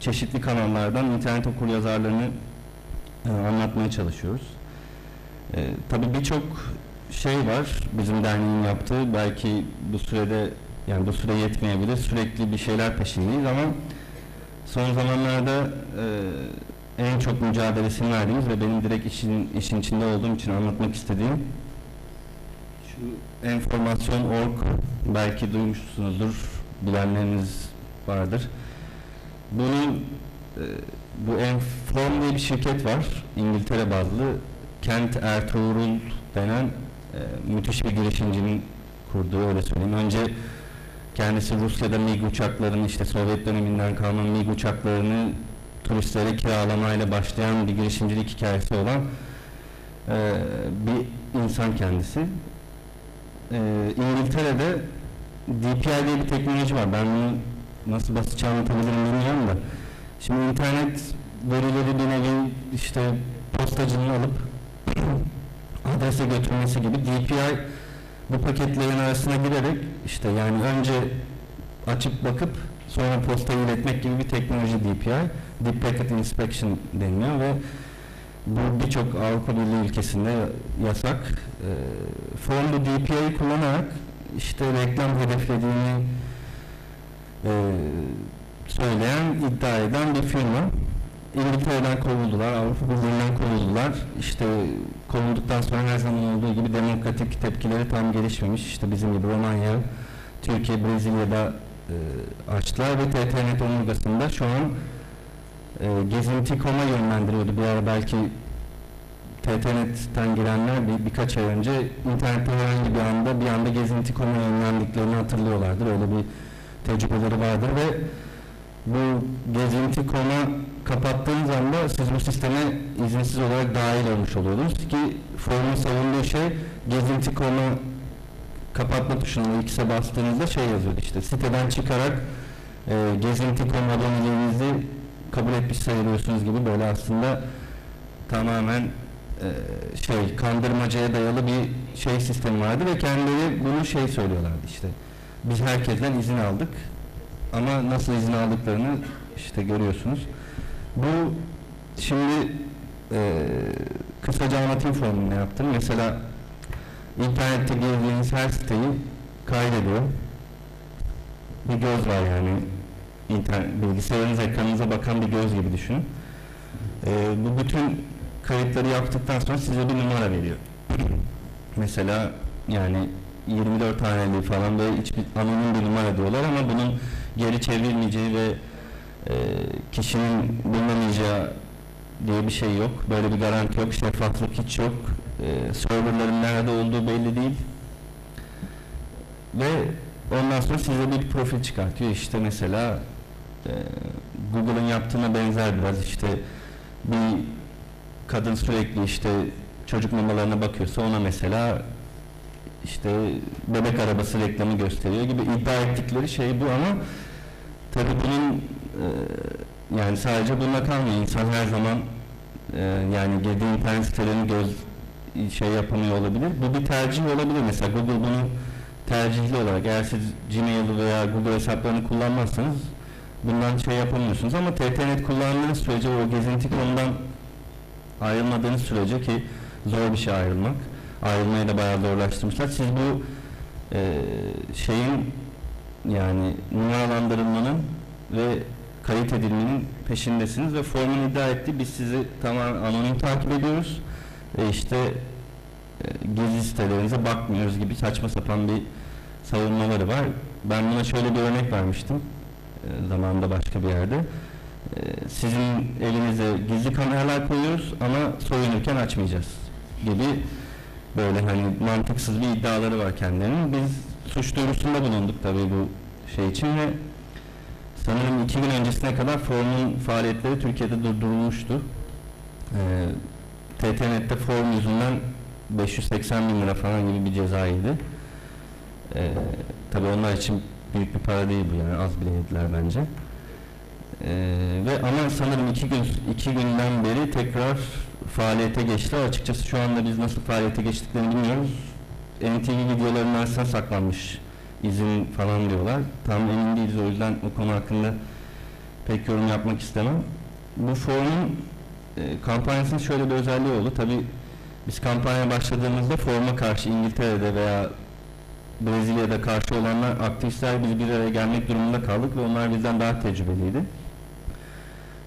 çeşitli kanallardan internet okuryazarlığını anlatmaya çalışıyoruz. Tabii birçok şey var bizim derneğin yaptığı, belki bu sürede, yani bu süre yetmeyebilir, sürekli bir şeyler peşindeyiz ama son zamanlarda en çok mücadelesini verdiğimiz ve benim direkt işin içinde olduğum için anlatmak istediğim şu enformasyon.org, belki duymuşsunuzdur, bilenleriniz vardır. Bunun bu Inform diye bir şirket var, İngiltere bazlı, Kent Ertuğrul denen müthiş bir girişimcinin kurduğu, öyle söyleyeyim. Önce kendisi Rusya'da MiG uçaklarını, işte Sovyet döneminden kalma MiG uçaklarını turistlere kiralamayla başlayan bir girişimcilik hikayesi olan bir insan kendisi. İngiltere'de DPI diye bir teknoloji var. Ben bunu nasıl basitçe anlatabilirim bilmiyorum da. Şimdi internet verileri bir nevi işte postacının alıp adrese götürmesi gibi DPI bu paketlerin arasına girerek işte yani önce açıp bakıp sonra postayı iletmek gibi bir teknoloji DPI, Deep Packet Inspection deniliyor ve bu birçok Avrupa Birliği ülkesinde yasak. Formda DPI'yi kullanarak işte reklam hedeflediğini söyleyen, iddia eden bir firma. İngiltere'den kovuldular, Avrupa Birliği'nden kovuldular. İşte kovulduktan sonra her zaman olduğu gibi demokratik tepkileri tam gelişmemiş. İşte bizim gibi Romanya, Türkiye, Brezilya'da açtılar ve TTNet omurgasında şu an gezinti.com'a yönlendiriyordu. Bir ara belki TTNet'ten girenler birkaç ay önce internette herhangi bir anda gezinti.com'a yönlendiklerini hatırlıyorlardır. Öyle bir tecrübeleri vardır ve bu gezinti.com'a kapattığınız anda siz bu sisteme izinsiz olarak dahil olmuş oluyordunuz ki formun savunduğu şey gezinti.com'a kapatma tuşuna X'e bastığınızda şey yazıyordu işte siteden çıkarak gezinti.com aboneliğinizi kabul etmiş sayılıyorsunuz gibi böyle aslında tamamen kandırmacaya dayalı bir şey sistemi vardı ve kendileri bunu şey söylüyorlardı işte biz herkesten izin aldık ama nasıl izin aldıklarını işte görüyorsunuz. Bu şimdi kısaca anlatayım formunu yaptım. Mesela internette girdiğiniz her siteyi kaydediyor. Bir göz var yani bilgisayarınız ekranınıza bakan bir göz gibi düşünün. Bu bütün kayıtları yaptıktan sonra size bir numara veriyor. Mesela yani 24 haneli falan böyle hiçbir anonim bir numara diyorlar ama bunun geri çevrilmeyeceği ve kişinin bulunamayacağı diye bir şey yok. Böyle bir garanti yok. Şeffaflık hiç yok. Serverların nerede olduğu belli değil. Ve ondan sonra size bir profil çıkartıyor. İşte mesela Google'ın yaptığına benzer biraz işte bir kadın sürekli işte çocuk mamalarına bakıyorsa ona mesela işte bebek arabası reklamı gösteriyor gibi iddia ettikleri şey bu ama tabii bunun yani sadece bununla kalmıyor. İnsan her zaman yani girdiği internet sitelerini şey yapamıyor olabilir. Bu bir tercih olabilir. Mesela Google bunu tercihli olarak eğer siz Gmail veya Google hesaplarını kullanmazsanız bundan şey yapamıyorsunuz ama TTNet kullandığınız sürece o gezinti.com'dan ayrılmadığınız sürece ki zor bir şey ayrılmak. Ayrılmayı da bayağı zorlaştırmışlar. Siz bu şeyin yani numaralandırılmanın ve kayıt edilmenin peşindesiniz ve formun iddia etti. Biz sizi tamamen anonim takip ediyoruz. İşte gizli sitelerinize bakmıyoruz gibi saçma sapan bir savunmaları var. Ben buna şöyle bir örnek vermiştim. Zamanında başka bir yerde. Sizin elinize gizli kameralar koyuyoruz ama soyunurken açmayacağız gibi böyle hani mantıksız bir iddiaları var kendilerinin. Biz suç duyurusunda bulunduk tabii bu şey için ve sanırım 2 gün öncesine kadar formun faaliyetleri Türkiye'de durdurulmuştu. TTNet'te form yüzünden 580 bin lira falan gibi bir ceza yedi. Tabii onlar için büyük bir para değil bu yani az bile yediler bence. Ve ama sanırım 2 günden beri tekrar faaliyete geçtiler. Açıkçası şu anda biz nasıl faaliyete geçtiklerini bilmiyoruz. NTV videolarının arasına saklanmış izin falan diyorlar. Tam emin değiliz o yüzden o konu hakkında pek yorum yapmak istemem. Bu formun kampanyasının şöyle bir özelliği oldu. Tabii biz kampanya başladığımızda forma karşı İngiltere'de veya Brezilya'da karşı olanlar aktivistler biz bir araya gelmek durumunda kaldık ve onlar bizden daha tecrübeliydi.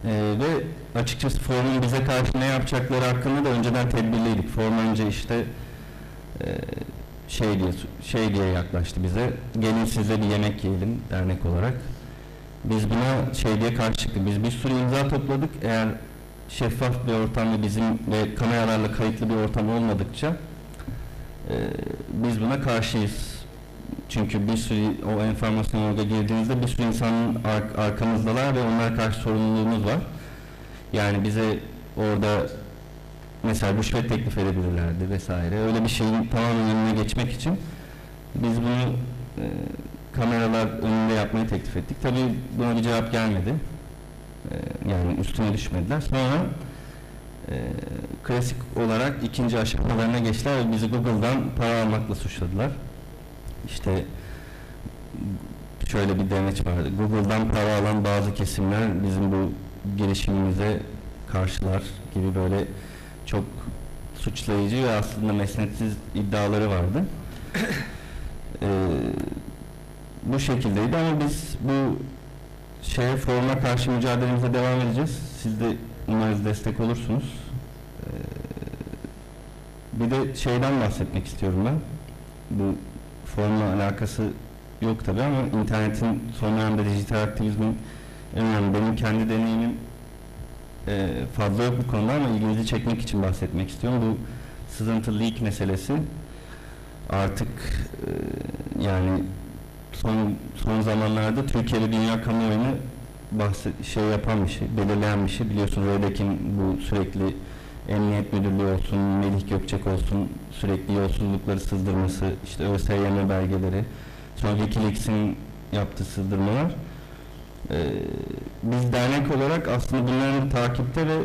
Ve açıkçası formun bize karşı ne yapacakları hakkında da önceden tedbirliydik. Form önce işte şey diye yaklaştı bize. Gelin size bir yemek yiyelim dernek olarak. Biz buna şey diye karşı çıktık. Biz bir sürü imza topladık. Eğer şeffaf bir ortam ve bizim ve kameralarla kayıtlı bir ortam olmadıkça biz buna karşıyız. Çünkü bir sürü o enformasyon orada girdiğinizde bir sürü insanın arkamızdalar ve onlara karşı sorumluluğumuz var. Yani bize orada mesela rüşvet teklif edebilirlerdi vesaire. Öyle bir şeyin tamamen önüne geçmek için biz bunu kameralar önünde yapmayı teklif ettik. Tabii buna bir cevap gelmedi. Yani üstüne düşmediler. Sonra klasik olarak ikinci aşamalarına geçtiler ve bizi Google'dan para almakla suçladılar. İşte şöyle bir demeç vardı. Google'dan para alan bazı kesimler bizim bu girişimimize karşılar gibi böyle çok suçlayıcı ve aslında mesnetsiz iddiaları vardı. Bu şekildeydi ama biz bu forma karşı mücadelemize devam edeceğiz. Siz de umarız destek olursunuz. Bir de şeyden bahsetmek istiyorum ben. Bu formla alakası yok tabii ama internetin son dönemde dijital aktivizmin en önemli, benim kendi deneyimim fazla yok bu konuda ama ilginizi çekmek için bahsetmek istiyorum. Bu sızıntı leak meselesi artık yani son zamanlarda Türkiye'de dünya kamuoyunu yapan bir şey, belirleyen bir şey. Biliyorsunuz Rödek'in bu sürekli Emniyet Müdürlüğü olsun, Melih Gökçek olsun, sürekli yolsuzlukları sızdırması, işte ÖSYM belgeleri, sonra Wikileaks'in yaptığı sızdırmalar. Biz dernek olarak aslında bunların takipte ve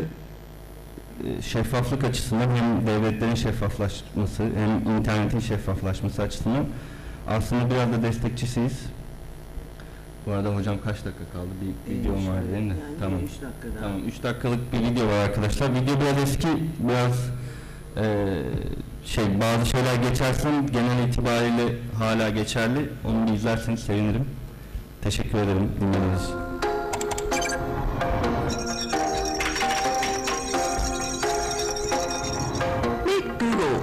şeffaflık açısından hem devletlerin şeffaflaşması hem internetin şeffaflaşması açısından aslında biraz da destekçisiyiz. Bu arada hocam kaç dakika kaldı? Bir video var değil mi? Yani tamam. 3 dakika daha. Tamam, 3 dakikalık bir video var arkadaşlar. Video biraz eski, biraz bazı şeyler geçersen genel itibariyle hala geçerli. Onu bir izlerseniz sevinirim. Teşekkür ederim dinlediğiniz için. Meet Google,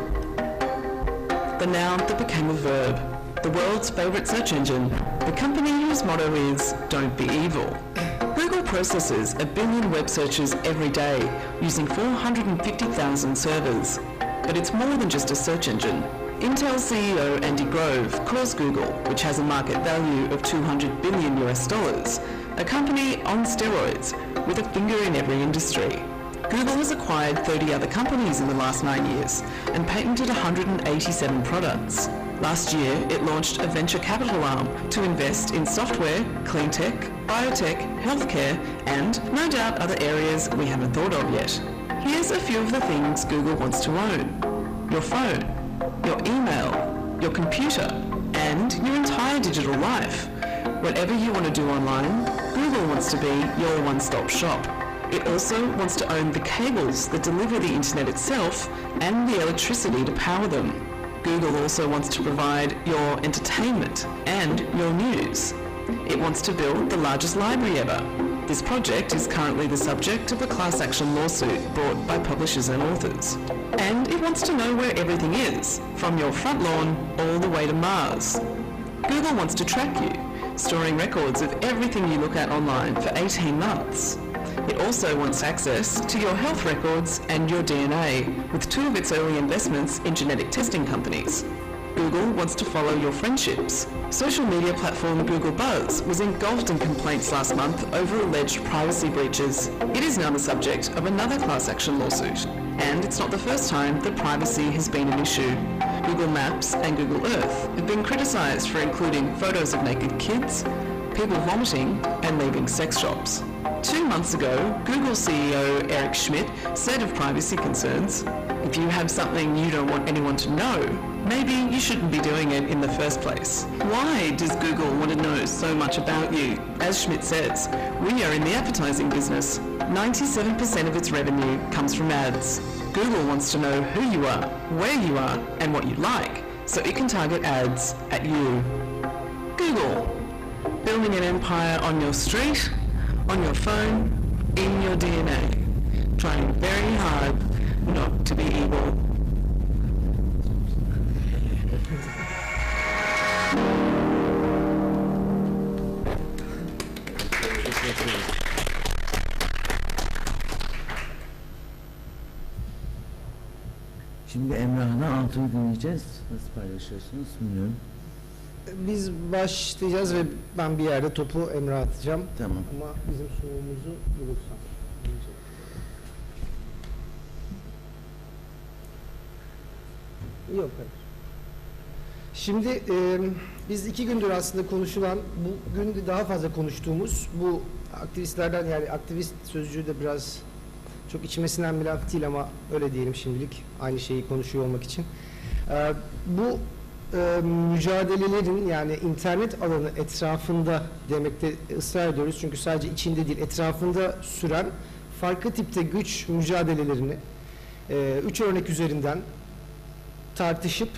the noun that became a verb, the world's favorite search engine, the company whose motto is, "Don't be evil." Google processes 1 billion web searches every day using 450,000 servers. But it's more than just a search engine. Intel CEO Andy Grove calls Google, which has a market value of $200 billion US, a company on steroids with a finger in every industry. Google has acquired 30 other companies in the last 9 years and patented 187 products. Last year, it launched a venture capital arm to invest in software, clean tech, biotech, healthcare, and no doubt other areas we haven't thought of yet. Here's a few of the things Google wants to own: your phone, your email, your computer, and your entire digital life. Whatever you want to do online, Google wants to be your one-stop shop. It also wants to own the cables that deliver the internet itself and the electricity to power them. Google also wants to provide your entertainment and your news. It wants to build the largest library ever. This project is currently the subject of a class action lawsuit brought by publishers and authors. And it wants to know where everything is, from your front lawn all the way to Mars. Google wants to track you, storing records of everything you look at online for 18 months. It also wants access to your health records and your DNA, with 2 of its early investments in genetic testing companies. Google wants to follow your friendships. Social media platform Google Buzz was engulfed in complaints last month over alleged privacy breaches. It is now the subject of another class action lawsuit. And it's not the first time that privacy has been an issue. Google Maps and Google Earth have been criticized for including photos of naked kids, people vomiting, and leaving sex shops. 2 months ago, Google CEO Eric Schmidt said of privacy concerns, "If you have something you don't want anyone to know, maybe you shouldn't be doing it in the first place." Why does Google want to know so much about you? As Schmidt says, we are in the advertising business. 97% of its revenue comes from ads. Google wants to know who you are, where you are, and what you like, so it can target ads at you. Google, building an empire on your street, on your phone, in your DNA, trying very hard not to be evil. Şimdi Emrah'la Altuğ'u dinleyeceğiz. Nasıl paylaşıyorsunuz bilmiyorum. Biz başlayacağız ve ben bir yerde topu Emre'ye atacağım. Tamam. Ama bizim sunumumuzu bulursam. Yok, hayır. Şimdi biz 2 gündür aslında konuşulan, bugün daha fazla konuştuğumuz bu aktivistlerden, yani aktivist sözcüğü de biraz Çok içime sinen bir laf değil ama öyle diyelim şimdilik, aynı şeyi konuşuyor olmak için. Bu mücadelelerin, yani internet alanı etrafında demekte ısrar ediyoruz. Çünkü sadece içinde değil, etrafında süren farklı tipte güç mücadelelerini 3 örnek üzerinden tartışıp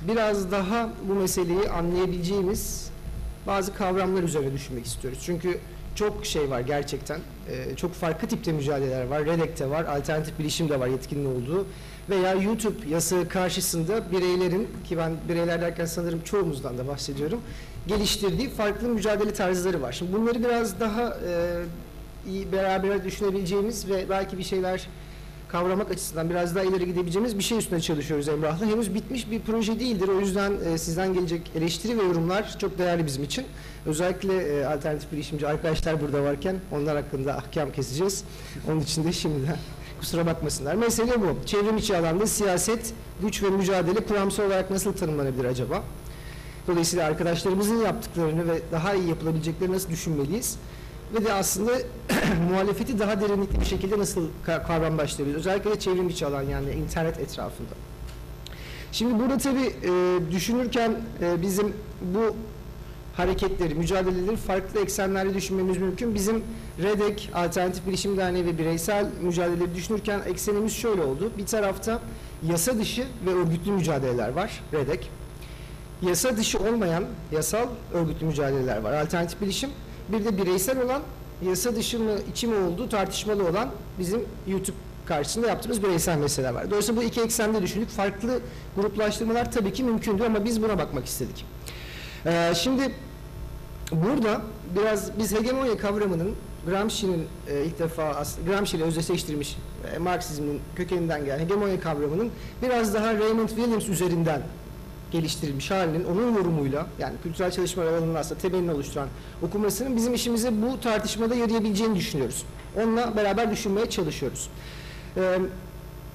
biraz daha bu meseleyi anlayabileceğimiz bazı kavramlar üzerine düşünmek istiyoruz. Çünkü çok şey var gerçekten. Çok farklı tipte mücadeleler var. Redek'te var, alternatif bilişim de var yetkinliği olduğu. Veya YouTube yasağı karşısında bireylerin, ki ben bireyler derken sanırım çoğumuzdan da bahsediyorum, geliştirdiği farklı mücadele tarzları var. Şimdi bunları biraz daha iyi beraber düşünebileceğimiz ve belki bir şeyler kavramak açısından biraz daha ileri gidebileceğimiz bir şey üstüne çalışıyoruz Emrah'la. Henüz bitmiş bir proje değildir. O yüzden sizden gelecek eleştiri ve yorumlar çok değerli bizim için. Özellikle alternatif bilişimci arkadaşlar burada varken onlar hakkında ahkam keseceğiz. Onun için de şimdiden kusura bakmasınlar. Mesele bu. Çevrim içi alanda siyaset, güç ve mücadele kuramsal olarak nasıl tanımlanabilir acaba? Dolayısıyla arkadaşlarımızın yaptıklarını ve daha iyi yapılabileceklerini nasıl düşünmeliyiz? Ve de aslında muhalefeti daha derinlikli bir şekilde nasıl kavramlaştırabiliriz? Özellikle çevrim içi alan, yani internet etrafında. Şimdi burada tabii düşünürken bizim bu hareketleri, mücadeleleri farklı eksenlerde düşünmemiz mümkün. Bizim REDEK, Alternatif Bilişim Derneği ve bireysel mücadeleleri düşünürken eksenimiz şöyle oldu. Bir tarafta yasa dışı ve örgütlü mücadeleler var, REDEK. Yasa dışı olmayan yasal örgütlü mücadeleler var, Alternatif Bilişim. Bir de bireysel olan, yasa dışı mı içi mi olduğu tartışmalı olan bizim YouTube karşısında yaptığımız bireysel meseleler var. Dolayısıyla bu iki eksende düşündük. Farklı gruplaştırmalar tabii ki mümkündü ama biz buna bakmak istedik. Şimdi burada biraz biz hegemonya kavramının Gramsci'nin ilk defa Gramsci ile özdeşleştirilmiş Marksizmin kökeninden gelen hegemonya kavramının biraz daha Raymond Williams üzerinden geliştirilmiş halinin onun yorumuyla, yani kültürel çalışmalar alanının aslında temelini oluşturan okumasının bizim işimize bu tartışmada yarayabileceğini düşünüyoruz. Onunla beraber düşünmeye çalışıyoruz.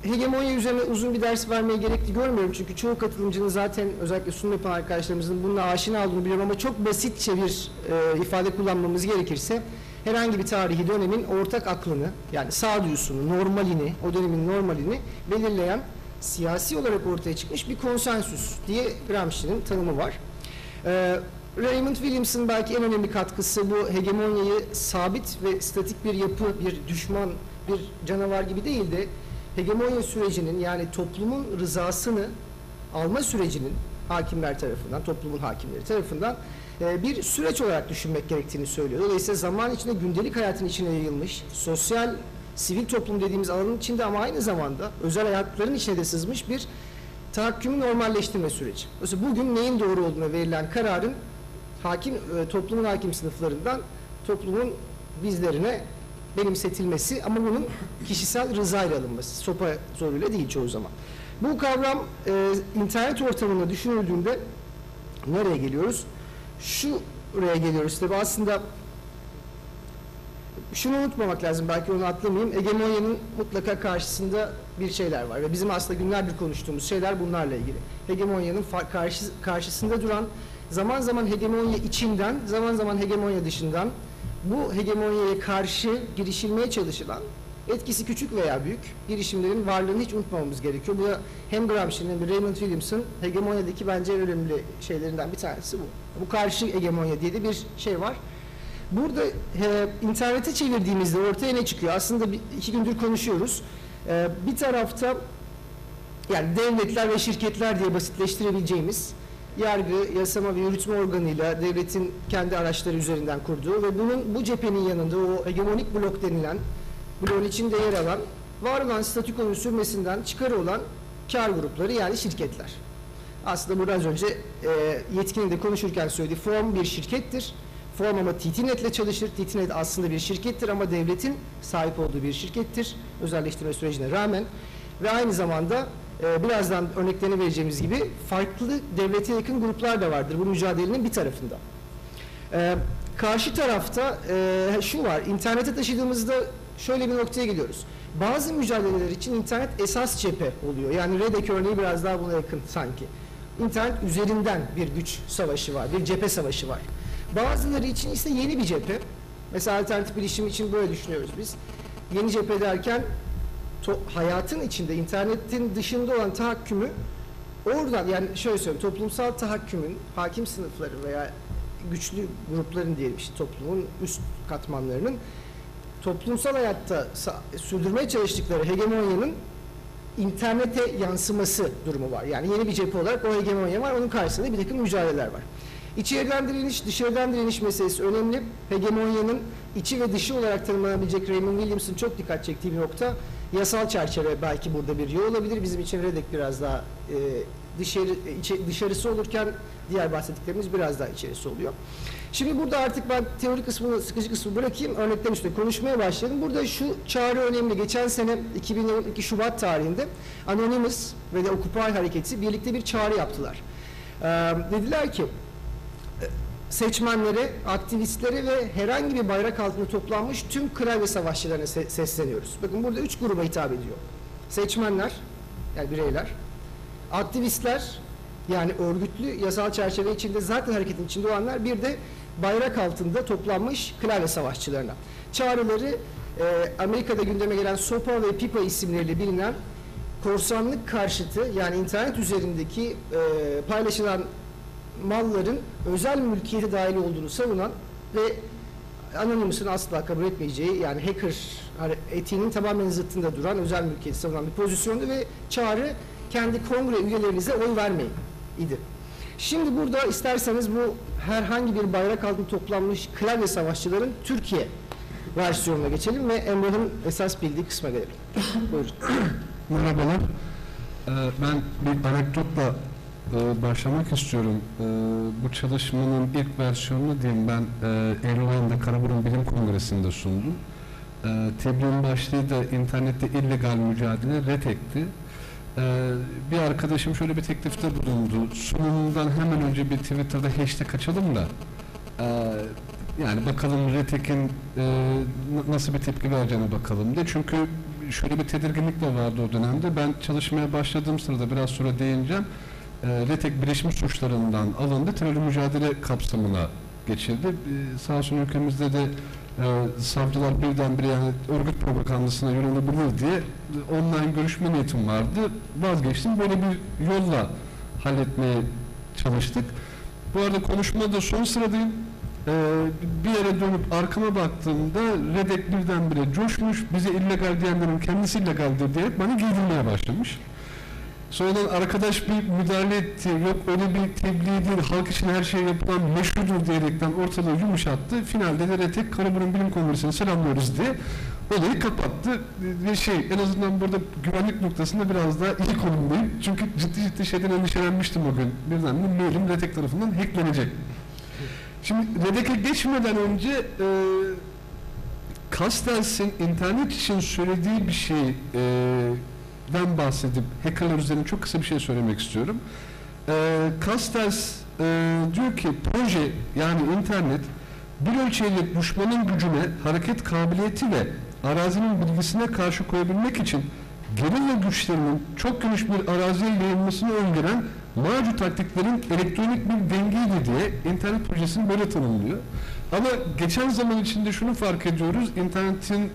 Hegemonya üzerine uzun bir ders vermeye gerekli görmüyorum çünkü çoğu katılımcının zaten özellikle sunum yapan arkadaşlarımızın bununla aşina olduğunu biliyorum ama çok basitçe bir ifade kullanmamız gerekirse herhangi bir tarihi dönemin ortak aklını, yani sağduyusunu, normalini, o dönemin normalini belirleyen siyasi olarak ortaya çıkmış bir konsensüs diye Gramsci'nin tanımı var. Raymond Williams'ın belki en önemli katkısı bu hegemonyayı sabit ve statik bir yapı, bir düşman, bir canavar gibi değil de hegemonya sürecinin, yani toplumun rızasını alma sürecinin hakimler tarafından, toplumun hakimleri tarafından bir süreç olarak düşünmek gerektiğini söylüyor. Dolayısıyla zaman içinde gündelik hayatın içine yayılmış, sosyal, sivil toplum dediğimiz alanın içinde ama aynı zamanda özel hayatların içine de sızmış bir tahakkümü normalleştirme süreci. Dolayısıyla bugün neyin doğru olduğuna verilen kararın toplumun hakim sınıflarından toplumun bizlerine benimsetilmesi ama bunun kişisel rızayla alınması, sopa zoruyla değil çoğu zaman. Bu kavram internet ortamında düşünüldüğünde nereye geliyoruz? Şuraya geliyoruz. Tabii aslında şunu unutmamak lazım, belki onu atlamayayım. Hegemonyanın mutlaka karşısında bir şeyler var ve bizim aslında günlerdir konuştuğumuz şeyler bunlarla ilgili. Hegemonyanın karşısında duran, zaman zaman hegemonya içinden, zaman zaman hegemonya dışından bu hegemonyaya karşı girişilmeye çalışılan, etkisi küçük veya büyük girişimlerin varlığını hiç unutmamamız gerekiyor. Bu da hem Gramsci'nin hem de Raymond Williams'ın hegemonyadaki bence en önemli şeylerinden bir tanesi bu. Bu karşı hegemonya diye de bir şey var. Burada internete çevirdiğimizde ortaya ne çıkıyor? Aslında iki gündür konuşuyoruz. Bir tarafta yani devletler ve şirketler diye basitleştirebileceğimiz yargı, yasama ve yürütme organıyla devletin kendi araçları üzerinden kurduğu ve bu cephenin yanında o hegemonik blok denilen, bloğun içinde yer alan, var olan statükonun sürmesinden çıkarı olan kar grupları, yani şirketler. Aslında burada az önce yetkinin de konuşurken söylediği form bir şirkettir. Form ama TTNet'le çalışır. TTNet aslında bir şirkettir ama devletin sahip olduğu bir şirkettir. Özelleştirme sürecine rağmen. Ve aynı zamanda birazdan örneklerini vereceğimiz gibi farklı devlete yakın gruplar da vardır bu mücadelenin bir tarafında. Karşı tarafta şu var, internete taşıdığımızda şöyle bir noktaya geliyoruz. Bazı mücadeleler için internet esas cephe oluyor. Yani REDEK örneği biraz daha buna yakın sanki. İnternet üzerinden bir güç savaşı var, bir cephe savaşı var. Bazıları için ise yeni bir cephe. Mesela alternatif bilişim için böyle düşünüyoruz biz. Yeni cephe derken hayatın içinde, internetin dışında olan tahakkümü oradan, yani şöyle söyleyeyim, toplumsal tahakkümün hakim sınıfları veya güçlü grupların diyelim, işte toplumun üst katmanlarının toplumsal hayatta sürdürmeye çalıştıkları hegemonyanın internete yansıması durumu var. Yani yeni bir cephe olarak o hegemonya var, onun karşısında bir takım mücadeleler var. İçeriden direniş, dışarıdan direniş meselesi önemli. Hegemonyanın içi ve dışı olarak tanımlanabilecek Raymond Williams'ın çok dikkat çektiği bir nokta, yasal çerçeve belki burada bir yol olabilir. Bizim için Redek biraz daha dışarısı olurken diğer bahsettiklerimiz biraz daha içerisi oluyor. Şimdi burada artık ben teorik kısmını, sıkıcı kısmı bırakayım, örnekler üstüne konuşmaya başlayalım. Burada şu çağrı önemli. Geçen sene 2012 Şubat tarihinde Anonymous ve de Occupy hareketi birlikte bir çağrı yaptılar. Dediler ki seçmenlere, aktivistlere ve herhangi bir bayrak altında toplanmış tüm klavye savaşçılarına sesleniyoruz. Bakın burada 3 gruba hitap ediyor. Seçmenler, yani bireyler, aktivistler, yani örgütlü, yasal çerçeve içinde zaten hareketin içinde olanlar, bir de bayrak altında toplanmış klavye savaşçılarına. Çağrıları Amerika'da gündeme gelen SOPA ve PIPA isimleriyle bilinen korsanlık karşıtı, yani internet üzerindeki paylaşılan malların özel mülkiyete dahil olduğunu savunan ve Anonymous'un asla kabul etmeyeceği, yani hacker etiğinin tamamen zıttında duran, özel mülkiyeti savunan bir pozisyondu ve çağrı kendi kongre üyelerinize oy vermeyin idi. Şimdi burada isterseniz bu herhangi bir bayrak altında toplanmış klavye savaşçıların Türkiye versiyonuna geçelim ve Emrah'ın esas bildiği kısma gelelim. Buyurun. Merhabalar. Ben bir anekdotla başlamak istiyorum. Bu çalışmanın ilk versiyonunu diyeyim ben Eylül ayında Karaburun Bilim Kongresi'nde sundum. Tebliğin başlığı da internette illegal mücadele RETEK'ti. Bir arkadaşım şöyle bir teklifte bulundu. Sunumundan hemen önce bir Twitter'da hashtag açalım da yani bakalım RETEK'in nasıl bir tepki vereceğine bakalım diye. Çünkü şöyle bir tedirginlik de vardı o dönemde. Ben çalışmaya başladığım sırada biraz sonra değineceğim. RETEK bilişim suçlarından alındı, terör mücadele kapsamına geçildi. Sağ olsun ülkemizde de savcılar birdenbire yani örgüt propagandasına yönelebilir diye online görüşme niyetim vardı. Vazgeçtim. Böyle bir yolla halletmeye çalıştık. Bu arada konuşmada son sıradayım. Bir yere dönüp arkama baktığımda RETEK birdenbire coşmuş, bize illegal diyenlerin kendisi illegaldir diye bana giydirmeye başlamış. Sonradan arkadaş bir müdahale etti, yok öyle bir tebliğ değil, halk için her şey yapılan meşrudur diyerekten ortalığı yumuşattı. Finalde de RETEK Karaburun Bilim Kongresi'ni selamlıyoruz diye olayı kapattı. Ve en azından burada güvenlik noktasında biraz daha iyi konumdayım. Çünkü ciddi şeyden endişelenmiştim o gün. Birden mailim RETEK tarafından hacklenecek. Şimdi RETEK'e geçmeden önce Castells'in internet için söylediği bir şey ben bahsedip hackerlar üzerine çok kısa bir şey söylemek istiyorum. Castells diyor ki proje yani internet bir ölçeğiyle düşmanın gücüne, hareket kabiliyeti ve arazinin bilgisine karşı koyabilmek için gerilla güçlerinin çok geniş bir araziye yayılmasını öngören mağcu taktiklerin elektronik bir dengeydi diye internet projesini böyle tanımlıyor. Ama geçen zaman içinde şunu fark ediyoruz, internetin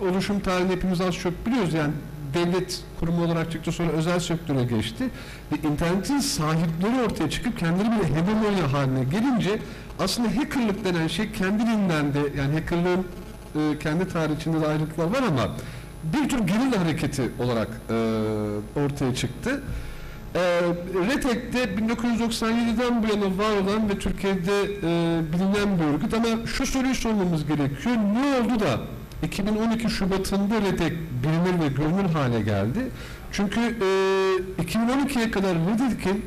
oluşum tarihini hepimiz az çok biliyoruz yani devlet kurumu olarak çıktı sonra özel sektöre geçti ve internetin sahipleri ortaya çıkıp kendileri bir hegemonya haline gelince aslında hackerlık denen şey kendiliğinden de yani hackerlığın kendi tarih içinde de ayrılıklar var ama bir tür gerilla hareketi olarak ortaya çıktı. RETEK'te 1997'den bu yana var olan ve Türkiye'de bilinen bir örgüt ama şu soruyu sormamız gerekiyor. Ne oldu da 2012 Şubat'ında RETEK bilinir ve görünür hale geldi? Çünkü 2012'ye kadar RETEK'in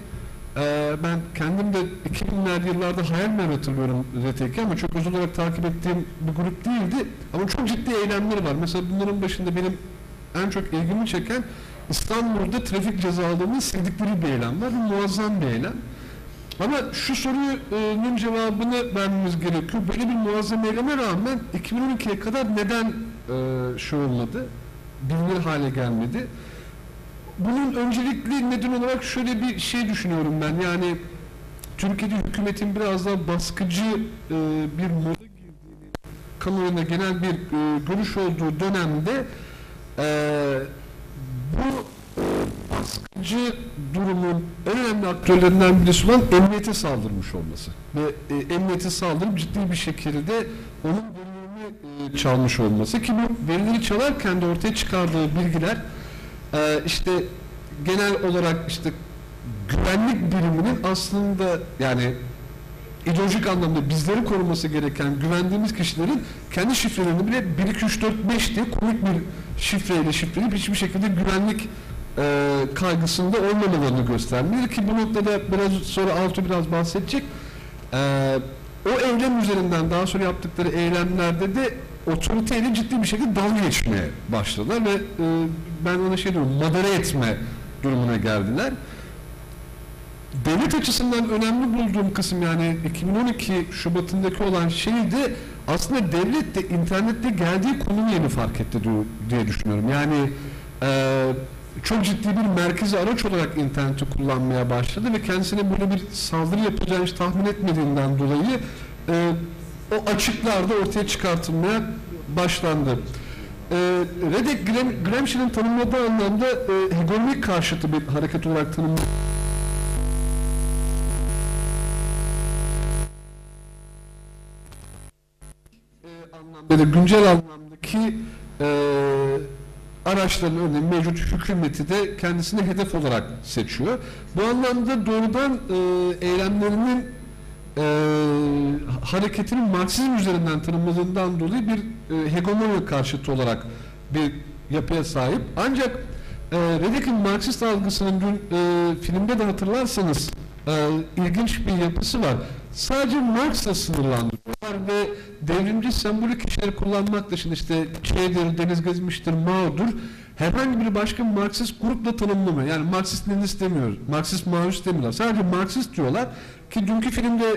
ben kendim de 2000'ler yıllarda hayal meyve hatırlıyorum RETEK'i ama çok özel olarak takip ettiğim bir grup değildi. Ama çok ciddi eylemleri var. Mesela bunların başında benim en çok ilgimi çeken İstanbul'da trafik cezalarını sildikleri bir eylem var. Bu muazzam bir eylem. Ama şu sorunun cevabını vermemiz gerekiyor. Böyle bir muazzam eyleme rağmen 2012'ye kadar neden şu olmadı? Bilinir hale gelmedi. Bunun öncelikli neden olarak şöyle bir şey düşünüyorum ben. Yani Türkiye'de hükümetin biraz daha baskıcı bir moda girdiğini, kamuoyunda genel bir görüş olduğu dönemde Bu baskıcı durumun en önemli aktörlerinden birisi olan emniyete saldırmış olması ve emniyete saldırıp ciddi bir şekilde onun verilerini çalmış olması ki bu verileri çalarken de ortaya çıkardığı bilgiler işte genel olarak işte güvenlik biriminin aslında yani ideolojik anlamda bizleri koruması gereken güvendiğimiz kişilerin kendi şifrelerini bile 1, 2, 3, 4, 5 diye komik bir şifreyle şifreleyip hiçbir şekilde güvenlik kaygısında olmamalarını göstermiyor ki bu noktada biraz sonra Altu biraz bahsedecek. O eylem üzerinden daha sonra yaptıkları eylemlerde de otoriteyle ciddi bir şekilde dalga geçmeye başladılar ve ben ona şey diyorum, madara etme durumuna geldiler. Devlet açısından önemli bulduğum kısım yani 2012 Şubat'ındaki olan şey de aslında devlet de internette geldiği konumu yeni fark etti diye düşünüyorum. Yani çok ciddi bir merkezi araç olarak interneti kullanmaya başladı ve kendisine böyle bir saldırı yapacağını hiç tahmin etmediğinden dolayı o açıklarda ortaya çıkartılmaya başlandı. Redek Gramsci'nin tanımladığı anlamda hegemonik karşıtı bir hareket olarak tanımlandı. Anlamda güncel anlamdaki araçların örneğin mevcut hükümeti de kendisine hedef olarak seçiyor. Bu anlamda doğrudan eylemlerinin hareketinin Marksizm üzerinden tanımladığından dolayı bir hegemonya karşıtı olarak bir yapıya sahip. Ancak Redek'in Marksist algısının dün filmde de hatırlarsanız ilginç bir yapısı var. Sadece Marx'la sınırlandırıyorlar ve devrimci sembolik kişileri kullanmak dışında işte Çe'dir, Deniz Gezmiş'tir, Mao'dur herhangi bir başka Marksist grupla tanımlamıyor. Yani Marksist-Leninist demiyor, Marksist-Maoist demiyorlar. Sadece Marksist diyorlar ki dünkü filmde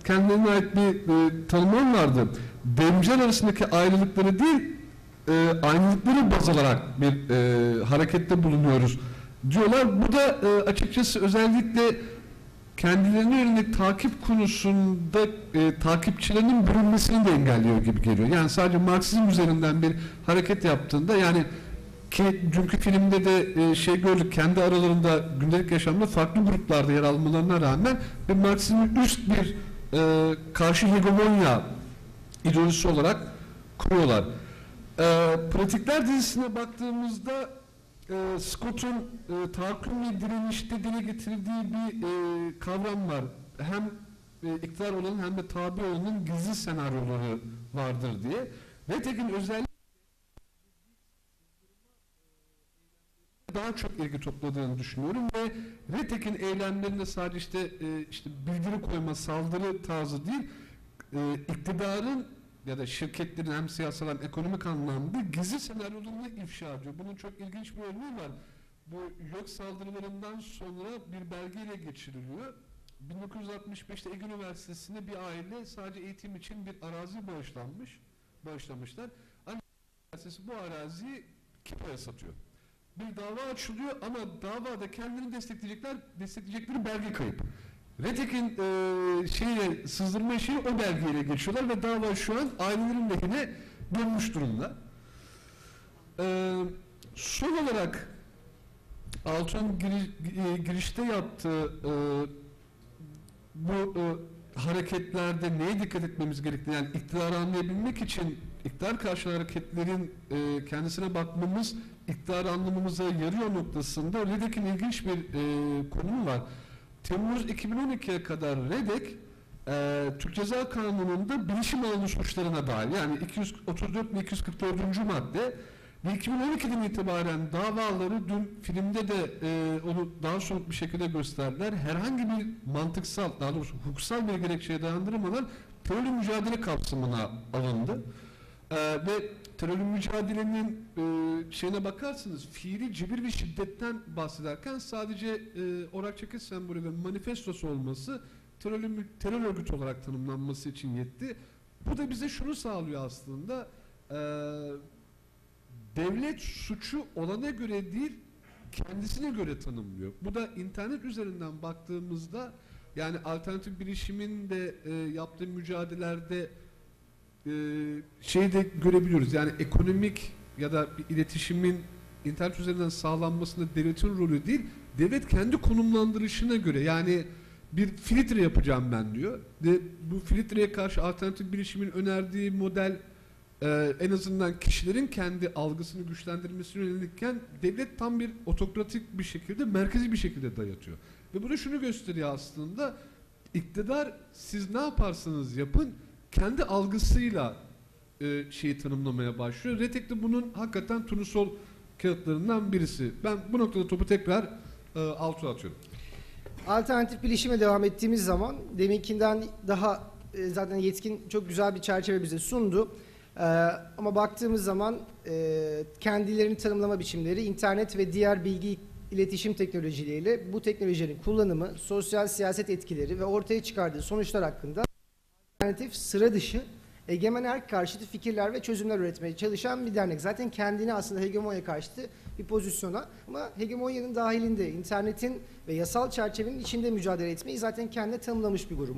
kendilerine ait bir tanımlar vardı. Devrimciler arasındaki ayrılıkları değil, aynılıkları baz alarak bir harekette bulunuyoruz diyorlar. Bu da açıkçası özellikle kendilerine yönelik takip konusunda takipçilerinin bölünmesini de engelliyor gibi geliyor. Yani sadece Marksizm üzerinden bir hareket yaptığında yani ki dünkü filmde de şey gördük kendi aralarında gündelik yaşamda farklı gruplarda yer almalarına rağmen bir Marksizmin üst bir karşı hegemonya ideolojisi olarak kuruyorlar. Pratikler dizisine baktığımızda Scott'un tahakkümle direnişte dile getirdiği bir kavram var. Hem iktidar olanın hem de tabi olanın gizli senaryoları vardır diye. Nitekim özellikle daha çok ilgi topladığını düşünüyorum ve Retek'in eylemlerinde sadece işte bildiri koyma, saldırı tarzı değil, iktidarın ya da şirketlerin hem siyasal hem ekonomik anlamda gizli senaryolarını ifşa ediyor. Bunun çok ilginç bir örneği var. Bu YÖK saldırılarından sonra bir belgeyle geçiriliyor. 1965'te Ege Üniversitesi'ne bir aile sadece eğitim için bir arazi bağışlamışlar. Ancak Üniversitesi bu araziyi Kipo'ya satıyor. Bir dava açılıyor ama davada kendilerini destekleyecekleri belge kayıp. Retek'in sızdırma işi o belgeyle geçiyorlar ve dava şu an ailelerin lehine dönmüş durumda. Son olarak Altuğ'un girişte yaptığı bu hareketlerde neye dikkat etmemiz gerektiğini yani iktidarı anlayabilmek için iktidar karşı hareketlerin kendisine bakmamız iktidarı anlamamıza yarıyor noktasında Redek'in ilginç bir konumu var. Temmuz 2012'ye kadar Redek Türk Ceza Kanunu'nda bilişim alanı suçlarına dair yani 234 ve 244. madde ve 2012'den itibaren davaları dün filmde de onu daha somut bir şekilde gösterdiler. Herhangi bir mantıksal, daha doğrusu hukuksal bir gerekçeye dayandırmadan terörle mücadele kapsamına alındı. Ve terörle mücadelenin şeyine bakarsınız, fiili cebir ve şiddetten bahsederken sadece orak ceket sembolü ve manifestosu olması terör örgütü olarak tanımlanması için yetti. Bu da bize şunu sağlıyor aslında, devlet suçu olana göre değil, kendisine göre tanımlıyor. Bu da internet üzerinden baktığımızda, yani alternatif bilişimin de yaptığı mücadelelerde şeyi de görebiliyoruz. Yani ekonomik ya da bir iletişimin internet üzerinden sağlanmasında devletin rolü değil, devlet kendi konumlandırışına göre, yani bir filtre yapacağım ben diyor. Ve bu filtreye karşı alternatif bilişimin önerdiği model en azından kişilerin kendi algısını güçlendirmesine yönelikken devlet tam bir otokratik bir şekilde, merkezi bir şekilde dayatıyor. Ve bu da şunu gösteriyor aslında, iktidar siz ne yaparsanız yapın kendi algısıyla şeyi tanımlamaya başlıyor. Retek de bunun hakikaten turnusol kağıtlarından birisi. Ben bu noktada topu tekrar Altuğ'a atıyorum. Alternatif bilişime devam ettiğimiz zaman deminkinden daha zaten Yetkin çok güzel bir çerçeve bize sundu. Ama baktığımız zaman kendilerini tanımlama biçimleri, internet ve diğer bilgi iletişim teknolojileriyle bu teknolojinin kullanımı, sosyal siyaset etkileri ve ortaya çıkardığı sonuçlar hakkında alternatif, sıra dışı, egemen erk karşıtı fikirler ve çözümler üretmeye çalışan bir dernek. Zaten kendini aslında hegemonya karşıtı bir pozisyona, ama hegemonyanın dahilinde, internetin ve yasal çerçevenin içinde mücadele etmeyi zaten kendine tanımlamış bir grup.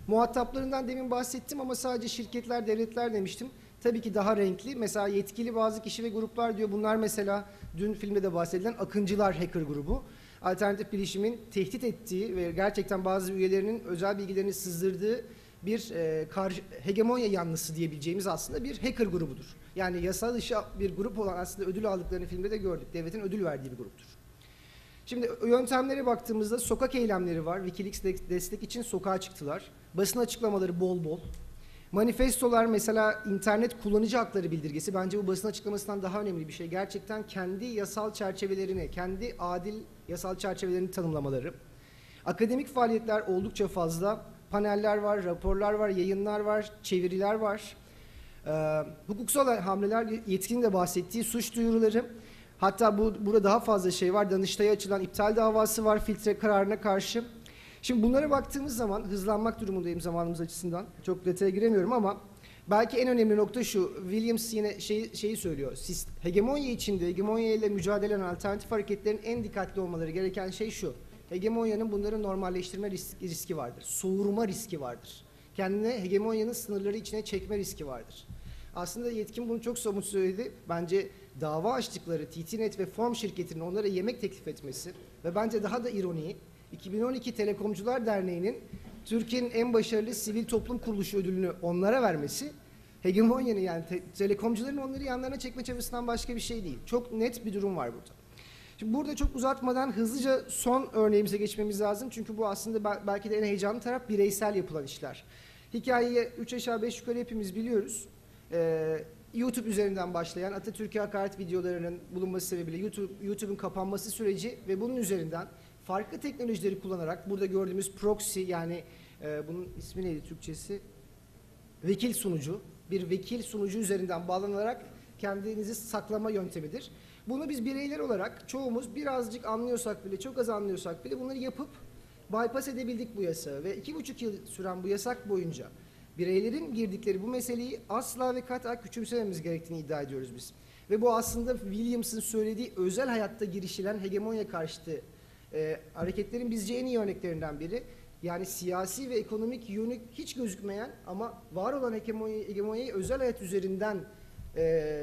Muhataplarından demin bahsettim ama sadece şirketler, devletler demiştim. Tabii ki daha renkli. Mesela yetkili bazı kişi ve gruplar diyor. Bunlar mesela dün filmde de bahsedilen akıncılar hacker grubu. Alternatif bilişimin tehdit ettiği ve gerçekten bazı üyelerinin özel bilgilerini sızdırdığı bir hegemonya yanlısı diyebileceğimiz aslında bir hacker grubudur. Yani yasal dışı bir grup olan, aslında ödül aldıklarını filmde de gördük. Devletin ödül verdiği bir gruptur. Şimdi yöntemlere baktığımızda sokak eylemleri var. Wikileaks destek için sokağa çıktılar. Basın açıklamaları bol bol. Manifestolar, mesela internet kullanıcı hakları bildirgesi. Bence bu basın açıklamasından daha önemli bir şey. Gerçekten kendi yasal çerçevelerini, kendi adil yasal çerçevelerini tanımlamaları. Akademik faaliyetler oldukça fazla. Paneller var, raporlar var, yayınlar var, çeviriler var. Hukuksal hamleler, Yetkin'in de bahsettiği suç duyuruları. Hatta burada daha fazla şey var. Danıştay'a açılan iptal davası var filtre kararına karşı. Şimdi bunlara baktığımız zaman hızlanmak durumundayım zamanımız açısından. Çok detaya giremiyorum ama belki en önemli nokta şu. Williams yine şeyi söylüyor. Hegemonya içinde, hegemonya ile mücadele eden alternatif hareketlerin en dikkatli olmaları gereken şey şu. Hegemonyanın bunları normalleştirme riski vardır. Soğurma riski vardır. Kendine hegemonyanın sınırları içine çekme riski vardır. Aslında Yetkin bunu çok somut söyledi. Bence dava açtıkları TT-Net ve Form şirketinin onlara yemek teklif etmesi ve bence daha da ironi, 2012 Telekomcular Derneği'nin Türkiye'nin en başarılı sivil toplum kuruluşu ödülünü onlara vermesi, hegemonyanın, yani telekomcuların onları yanlarına çekme çabasından başka bir şey değil. Çok net bir durum var burada. Şimdi burada çok uzatmadan hızlıca son örneğimize geçmemiz lazım. Çünkü bu aslında belki de en heyecanlı taraf, bireysel yapılan işler. Hikayeyi 3 aşağı 5 yukarı hepimiz biliyoruz. YouTube üzerinden başlayan Atatürk'e hakaret videolarının bulunması sebebiyle YouTube'un kapanması süreci ve bunun üzerinden farklı teknolojileri kullanarak burada gördüğümüz proxy, yani bunun ismi neydi Türkçesi? Vekil sunucu. Bir vekil sunucu üzerinden bağlanarak kendinizi saklama yöntemidir. Bunu biz bireyler olarak çoğumuz birazcık anlıyorsak bile, çok az anlıyorsak bile bunları yapıp bypass edebildik bu yasağı ve 2,5 yıl süren bu yasak boyunca bireylerin girdikleri bu meseleyi asla ve kata küçümsememiz gerektiğini iddia ediyoruz biz. Ve bu aslında Williams'ın söylediği özel hayatta girişilen hegemonya karşıtı hareketlerin bizce en iyi örneklerinden biri. Yani siyasi ve ekonomik yönü hiç gözükmeyen ama var olan hegemonyayı özel hayat üzerinden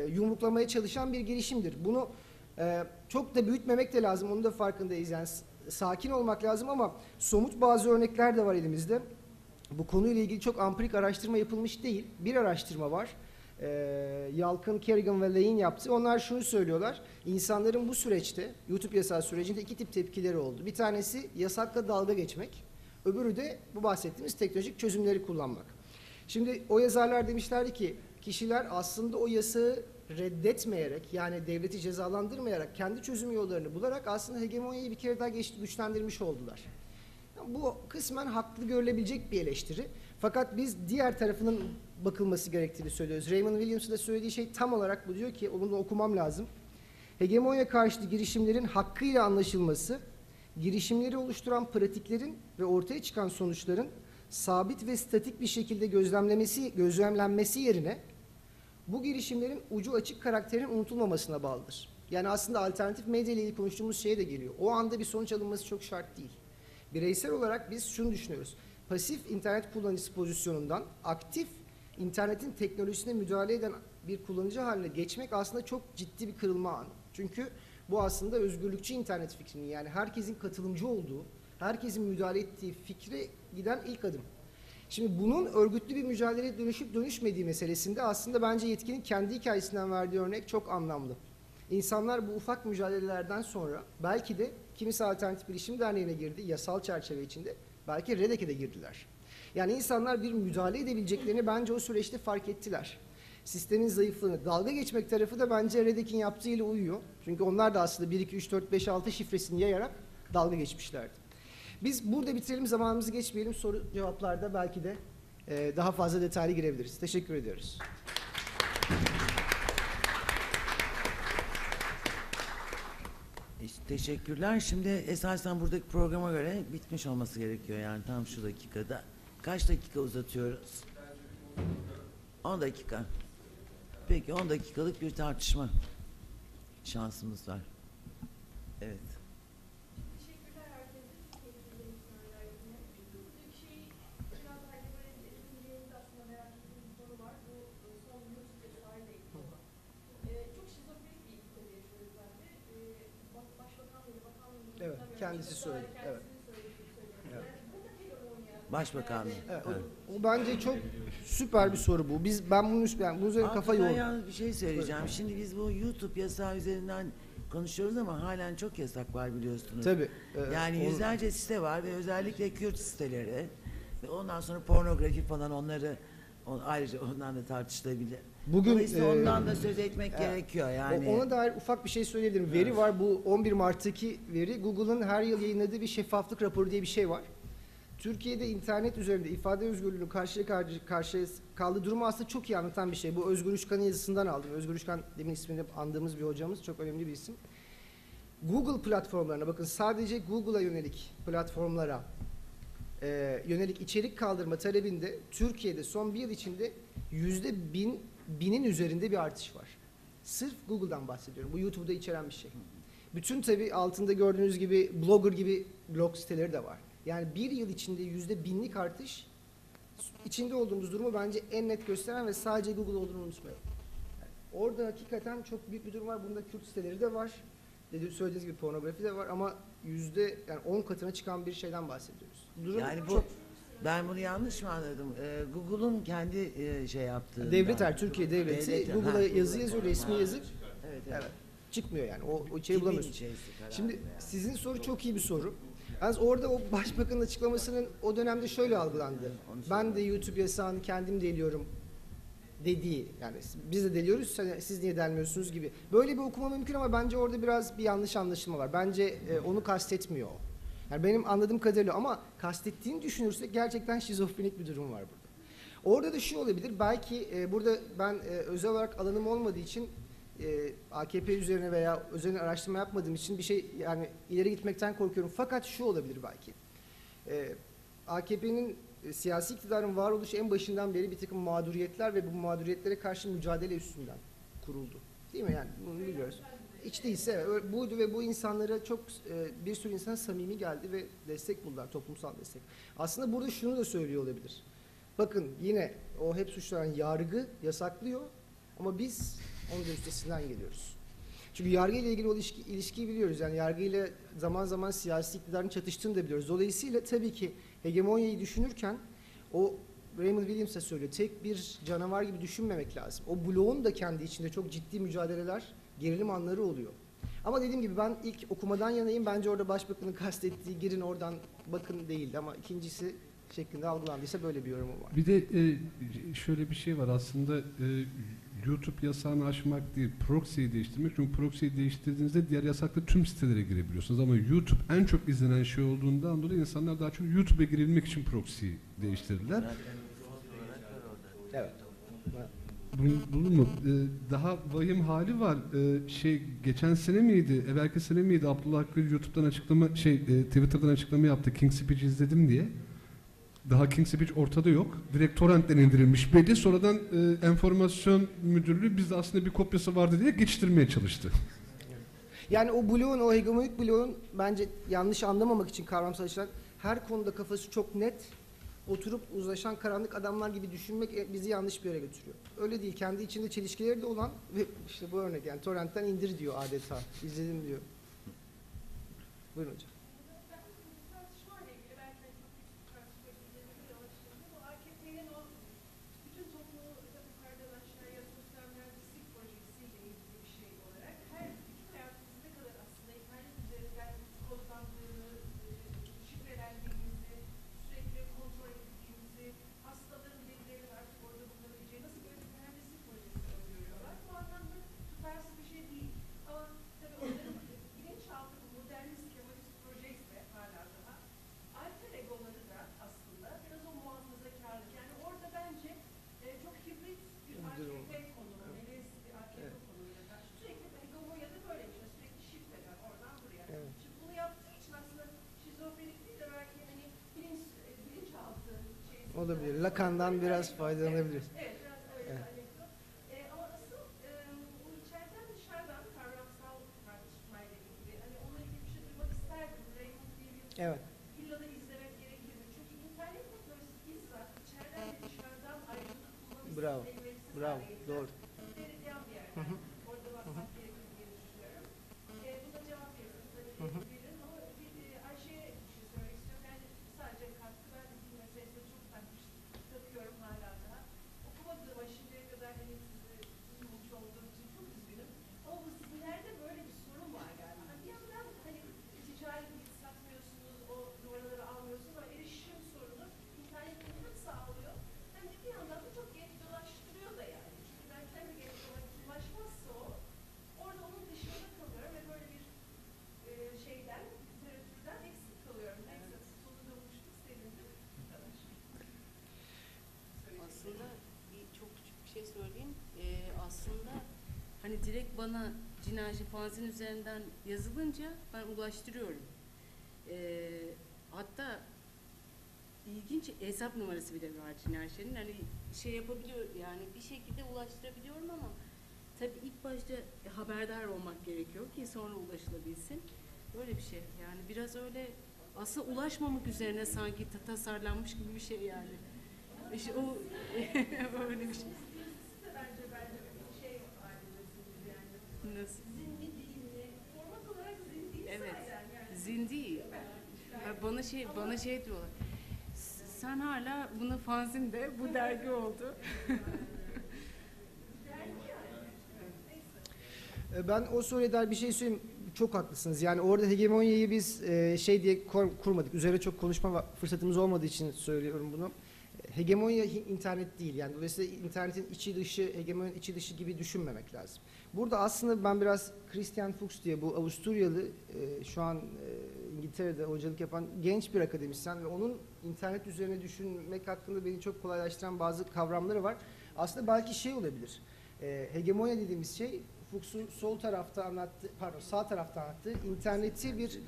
yumruklamaya çalışan bir girişimdir. Bunu çok da büyütmemek de lazım, onun da farkındayız. Yani sakin olmak lazım ama somut bazı örnekler de var elimizde. Bu konuyla ilgili çok ampirik araştırma yapılmış değil. Bir araştırma var. Yalkın, Kerrigan ve Lane yaptı. Onlar şunu söylüyorlar. İnsanların bu süreçte, YouTube yasağı sürecinde iki tip tepkileri oldu. Bir tanesi yasakla dalga geçmek. Öbürü de bu bahsettiğimiz teknolojik çözümleri kullanmak. Şimdi o yazarlar demişlerdi ki kişiler aslında o yasağı reddetmeyerek, yani devleti cezalandırmayarak kendi çözüm yollarını bularak aslında hegemonyayı bir kere daha güçlendirmiş oldular. Bu kısmen haklı görülebilecek bir eleştiri. Fakat biz diğer tarafının bakılması gerektiğini söylüyoruz. Raymond Williams'ın da söylediği şey tam olarak bu, diyor ki, onu da okumam lazım. Hegemonya karşıtı girişimlerin hakkıyla anlaşılması, girişimleri oluşturan pratiklerin ve ortaya çıkan sonuçların sabit ve statik bir şekilde gözlemlenmesi yerine bu girişimlerin ucu açık karakterinin unutulmamasına bağlıdır. Yani aslında alternatif medya ile ilgili konuştuğumuz şeye de geliyor. O anda bir sonuç alınması çok şart değil. Bireysel olarak biz şunu düşünüyoruz. Pasif internet kullanıcısı pozisyonundan aktif internetin teknolojisine müdahale eden bir kullanıcı haline geçmek aslında çok ciddi bir kırılma anı. Çünkü bu aslında özgürlükçü internet fikrinin, yani herkesin katılımcı olduğu, herkesin müdahale ettiği fikre giden ilk adım. Şimdi bunun örgütlü bir mücadeleye dönüşüp dönüşmediği meselesinde aslında bence yetkinin kendi hikayesinden verdiği örnek çok anlamlı. İnsanlar bu ufak mücadelelerden sonra belki de kimisi Alternatif Bilişim Derneği'ne girdi, yasal çerçeve içinde, belki REDEK'e de girdiler. Yani insanlar bir müdahale edebileceklerini bence o süreçte fark ettiler. Sistemin zayıflığını, dalga geçmek tarafı da bence REDEK'in yaptığıyla uyuyor. Çünkü onlar da aslında 1, 2, 3, 4, 5, 6 şifresini yayarak dalga geçmişlerdi. Biz burada bitirelim, zamanımızı geçmeyelim. Soru cevaplarda belki de daha fazla detaylı girebiliriz. Teşekkür ediyoruz. Teşekkürler. Şimdi esasen buradaki programa göre bitmiş olması gerekiyor, yani tam şu dakikada. Kaç dakika uzatıyoruz? 10 dakika. Peki 10 dakikalık bir tartışma şansımız var. Evet. Teşekkürler herkese. Buradaki şey biraz aslında merak ettiğim bir soru var. Bu son YouTube vesaire ilgili olan. Çok şizofrenik bir ülkede yaşıyoruz bence. Başbakanlığı, bakanlığı... Evet, kendisi söyledi. Evet. Başbakanlığı. Evet, o bence çok süper bir soru bu. Ben bunun üzerine kafa yoğurdum. Yalnız bir şey söyleyeceğim. Şimdi biz bu YouTube yasağı üzerinden konuşuyoruz ama halen çok yasak var, biliyorsunuz. Tabii. Yani yüzlerce site var ve özellikle Kürt siteleri ve ondan sonra pornografi falan, ayrıca ondan da tartışılabilir. Dolayısıyla ondan da söz etmek gerekiyor yani. Ona dair ufak bir şey söyleyebilirim. Evet. Veri var, bu 11 Mart'taki veri. Google'ın her yıl yayınladığı bir şeffaflık raporu diye bir şey var. Türkiye'de internet üzerinde ifade özgürlüğünün karşıya kaldığı durumu aslında çok iyi anlatan bir şey. Bu Özgür Üçkan'ın yazısından aldım. Özgür Üçkan, demin ismini andığımız bir hocamız, çok önemli bir isim. Google platformlarına bakın, sadece Google'a yönelik platformlara yönelik içerik kaldırma talebinde Türkiye'de son bir yıl içinde %1000'in üzerinde bir artış var. Sırf Google'dan bahsediyorum. Bu YouTube'da içeren bir şey. Bütün tabii altında gördüğünüz gibi Blogger gibi blog siteleri de var. Yani bir yıl içinde %1000'lik artış, içinde olduğumuz durumu bence en net gösteren ve sadece Google olduğunu unutmayalım. Yani orada hakikaten çok büyük bir durum var. Bunda Kürt siteleri de var. Söylediğiniz gibi pornografi de var ama yani 10 katına çıkan bir şeyden bahsediyoruz. Durum yani ben bunu yanlış mı anladım? Google'un kendi şey yaptığı. Türkiye devleti Google'a yazı yazıyor, resmi yazı. Evet. Çıkmıyor yani. O içeri bulamıyorsun. Şimdi sizin soru çok iyi bir soru. Yalnız orada o başbakanın açıklamasının o dönemde şöyle algılandı. Ben de YouTube yasağını kendim deliyorum dediği, yani biz de deliyoruz, siz niye delmiyorsunuz gibi. Böyle bir okuma mümkün ama bence orada biraz bir yanlış anlaşılma var. Bence onu kastetmiyor o. Yani benim anladığım kadarıyla, ama kastettiğini düşünürsek gerçekten şizofrenik bir durum var burada. Orada da şu olabilir, belki burada ben özel olarak alanım olmadığı için AKP üzerine veya üzerine araştırma yapmadığım için bir şey, yani ileri gitmekten korkuyorum. Fakat şu olabilir belki. AKP'nin siyasi iktidarın varoluşu en başından beri bir takım mağduriyetler ve bu mağduriyetlere karşı mücadele üstünden kuruldu. Değil mi yani? Bunu biliyoruz. Hiç değilse buydu ve bu insanlara çok bir sürü insan samimi geldi ve destek buldular, toplumsal destek. Aslında burada şunu da söylüyor olabilir. Bakın yine o hep suçlanan yargı yasaklıyor ama biz onun da üstesinden geliyoruz. Çünkü yargı ile ilgili o ilişkiyi biliyoruz. Yani yargıyla zaman zaman siyasi iktidarın çatıştığını da biliyoruz. Dolayısıyla tabii ki hegemonyayı düşünürken o Raymond Williams'a söylüyor. Tek bir canavar gibi düşünmemek lazım. O bloğun da kendi içinde çok ciddi mücadeleler, gerilim anları oluyor. Ama dediğim gibi ben ilk okumadan yanayım. Bence orada başbakanın kastettiği girin oradan bakın değildi ama ikincisi şeklinde algılandıysa böyle bir yorumum var. Bir de şöyle bir şey var aslında, YouTube yasağını aşmak değil, proxy'yi değiştirmek. Çünkü proxy'yi değiştirdiğinizde diğer yasaklı tüm sitelere girebiliyorsunuz. Ama YouTube en çok izlenen şey olduğundan dolayı insanlar daha çok YouTube'a girebilmek için proxy'yi değiştirdiler. Evet. Bunun mu? Daha vahim hali var. Geçen sene miydi, evvelki sene miydi Abdullah Gül YouTube'dan Twitter'dan açıklama yaptı. King's Speech'i izledim diye. Daha King's Speech ortada yok. Direkt torrentten indirilmiş belli. Sonradan enformasyon müdürlüğü bizde aslında bir kopyası vardı diye geçiştirmeye çalıştı. Yani o bloğun, o hegemonik bloğun bence yanlış anlamamak için kavramsal açıdan her konuda kafası çok net oturup uzlaşan karanlık adamlar gibi düşünmek bizi yanlış bir yere götürüyor. Öyle değil. Kendi içinde çelişkileri de olan ve işte bu örnek yani torrentten indir diyor adeta. İzledim diyor. Buyurun hocam. Olabilir. Lacan'dan biraz faydalanabiliriz. Evet, biraz öyle zannediyorum. Ama asıl bu içeriden dışarıdan kavramsal tartışmayla ilgili, hani onunla ilgili bir şey duymak isterdim. Raymond diye bir villada izlemek gerekir mi? Çünkü internet teknolojisi bizzat içeriden ve dışarıdan ayrımcılık kullanışsız Bravo. Bravo. Doğru. Belirleyen bir yer. Orada bakmak gerekir diye düşünüyorum. Buna cevap verirsiniz. Verin ama Ayşe'ye bir şey söylemek istiyorum. Yani sadece katkı, ben de bu meselesine çok takıyorum hala daha. Okumadığıma şimdiye kadar hani sizi bulmuş olduğum için çok üzgünüm. Ama bu zihinlerde böyle bir sorun var galiba. Bir yandan hani ticari bilgi satmıyorsunuz, o numaraları almıyorsunuz ama erişim sorunu internetin hem sağlıyor hem de bir yandan da çok genç dolaştırıyor da yani. Çünkü ben kendi genç dolaşmazsa o, orada onun dışında kalıyorum ve böyle bir şeyden, literatürden eksik kalıyorum. Neyse, sonunda buluştuk, sevindim. Aslında çok küçük bir şey söyleyeyim. Aslında hani direkt bana Cinayet fanzin üzerinden yazılınca ben ulaştırıyorum. Hatta ilginç hesap numarası bile var Cinayet'in. Hani şey yapabiliyor yani bir şekilde ulaştırabiliyorum ama tabii ilk başta haberdar olmak gerekiyor ki sonra ulaşılabilsin. Böyle bir şey yani biraz öyle aslında ulaşmamak üzerine sanki tasarlanmış gibi bir şey yani. İşte o öyle bir şey. Bence bir şey halindesiniz yani. Nasıl? Zindi değil mi? Format olarak zindi Evet. yani. Zindi. Bana şey diyorlar. Sen hala buna fanzin de bu dergi oldu. Ben o soruya dair bir şey söyleyeyim. Çok haklısınız. Yani orada hegemonyayı biz şey diye kurmadık. Üzerine çok konuşma fırsatımız olmadığı için söylüyorum bunu. Hegemonya internet değil. Yani dolayısıyla internetin içi dışı, hegemonyanın içi dışı gibi düşünmemek lazım. Burada aslında ben biraz Christian Fuchs diye bu Avusturyalı şu an İngiltere'de hocalık yapan genç bir akademisyen ve onun internet üzerine düşünmek hakkında beni çok kolaylaştıran bazı kavramları var. Aslında belki şey olabilir. Hegemonya dediğimiz şey Fuchs'un sağ tarafta anlattığı interneti bir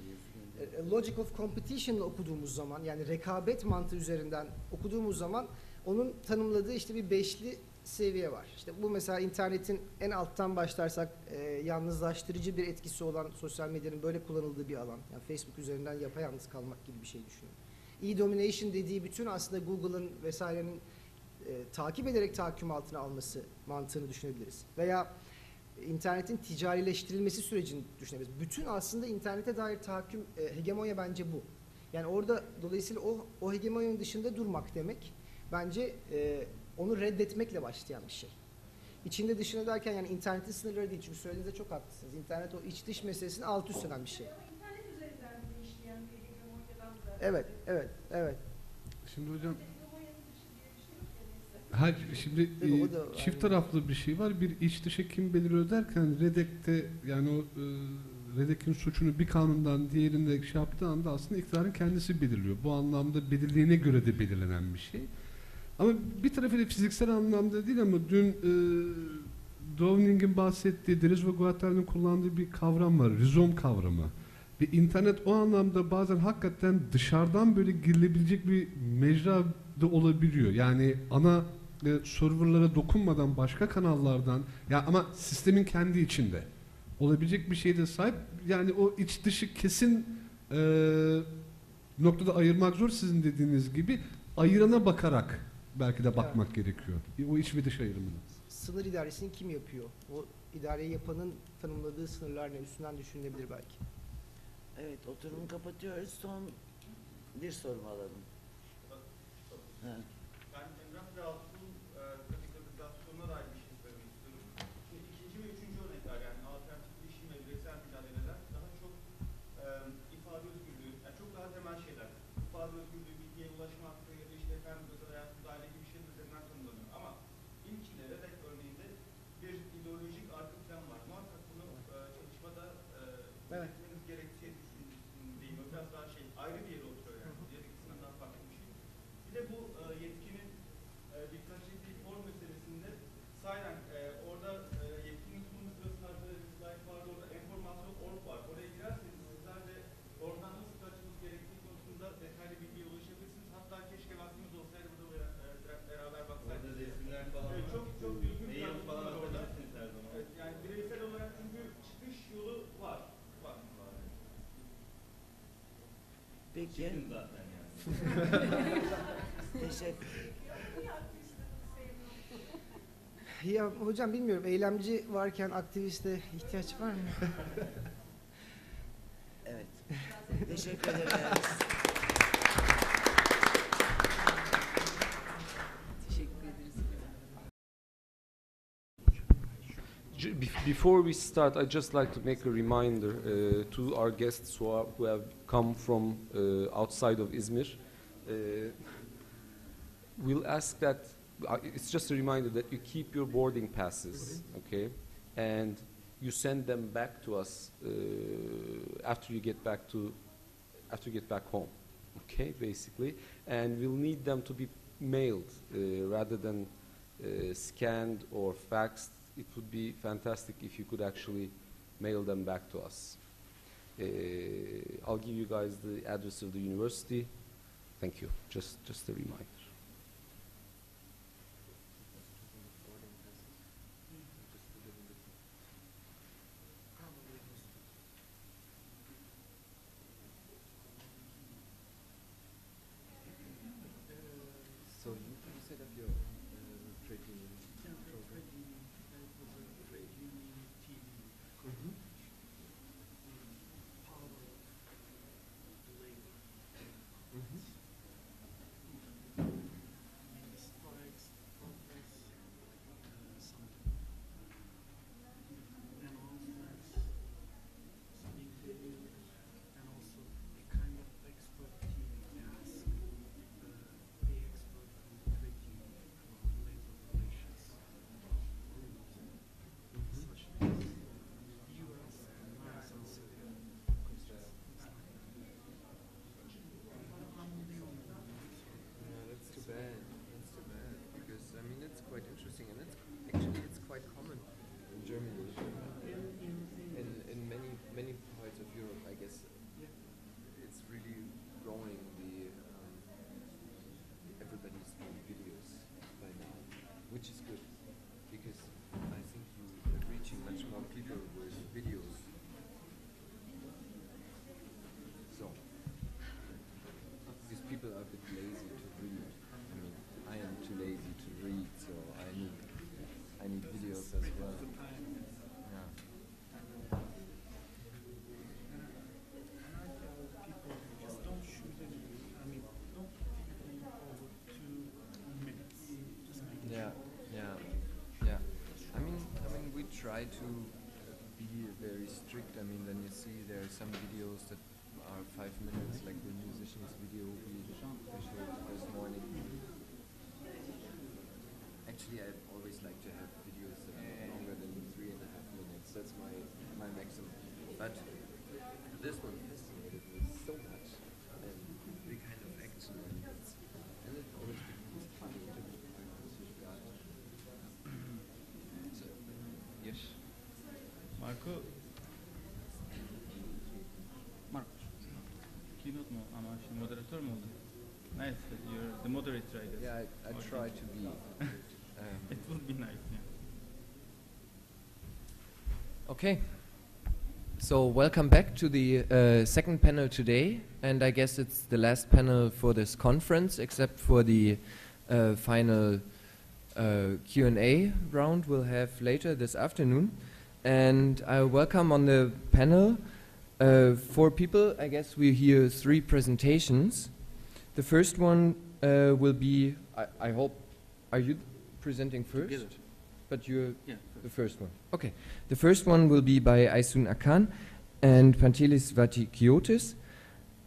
logic of competition okuduğumuz zaman yani rekabet mantığı üzerinden okuduğumuz zaman onun tanımladığı işte bir beşli seviye var. İşte bu mesela internetin en alttan başlarsak yalnızlaştırıcı bir etkisi olan sosyal medyanın böyle kullanıldığı bir alan. Yani Facebook üzerinden yapayalnız kalmak gibi bir şey düşünün. E-domination dediği bütün aslında Google'ın vesairenin takip ederek tahakküm altına alması mantığını düşünebiliriz. Veya internetin ticarileştirilmesi sürecini düşünebiliriz. Bütün aslında internete dair tahakküm, hegemonya bence bu. Yani orada dolayısıyla o hegemonyanın dışında durmak demek bence onu reddetmekle başlayan bir şey. İçinde dışına derken yani internetin sınırları değil. Çünkü söylediğinizde çok haklısınız. İnternet o iç dış meselesini alt üst eden bir şey. Ama internet üzerinden bir işleyen bir hegemonyadan da. Evet. Şimdi hocam şimdi çift taraflı bir şey var. Bir iç dışa kim belirliyor derken Redek'te yani o Redek'in suçunu bir kanundan diğerinde şey yaptığı anda aslında iktidarın kendisi belirliyor. Bu anlamda belirliğine göre de belirlenen bir şey. Ama bir tarafıyla fiziksel anlamda değil ama dün Downing'in bahsettiği, Deleuze ve Guattari'nin kullandığı bir kavram var. Rizom kavramı. Ve internet o anlamda bazen hakikaten dışarıdan böyle girilebilecek bir mecra da olabiliyor. Yani ana serverlara dokunmadan başka kanallardan ya ama sistemin kendi içinde olabilecek bir şeye de sahip. Yani o iç dışı kesin noktada ayırmak zor sizin dediğiniz gibi. ayırana bakarak belki de bakmak gerekiyor. O iç ve dış ayrımını. Sınır idaresini kim yapıyor? O idareyi yapanın tanımladığı sınırlar ne? Üstünden düşünülebilir belki. Evet, oturumu kapatıyoruz. Son bir soru alalım. Ben Emrah ve Altuğ'un kategorizasyonuna dair bir şey söylemek istiyorum. Şimdi ikinci ve üçüncü örnekler, yani alternatif bilişim ve bireysel mücadeleler daha çok ifade özgürlüğü, yani çok daha temel şeyler. İfade özgürlüğü, bilgiye ulaşma hakkı ya da işte efendim özel hayat müdahale gibi şeyler üzerinden tanımlanıyor. Ama ilkinde REDEC örneğinde bir ideolojik arka plan var. Muhakkak bunu çalışmada belirtmeniz gerektiği düşündüğüm, biraz daha şey, ayrı bir yere oturuyor yani. Diğer ikisinden daha farklı bir şey. Bir de bu yetkinin dikkat çektiği form meselesinde sayeden orada yetkinin sunum sırasında slide vardı, orada enformasyon org var. Oraya girerseniz sizler de oradan nasıl kaçmanız gerektiği konusunda detaylı bilgiye ulaşabilirsiniz. Hatta keşke vaktimiz olsaydı burada beraber baksaydık. Orada resimler falan var. Çok düzgün bir yanı falan orada. Evet, yani bireysel olarak çünkü çıkış yolu var. Peki. Çıkın zaten yani. Teşekkür. Ya hocam bilmiyorum, eylemci varken aktiviste ihtiyaç var mı? Evet. Teşekkür ederiz. Before we start, I'd just like to make a reminder to our guests who have come from outside of Izmir. We'll ask that, it's just a reminder that you keep your boarding passes, okay? And you send them back to us after you get back home, okay, basically. And we'll need them to be mailed rather than scanned or faxed. It would be fantastic if you could actually mail them back to us. I'll give you guys the address of the university. Thank you. Just a reminder. So you set up your trade union program? Trade union TV. Power of labor. Strikes, protests, something. And also some interviews, and also a kind of expert team ask the expert from the trade union about labor relations, rules, such as US and non-sensitive questions. That's too bad. That's too bad. Because I mean, it's quite interesting, and it's quite common in Germany. In many parts of Europe, I guess, it's really growing. Everybody's doing videos by now, which is good because I think you're reaching much more people with videos. So, because people are a bit lazy to read. I mean, I am too lazy to read, so I need videos as well. Yeah. Just don't shoot it. I mean, don't put anything over 2 minutes. Just make it Yeah, short. yeah. I mean, we try to be very strict. I mean, then you see there are some videos that are 5 minutes, like the musician's video we showed this morning. Actually, I always like to have videos that are longer than 3.5 minutes. That's my maximum. But this one fascinated me so much, and the kind of action and it always becomes funny to me because you've got. So, yes. Marco. Keynote mu ama şimdi moderatör mü oldun? Nice, you're the moderator, I guess. Yeah, I Okay. try to be. It would be nice, yeah. Okay. So welcome back to the second panel today, and I guess it's the last panel for this conference, except for the final Q&A round we'll have later this afternoon. And I welcome on the panel 4 people. I guess we hear 3 presentations. The first one will be, I hope, are you presenting first? Together. But you're Yeah, the first one. Okay. The first one will be by Aysun Akan and Pantelis Vatikiotis.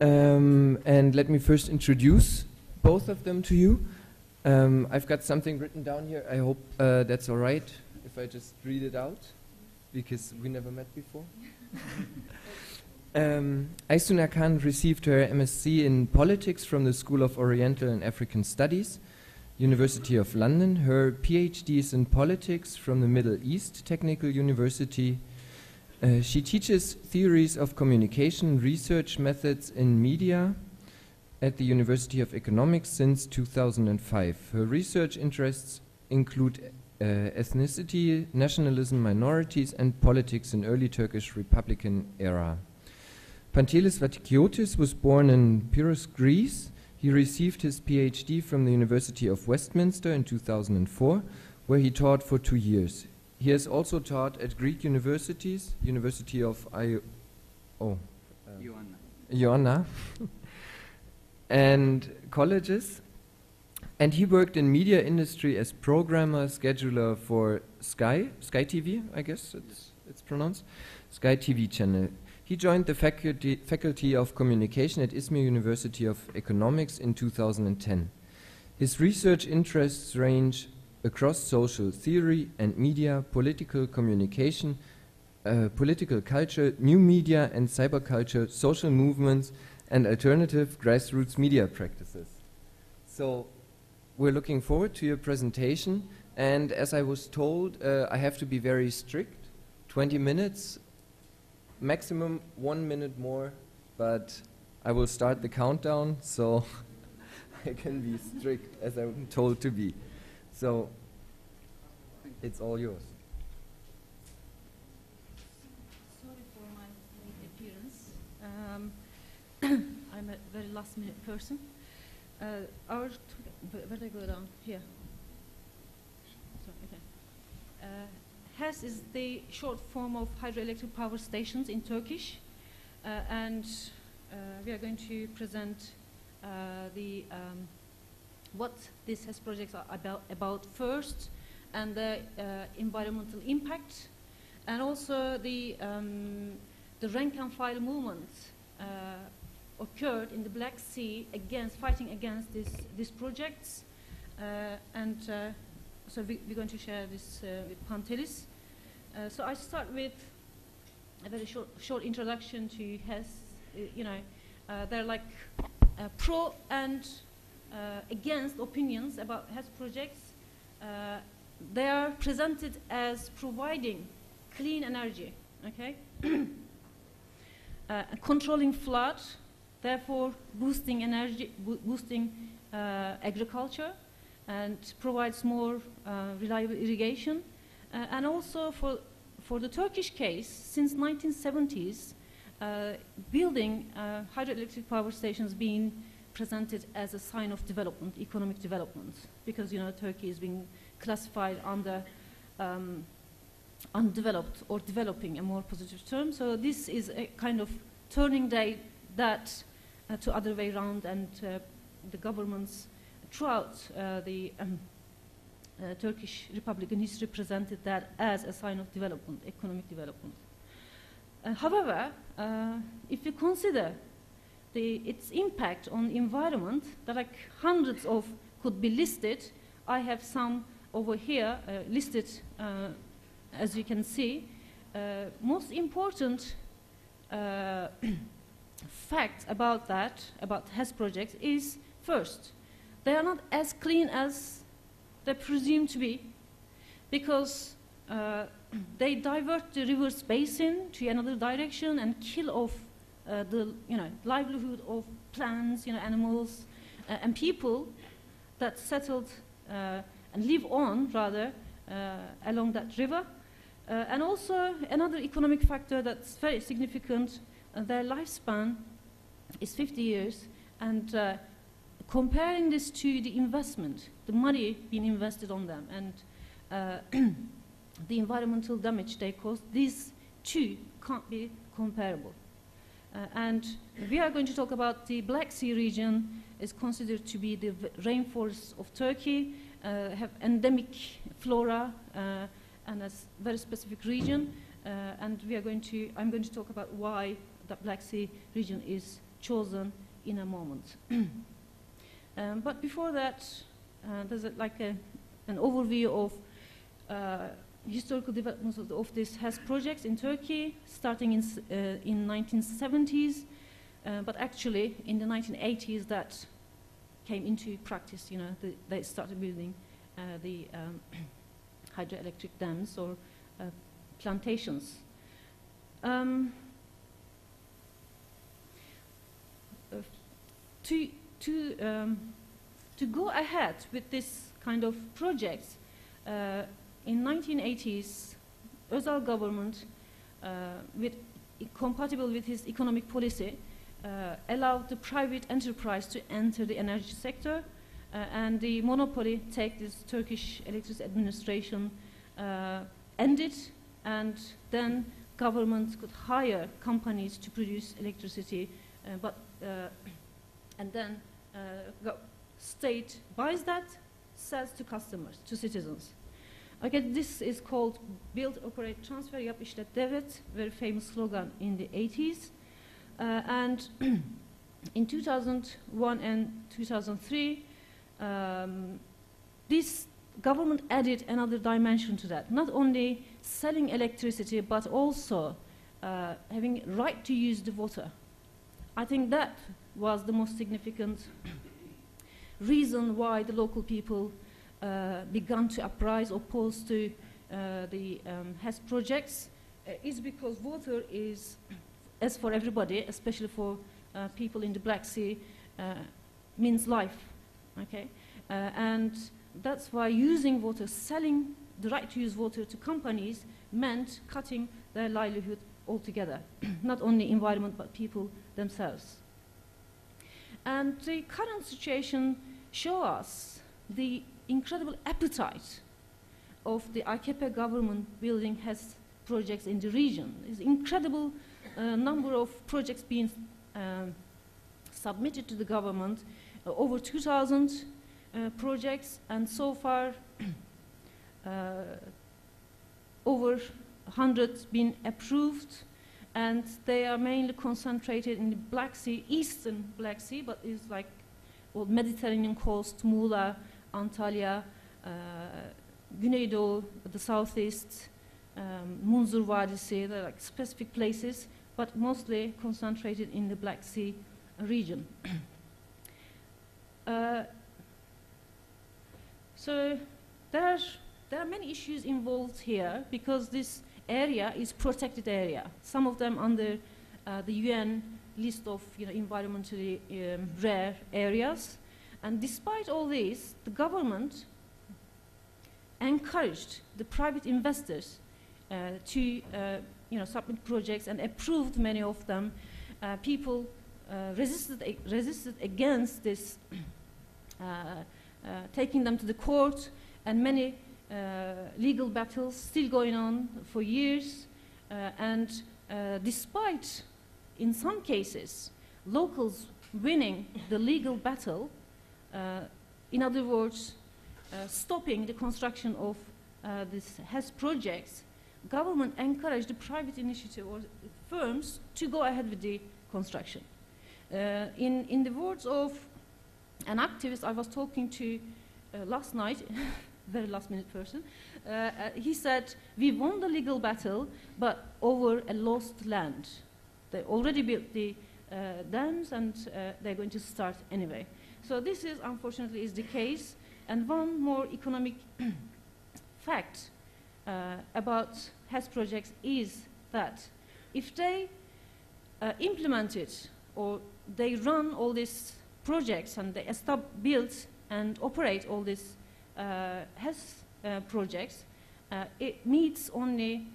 And let me first introduce both of them to you. I've got something written down here. I hope that's all right if I just read it out, because we never met before. Aysun Akan received her MSc in politics from the School of Oriental and African Studies, University of London. Her PhD is in politics from the Middle East Technical University. She teaches theories of communication research methods in media at the University of Economics since 2005. Her research interests include ethnicity, nationalism, minorities, and politics in early Turkish Republican era. Pantelis Vatikiotis was born in Pyrrhus, Greece. He received his PhD from the University of Westminster in 2004, where he taught for 2 years. He has also taught at Greek universities, University of Ioannina, and colleges. And he worked in media industry as programmer, scheduler for Sky TV, I guess it's pronounced, Sky TV channel. He joined the Faculty of Communication at Izmir University of Economics in 2010. His research interests range across social theory and media, political communication, political culture, new media and cyberculture, social movements, and alternative grassroots media practices. So we're looking forward to your presentation, and as I was told, I have to be very strict, 20 minutes, maximum 1 minute more, but I will start the countdown, so I can be strict as I'm told to be. So it's all yours. Sorry for my late appearance. I'm a very last minute person. Where do I go down? Here. So, okay. HES is the short form of hydroelectric power stations in Turkish, and we are going to present what these HES projects are about first, and the environmental impact, and also the rank and file movement occurred in the Black Sea fighting against these projects, so we're going to share this with Pantelis. So I start with a very short introduction to HES. They're like pro and against opinions about HES projects. They are presented as providing clean energy, okay? Controlling flood, therefore boosting energy, boosting agriculture, and provides more reliable irrigation. And also for the Turkish case, since 1970s, building hydroelectric power stations being presented as a sign of development, economic development, because Turkey is being classified under undeveloped or developing, a more positive term. So this is a kind of turning that to other way around, and the governments throughout the Turkish Republican history presented that as a sign of development, economic development. However, if you consider its impact on the environment, there are like hundreds of could be listed. I have some over here listed, as you can see. Most important fact about HES projects is, first, they are not as clean as they presume to be, because they divert the river's basin to another direction and kill off the livelihood of plants, animals, and people that settled and live on rather along that river. And also another economic factor that's very significant, their lifespan is 50 years, and comparing this to the investment, the money being invested on them, and the environmental damage they cause, these two can't be comparable. And we are going to talk about the Black Sea region is considered to be the rainforests of Turkey, have endemic flora, and a very specific region, and I'm going to talk about why the Black Sea region is chosen in a moment. But before that, there's an overview of historical developments of these HES projects in Turkey, starting in 1970s, but actually in the 1980s that came into practice. You know, they started building the hydroelectric dams or plantations. To go ahead with this kind of projects, in 1980s, Özal government, compatible with his economic policy, allowed the private enterprise to enter the energy sector, and the monopoly take this Turkish Electricity Administration ended, and then government could hire companies to produce electricity, and then state buys that, sells to customers, to citizens. Okay, this is called Build, Operate, Transfer, Yap, İşlet, Devlet, very famous slogan in the 80s. And in 2001 and 2003, this government added another dimension to that, not only selling electricity, but also having right to use the water. I think that was the most significant reason why the local people began to uprise, opposed to the HES projects, is because water is, as for everybody, especially for people in the Black Sea, means life. Okay, and that's why using water, selling the right to use water to companies, meant cutting their livelihood altogether, not only environment but people themselves. And the current situation shows us the incredible appetite of the AKP government building HES projects in the region. There's incredible number of projects being submitted to the government, over 2,000 projects, and so far over 100 been approved, and they are mainly concentrated in the Black Sea, eastern Black Sea, but it's like Mediterranean coast, Muğla, Antalya, Güneydoğu, the southeast, Munzur Vadisi, they're like specific places, but mostly concentrated in the Black Sea region. So there are many issues involved here, because this area is protected area. Some of them under the UN list of environmentally rare areas. And despite all this, the government encouraged the private investors to submit projects and approved many of them. People resisted against this, taking them to the court, and many legal battles still going on for years. And despite, in some cases, locals winning the legal battle, in other words, stopping the construction of these HES projects, government encouraged the private initiative or firms to go ahead with the construction. In the words of an activist I was talking to last night, very last minute person, he said, we won the legal battle, but over a lost land. They already built the dams, and they're going to start anyway. So this is, unfortunately, is the case. And one more economic fact about HES projects is that if they implement it, or they run all these projects, and they build and operate all these HES projects, it meets only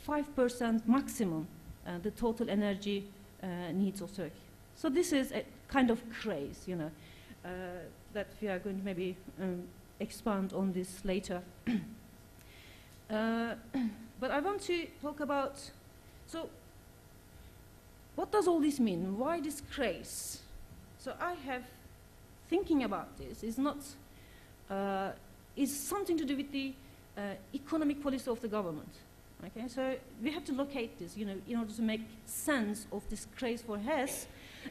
5% maximum the total energy needs of Turkey. So this is a kind of craze, you know, that we are going to maybe expand on this later. But I want to talk about, so what does all this mean? Why this craze? So I have thinking about this is not, is something to do with the economic policy of the government. Okay, so we have to locate this, you know, in order to make sense of this craze for HES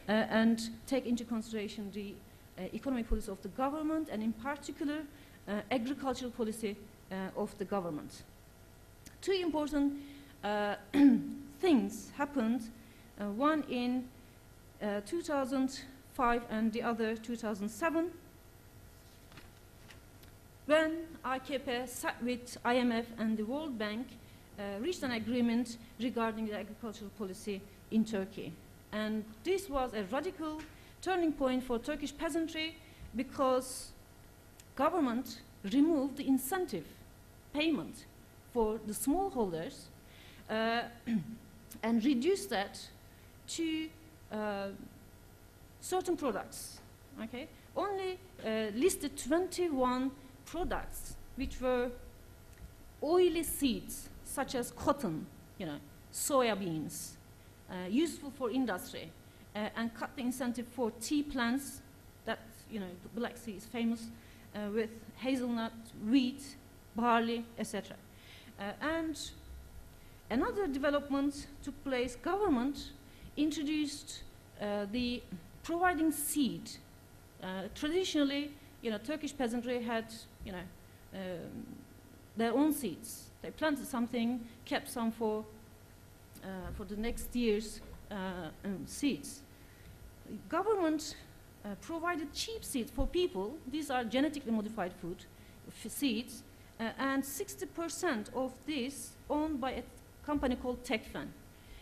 and take into consideration the economic policy of the government and in particular agricultural policy of the government. Two important things happened, one in 2005 and the other 2007, when AKP sat with IMF and the World Bank reached an agreement regarding the agricultural policy in Turkey. And this was a radical turning point for Turkish peasantry because government removed the incentive payment for the smallholders and reduced that to certain products. Okay? Only listed 21 products which were oily seeds such as cotton, you know, soya beans, useful for industry, and cut the incentive for tea plants that, you know, the Black Sea is famous with hazelnut, wheat, barley, etc. And another development took place. Government introduced the providing seed. Traditionally, you know, Turkish peasantry had, you know, their own seeds. They planted something, kept some for the next year's seeds. Government provided cheap seeds for people. These are genetically modified food seeds, and 60% of this owned by a company called Tekfen.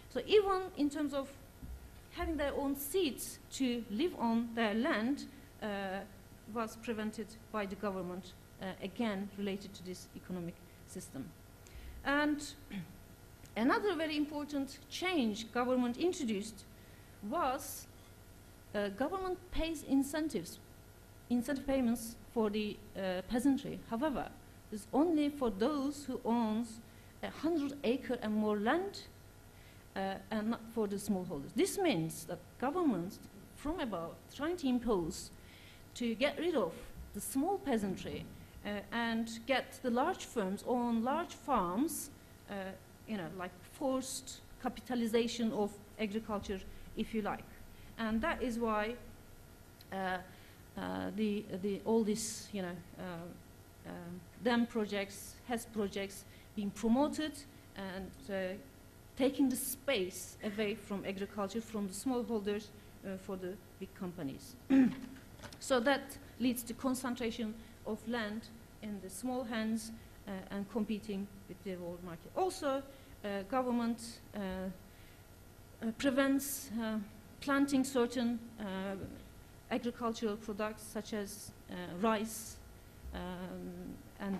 So even in terms of having their own seeds to live on their land was prevented by the government, again related to this economic system. And another very important change government introduced was government pays incentive payments for the peasantry. However, it's only for those who owns 100 acre and more land and not for the smallholders. This means that governments from above trying to impose to get rid of the small peasantry and get the large firms on large farms, you know, like forced capitalization of agriculture, if you like. And that is why all this, you know, dam projects, HES projects being promoted and taking the space away from agriculture, from the smallholders for the big companies. So that leads to concentration of land in the small hands and competing with the world market. Also, government prevents planting certain agricultural products such as rice and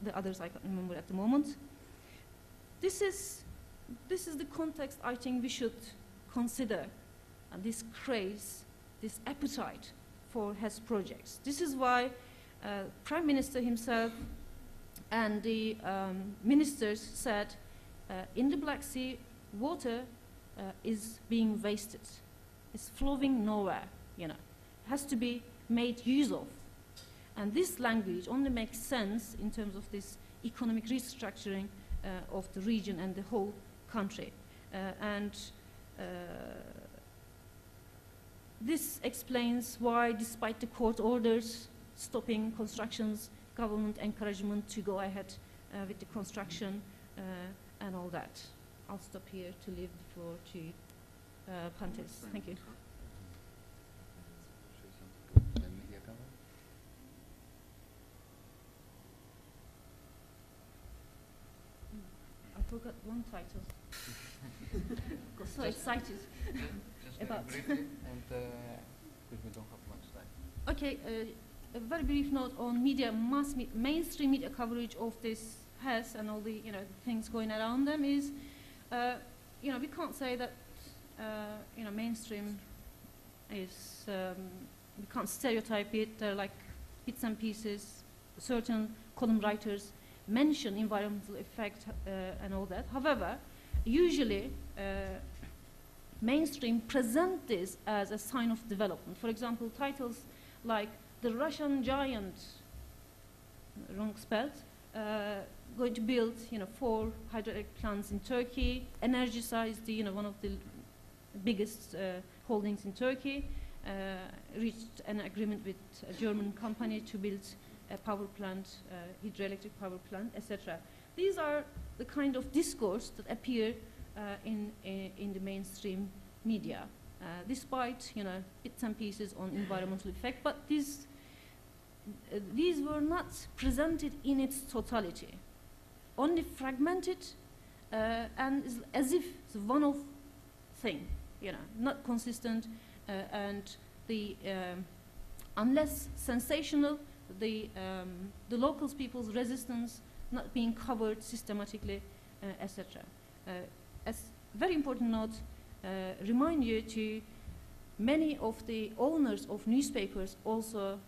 the others I can't remember at the moment. This is the context I think we should consider this craze, this appetite for HES projects. This is why Prime Minister himself and the ministers said in the Black Sea, water is being wasted. It's flowing nowhere, you know. It has to be made use of. And this language only makes sense in terms of this economic restructuring of the region and the whole country. This explains why, despite the court orders stopping constructions, government encouragement to go ahead with the construction and all that. I'll stop here to leave the floor to Pantelis. Thank you. I forgot one title. Got so excited about. Briefly, and because we don't have much time. Okay, a very brief note on media, mainstream media coverage of this has and all the things going around them is, we can't say that mainstream is, we can't stereotype it. They're like bits and pieces. Certain column writers mention environmental effect and all that. However, usually mainstream present this as a sign of development. For example, titles like "The Russian Giant," wrong spelled, going to build 4 hydroelectric plants in Turkey, energize one of the biggest holdings in Turkey, reached an agreement with a German company to build a power plant, hydroelectric power plant, etc. These are the kind of discourse that appear in the mainstream media, despite bits and pieces on environmental effect. But these were not presented in its totality, only fragmented and as if it's a one-off thing, not consistent, and the unless sensational, the local people's resistance not being covered systematically, etc. As very important note, remind you to many of the owners of newspapers also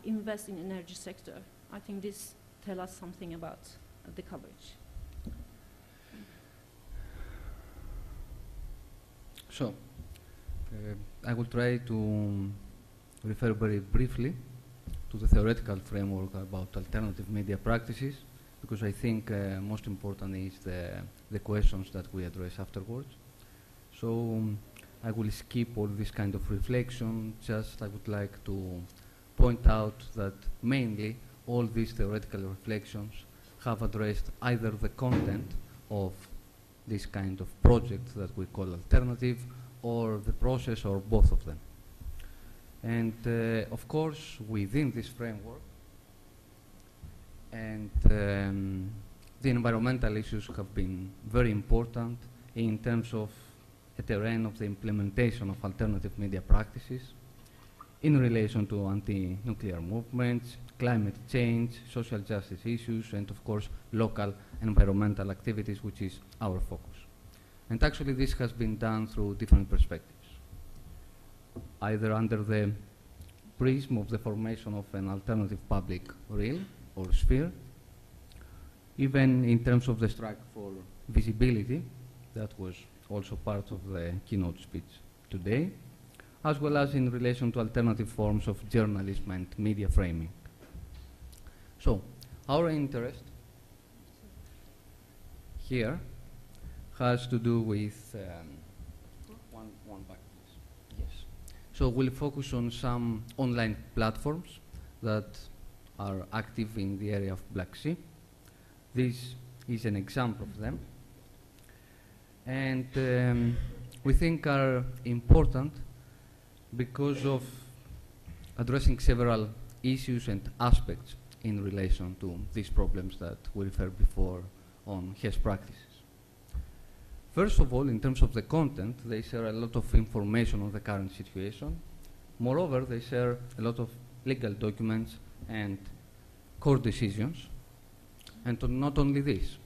invest in energy sector. I think this tells us something about the coverage. So, I will try to refer very briefly to the theoretical framework about alternative media practices, because I think most important is the questions that we address afterwards. So I will skip all this kind of reflection. Just I would like to point out that mainly all these theoretical reflections have addressed either the content of this kind of project that we call alternative, or the process, or both of them. And of course, within this framework, and the environmental issues have been very important in terms of a terrain of the implementation of alternative media practices in relation to anti-nuclear movements, climate change, social justice issues, and of course local environmental activities, which is our focus. And actually this has been done through different perspectives, either under the prism of the formation of an alternative public realm or sphere, even in terms of the strike for visibility, that was also part of the keynote speech today, as well as in relation to alternative forms of journalism and media framing. So, our interest here has to do with one back, please. Yes. So we'll focus on some online platforms that are active in the area of Black Sea. This is an example of them, and we think are important because of addressing several issues and aspects in relation to these problems that we referred before on best practices. First of all, in terms of the content, they share a lot of information on the current situation. Moreover, they share a lot of legal documents and court decisions. And not only this,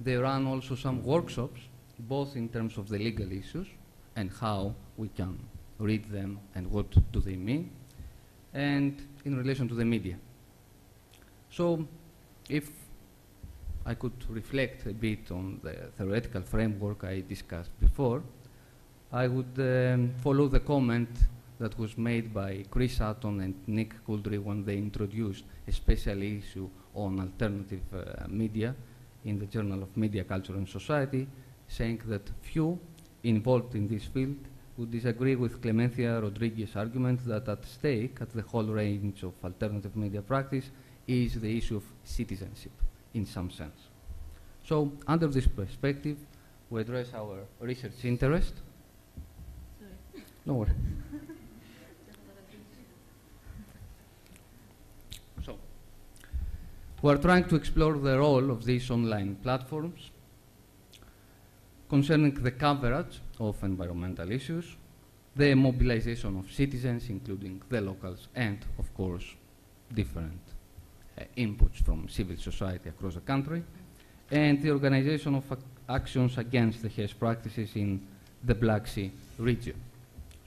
they run also some workshops, both in terms of the legal issues and how we can read them and what do they mean, and in relation to the media. So, if I could reflect a bit on the theoretical framework I discussed before, I would follow the comment that was made by Chris Sutton and Nick Couldry when they introduced a special issue on alternative media in the Journal of Media, Culture and Society, saying that few involved in this field would disagree with Clemencia Rodriguez's argument that at stake at the whole range of alternative media practice is the issue of citizenship, in some sense. So, under this perspective, we address our research interest. Sorry. No worries. So, we are trying to explore the role of these online platforms concerning the coverage of environmental issues, the mobilization of citizens, including the locals, and, of course, different inputs from civil society across the country, and the organization of actions against the harsh practices in the Black Sea region.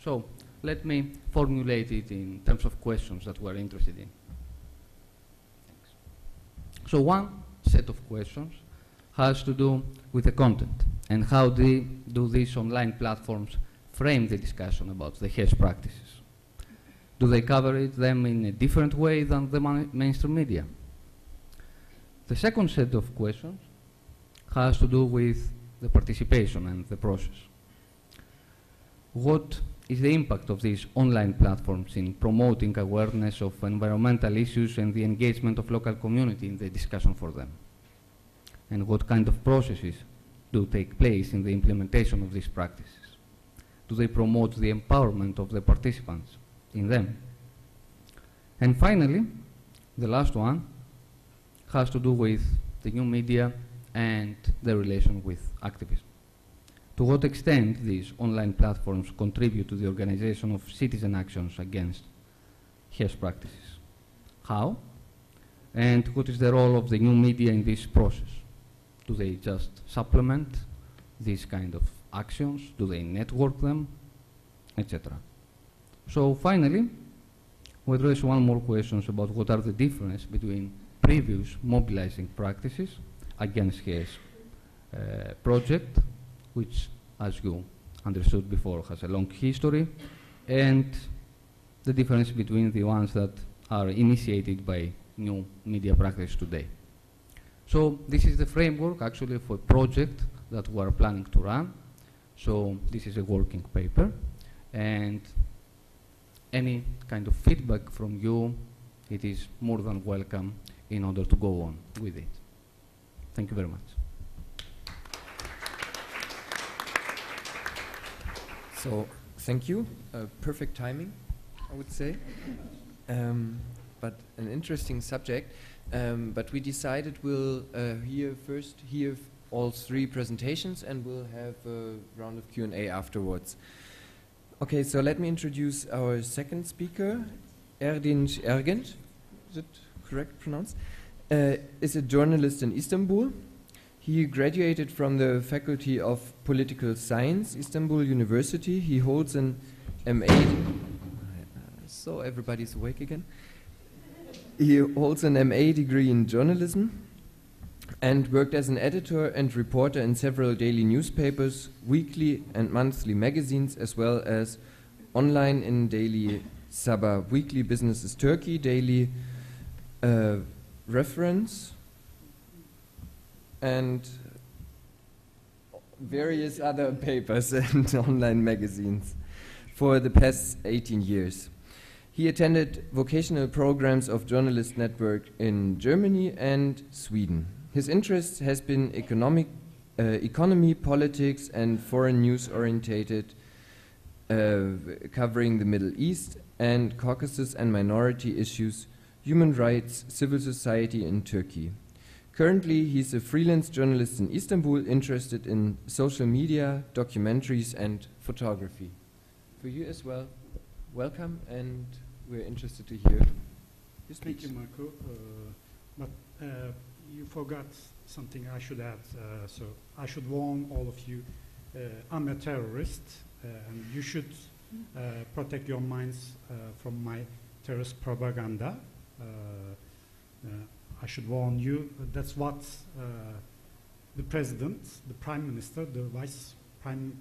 So let me formulate it in terms of questions that we're interested in. So one set of questions has to do with the content and how do these online platforms frame the discussion about the harsh practices. Do they cover them in a different way than the mainstream media? The second set of questions has to do with the participation and the process. What is the impact of these online platforms in promoting awareness of environmental issues and the engagement of local community in the discussion for them? And what kind of processes do take place in the implementation of these practices? Do they promote the empowerment of the participants in them? And finally, the last one has to do with the new media and the relation with activism. To what extent these online platforms contribute to the organization of citizen actions against harsh practices? How? And what is the role of the new media in this process? Do they just supplement these kind of actions? Do they network them? Etc. So finally, we address one more question about what are the differences between previous mobilizing practices against harsh project, which, as you understood before, has a long history, and the difference between the ones that are initiated by new media practice today. So this is the framework actually for a project that we are planning to run. So this is a working paper, and any kind of feedback from you, it is more than welcome in order to go on with it. Thank you very much. So, thank you. Perfect timing, I would say. But an interesting subject. But we decided we'll first hear all three presentations, and we'll have a round of Q&A afterwards. Okay, so let me introduce our second speaker, Erdinç Ergenç. Is it correct pronounced? Is a journalist in Istanbul. He graduated from the Faculty of Political Science, Istanbul University. He holds an MA. So everybody's awake again. He holds an MA degree in journalism and worked as an editor and reporter in several daily newspapers, weekly and monthly magazines, as well as online in daily Sabah Weekly Businesses Turkey, daily Reference, and various other papers and online magazines for the past 18 years. He attended vocational programs of Journalist Network in Germany and Sweden. His interest has been economy, politics, and foreign news orientated, covering the Middle East and Caucasus and minority issues, human rights, civil society in Turkey. Currently, he's a freelance journalist in Istanbul, interested in social media, documentaries, and photography. For you as well, welcome, and we're interested to hear your speech. Thank you, Marco. But you forgot something I should add. So I should warn all of you, I'm a terrorist, and you should protect your minds from my terrorist propaganda. I should warn you, that's what the president, the prime minister, the vice prime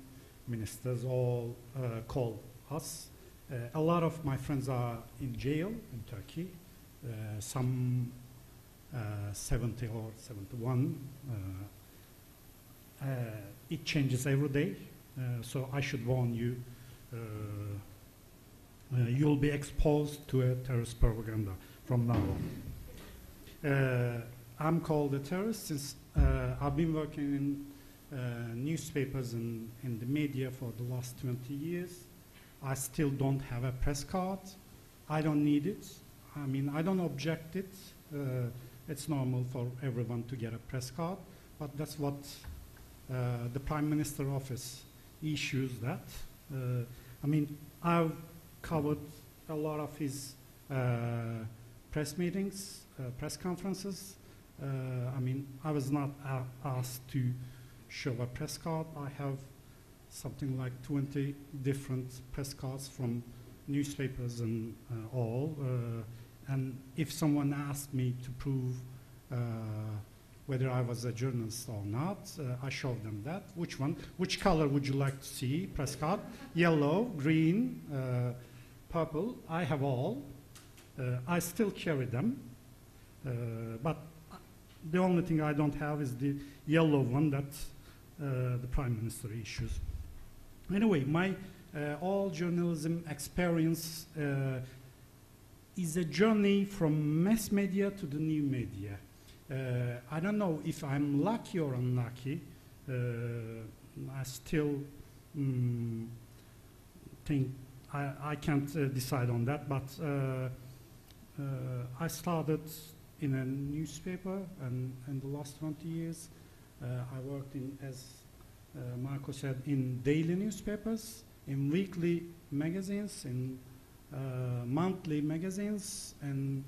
ministers all call us. A lot of my friends are in jail in Turkey, some 70 or 71. It changes every day, so I should warn you, you'll be exposed to a terrorist propaganda from now on. I'm called a terrorist since I've been working in newspapers and in the media for the last 20 years. I still don't have a press card. I don't need it. I mean, I don't object it. It's normal for everyone to get a press card, but that's what the Prime Minister office issues that. I mean, I've covered a lot of his press meetings, press conferences. I mean, I was not asked to show a press card. I have something like 20 different press cards from newspapers and all. And if someone asked me to prove whether I was a journalist or not, I showed them that. Which one? Which color would you like to see? Press card? Yellow, green, purple. I have all. I still carry them. But the only thing I don't have is the yellow one that the Prime Minister issues. Anyway, my all journalism experience is a journey from mass media to the new media. I don't know if I'm lucky or unlucky. I still think I can't decide on that, but I started in a newspaper, and in the last 20 years I worked in, as Marco said, in daily newspapers, in weekly magazines, in monthly magazines, and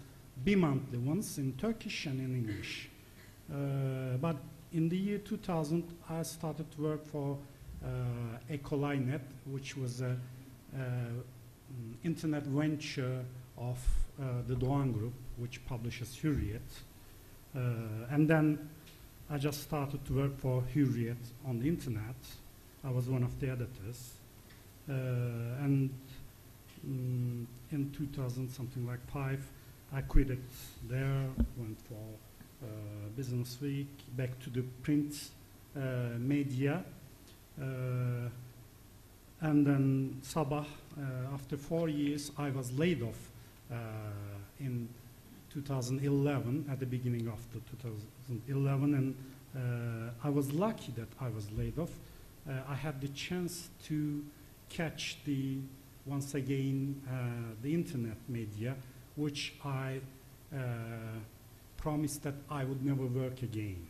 bi-monthly ones in Turkish and in English. But in the year 2000, I started to work for Ekonomi, which was an internet venture of the Doğan Group, which publishes Hürriyet. And then I just started to work for Hürriyet on the internet. I was one of the editors. And in 2000, something like 5, I quit it there, went for Business Week, back to the print media. And then Sabah, after 4 years, I was laid off in 2011, at the beginning of the 2011, and I was lucky that I was laid off. I had the chance to catch once again the internet media, which I promised that I would never work again,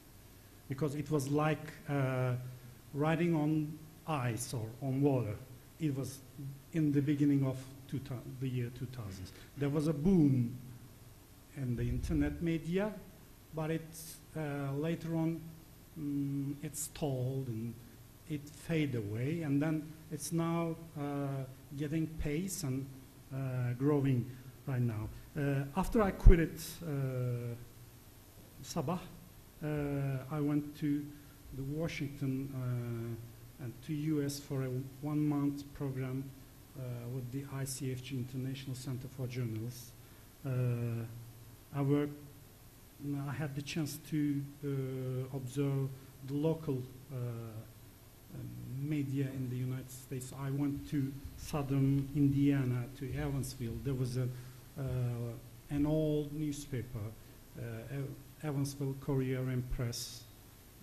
because it was like riding on ice or on water. It was in the beginning of the year 2000. There was a boom in the internet media, but it's later on it stalled and it faded away, and then it's now getting pace and growing right now. After I quit Sabah, I went to the Washington and to US for a 1-month program with the ICFG, International Center for Journalists. I had the chance to observe the local media in the United States. I went to southern Indiana, to Evansville. There was an old newspaper, Evansville Courier and Press.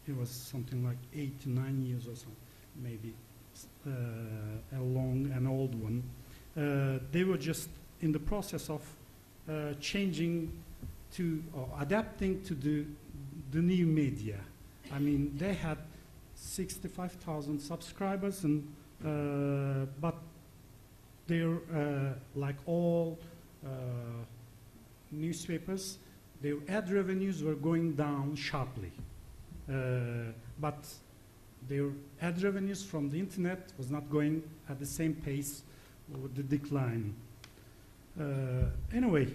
It was something like 8 to 9 years or something, maybe an old one. They were just in the process of changing to or adapting to the new media. I mean, they had 65,000 subscribers, and but they're like all newspapers, their ad revenues were going down sharply. But their ad revenues from the internet was not going at the same pace with the decline. Anyway,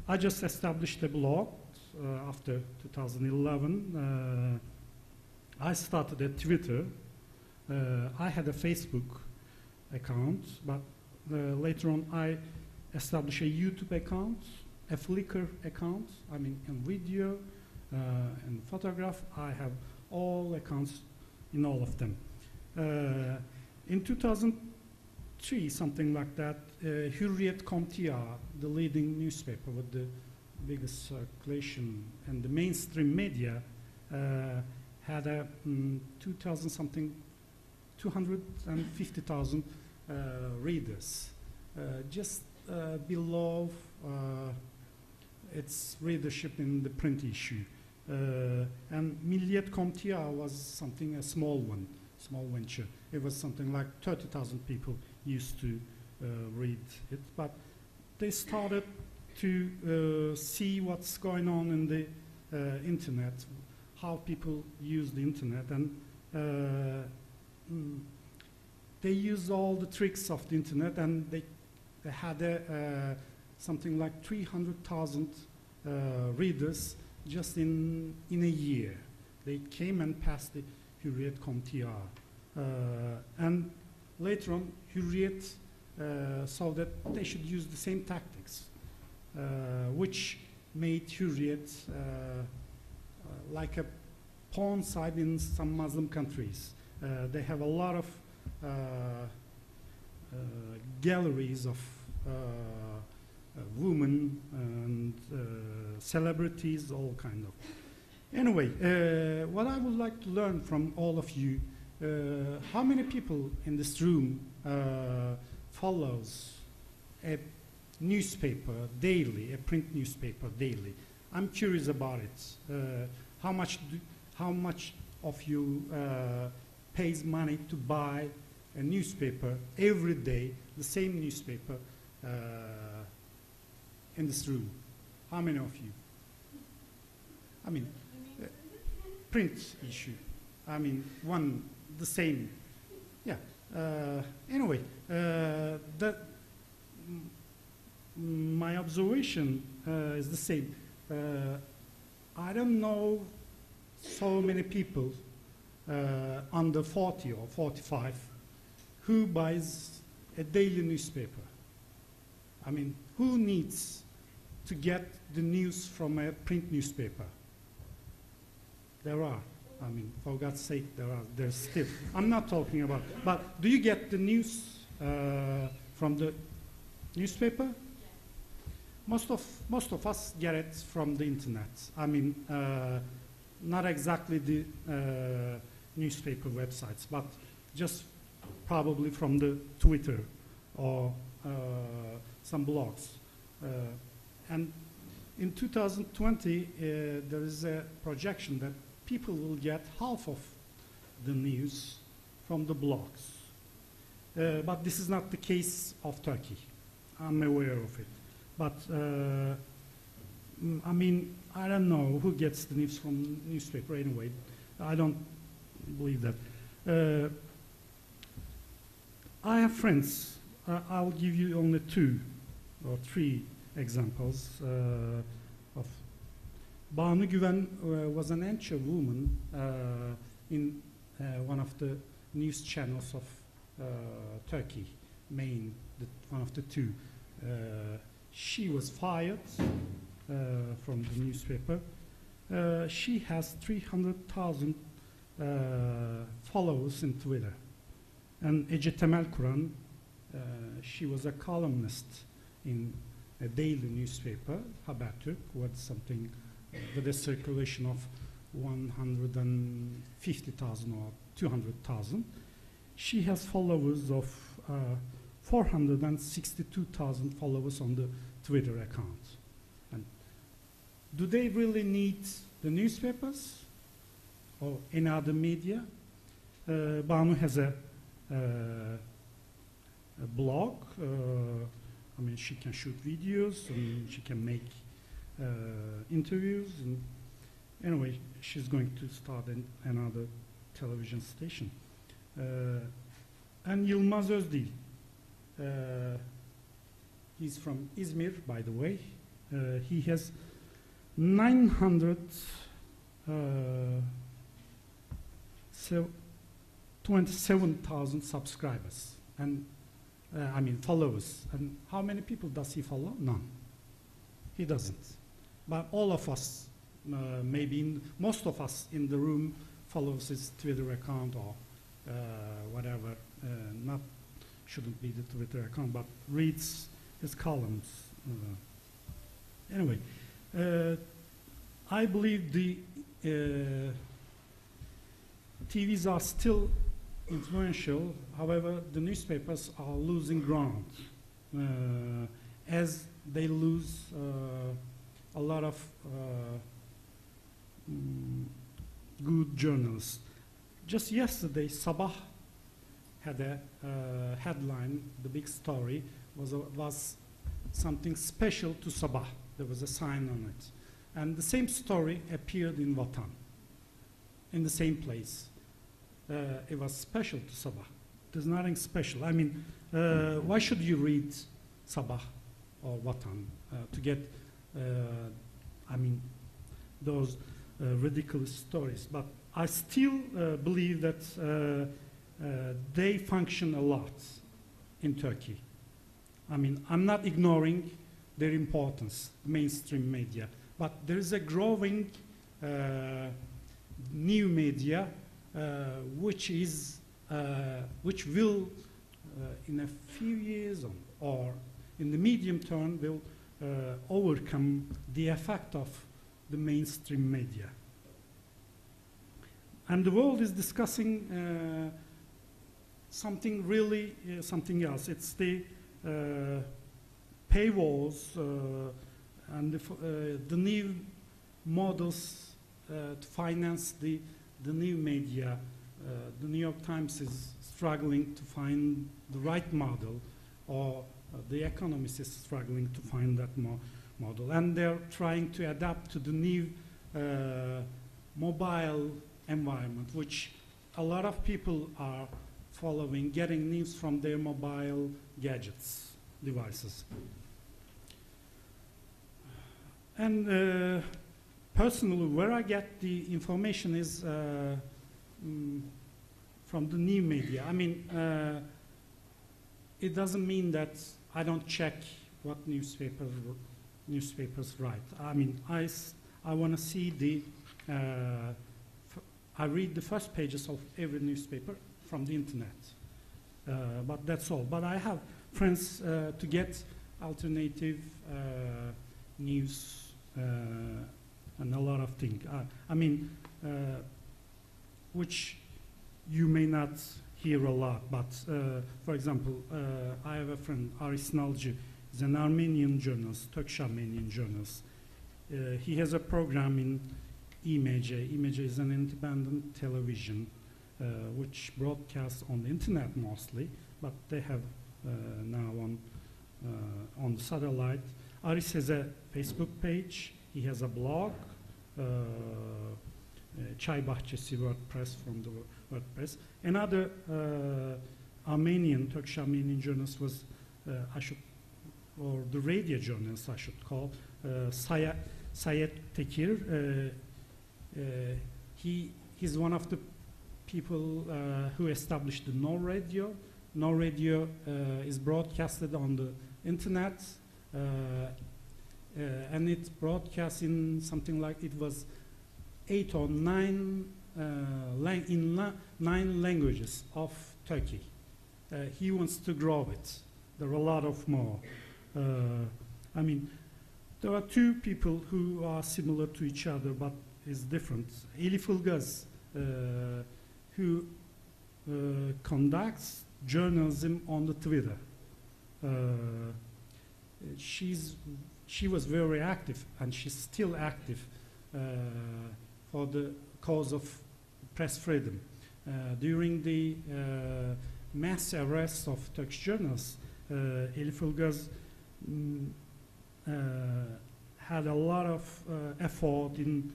I just established a blog after 2011. I started a Twitter. I had a Facebook account, but later on I established a YouTube account, a Flickr account, I mean, in video and photograph. I have all accounts in all of them. In 2003, something like that, Hürriyet.com.tr, the leading newspaper with the biggest circulation and the mainstream media, had a 250,000 readers, just below its readership in the print issue. And Milliyet.com.tr was something, a small one, small venture. It was something like 30,000 people used to read it, but they started to see what's going on in the internet, how people use the internet, and they use all the tricks of the internet, and they had something like 300,000 readers just in a year. They came and passed the Hürriyet.com.tr. And later on, Hürriyet saw that they should use the same tactics, which made Hürriyet like a porn site in some Muslim countries. They have a lot of galleries of women and celebrities, all kind of. Anyway, what I would like to learn from all of you, how many people in this room follows a newspaper daily, a print newspaper daily? I'm curious about it. How much of you pays money to buy a newspaper every day, the same newspaper in this room? How many of you? I mean, print issue. I mean, the same. Yeah. Anyway, my observation is the same. I don't know so many people under 40 or 45 who buys a daily newspaper. I mean, who needs to get the news from a print newspaper? There are. I mean, for God's sake, there's still. I'm not talking about, but do you get the news from the newspaper? Most of us get it from the internet. I mean, not exactly the newspaper websites, but just probably from the Twitter or some blogs. And in 2020, there is a projection that people will get half of the news from the blogs. But this is not the case of Turkey. I'm aware of it. But, I mean, I don't know who gets the news from newspaper anyway. I don't believe that. I have friends. I'll give you only 2 or 3 examples of Banu Güven was an anchor woman in one of the news channels of Turkey, one of the 2. She was fired from the newspaper. She has 300,000 followers in Twitter. And Ece Temel Kur'an, she was a columnist in a daily newspaper, Habertürk, with something with a circulation of 150,000 or 200,000. She has followers of 462,000 followers on the Twitter account. And do they really need the newspapers or any other media? Banu has a blog. I mean, she can shoot videos and she can make interviews. And anyway, she's going to start another television station. And Yılmaz Özdil. He's from İzmir, by the way. He has 927,000 subscribers and I mean followers. And how many people does he follow? None. He doesn't. But all of us, maybe most of us in the room follows his Twitter account or whatever. Not shouldn't be the Twitter account, but reads his columns. Anyway, I believe the TVs are still influential. However, the newspapers are losing ground as they lose a lot of good journalists. Just yesterday, Sabah had a headline. The big story was something special to Sabah. There was a sign on it. And the same story appeared in Vatan, in the same place. It was special to Sabah. There's nothing special. I mean, why should you read Sabah or Vatan to get, I mean, those ridiculous stories? But I still believe that they function a lot in Turkey. I mean, I'm not ignoring their importance, mainstream media, but there is a growing new media which will in a few years or in the medium term will overcome the effect of the mainstream media. And the world is discussing something really, something else. It's the paywalls and the new models to finance the new media. The New York Times is struggling to find the right model, or the Economist is struggling to find that model. And they're trying to adapt to the new mobile environment, which a lot of people are following, getting news from their mobile gadgets, devices. And personally, where I get the information is from the new media. I mean, it doesn't mean that I don't check what newspapers write. I mean, I want to see the, I read the first pages of every newspaper from the internet. But that's all. But I have friends to get alternative news and a lot of things. I mean, which you may not hear a lot, but for example, I have a friend, Aris Nalci, is an Armenian journalist, Turkish Armenian journalist. He has a program in İmece. İmece is an independent television which broadcasts on the internet mostly, but they have now on the satellite. Aris has a Facebook page, he has a blog, Çay Bahçesi WordPress from the WordPress. Another Armenian, Turkish Armenian journalist was, or the radio journalist I should call, Sayet Tekir. He's one of the people who established the No Radio. No Radio is broadcasted on the internet, and it broadcasts in something like, it was 8 or 9 9 languages of Turkey. He wants to grow it. There are a lot of more. I mean, there are two people who are similar to each other, but is different. Elif Ilgaz, who conducts journalism on the Twitter. She was very active, and she's still active for the cause of press freedom. During the mass arrests of Turkish journalists, Elif Ilgaz had a lot of effort in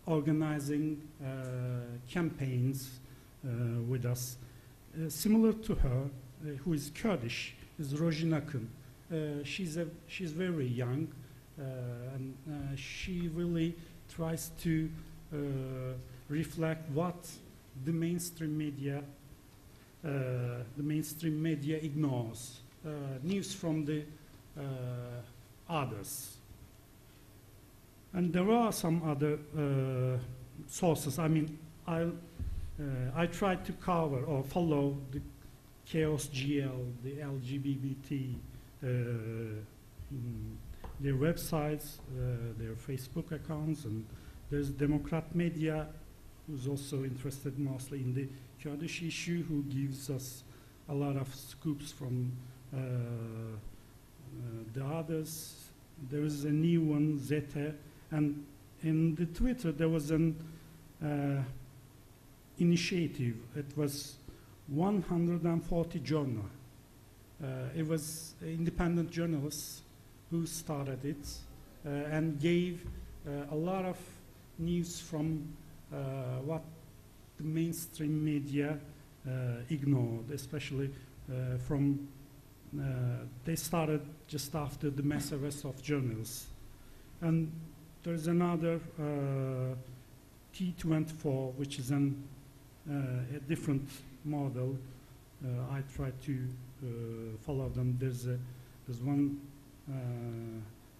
organizing campaigns with us. Similar to her, who is Kurdish, is Rojin Akın. She's very young, and she really tries to reflect what the mainstream media ignores. News from the others. And there are some other sources. I mean, I tried to cover or follow the Chaos GL, the LGBT, their websites, their Facebook accounts, and there's Democrat Media, who's also interested mostly in the Kurdish issue, who gives us a lot of scoops from the others. There is a new one, Zete, and in the Twitter there was an initiative. It was 140 journal. It was independent journalists who started it and gave a lot of news from what the mainstream media ignored, especially from they started just after the mass arrest of journalists. And there's another T24, which is a different model. I try to follow them. There's one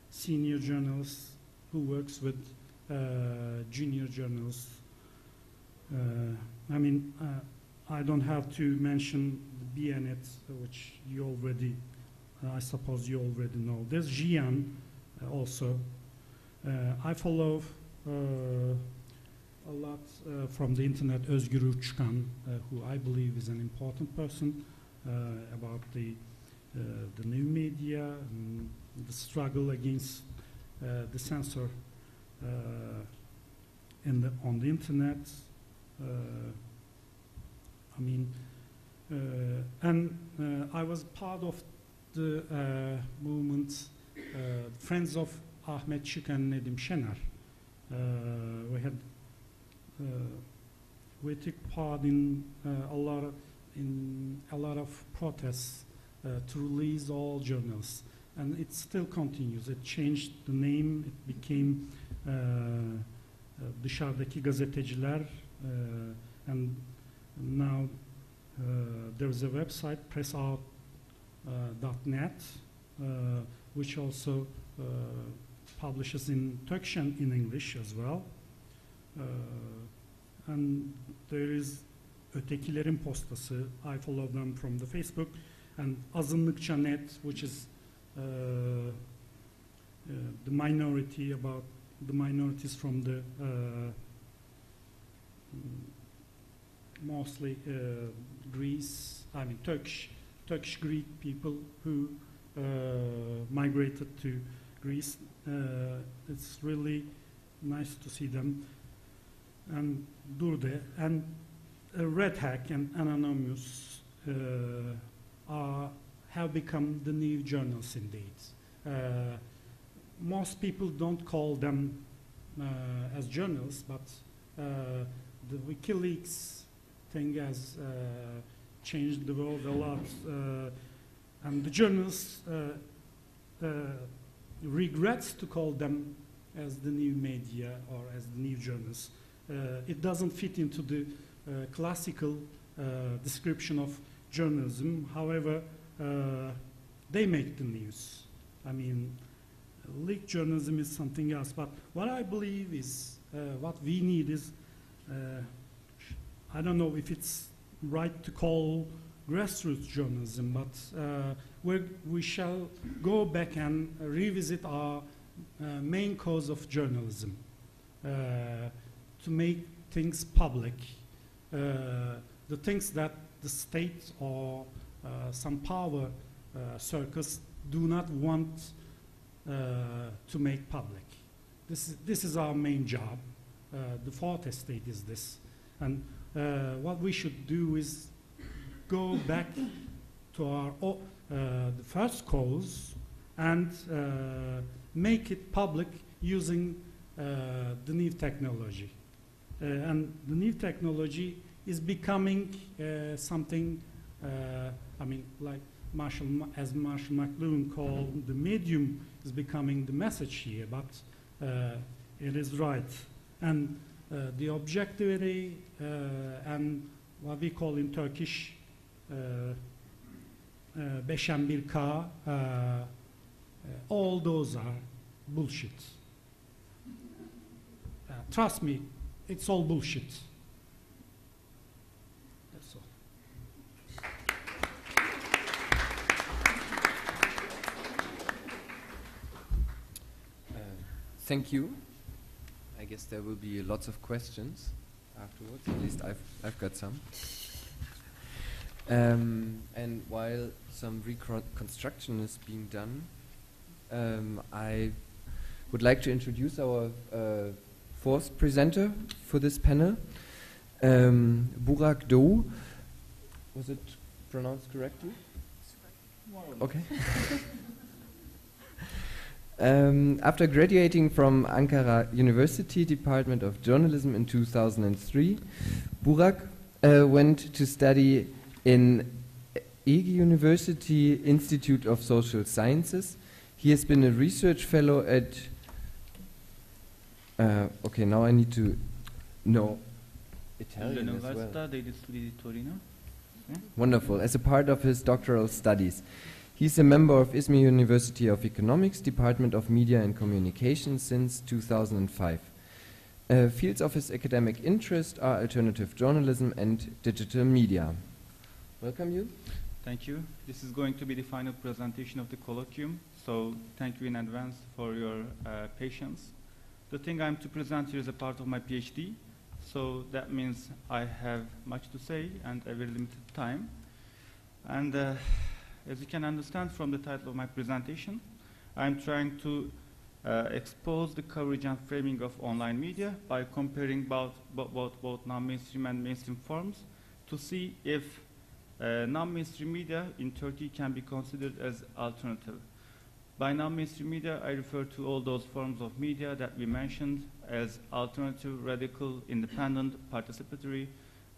senior journalist who works with junior journalists. I don't have to mention the BNet, which you already, I suppose you already know. There's Jian also. I follow a lot from the internet, Özgür Uçkan, who I believe is an important person about the new media and the struggle against the censor on the internet. I was part of the movement, Friends of Ahmet Şık and Nedim Şener. We took part in a lot of protests to release all journals, and it still continues. It changed the name. It became Dışarıdaki Gazeteciler, and now there's a website, pressout.net, which also publishes in Turkish and in English as well. And there is Ötekilerin Postası. I follow them from the Facebook, and Azınlıkça.net, which is the minority, about the minorities from the mostly Greece, Turkish Greek people who migrated to Greece. It's really nice to see them. And Durde and Red Hack and Anonymous have become the new journals indeed. Most people don't call them as journals, but the WikiLeaks thing has changed the world a lot. And the journalists regrets to call them as the new media or as the new journals. It doesn't fit into the classical description of journalism. However, they make the news. Leaked journalism is something else. But what I believe is, what we need is, I don't know if it's right to call grassroots journalism, but we shall go back and revisit our main cause of journalism, to make things public, the things that the state or some power circles do not want to make public. This is our main job. The fourth estate is this. And what we should do is go back to our the first cause and make it public using the new technology. And the new technology is becoming something, like Marshall McLuhan called, the medium is becoming the message here, but it is right. And the objectivity and what we call in Turkish 5-1K, all those are bullshit. Trust me, it's all bullshit. That's all. Thank you. I guess there will be lots of questions afterwards. At least I've got some. And while some reconstruction is being done, I would like to introduce our fourth presenter for this panel, Burak Doğu. Was it pronounced correctly? Okay. After graduating from Ankara University Department of Journalism in 2003, Burak went to study in Ege University Institute of Social Sciences. He has been a research fellow at... okay, now I need to know Italian as well. Wonderful, as a part of his doctoral studies. He's a member of Izmir University of Economics, Department of Media and Communication since 2005. Fields of his academic interest are alternative journalism and digital media. Welcome you. Thank you. This is going to be the final presentation of the colloquium, so thank you in advance for your patience. The thing I'm to present here is a part of my PhD, so that means I have much to say and a very limited time. And as you can understand from the title of my presentation, I'm trying to expose the coverage and framing of online media by comparing both non-mainstream and mainstream forms to see if non-mainstream media in Turkey can be considered as alternative. By non-mainstream media, I refer to all those forms of media that we mentioned as alternative, radical, independent, participatory,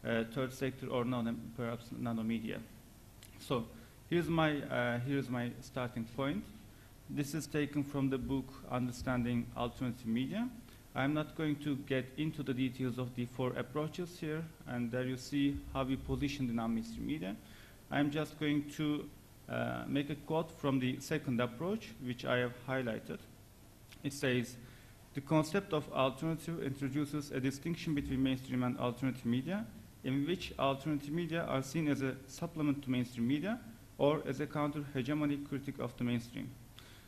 third sector, or perhaps nano-media. So here's my starting point. This is taken from the book Understanding Alternative Media. I'm not going to get into the details of the 4 approaches here, and there you see how we position the non-mainstream media. I'm just going to make a quote from the second approach, which I have highlighted. It says, the concept of alternative introduces a distinction between mainstream and alternative media, in which alternative media are seen as a supplement to mainstream media or as a counter-hegemonic critique of the mainstream.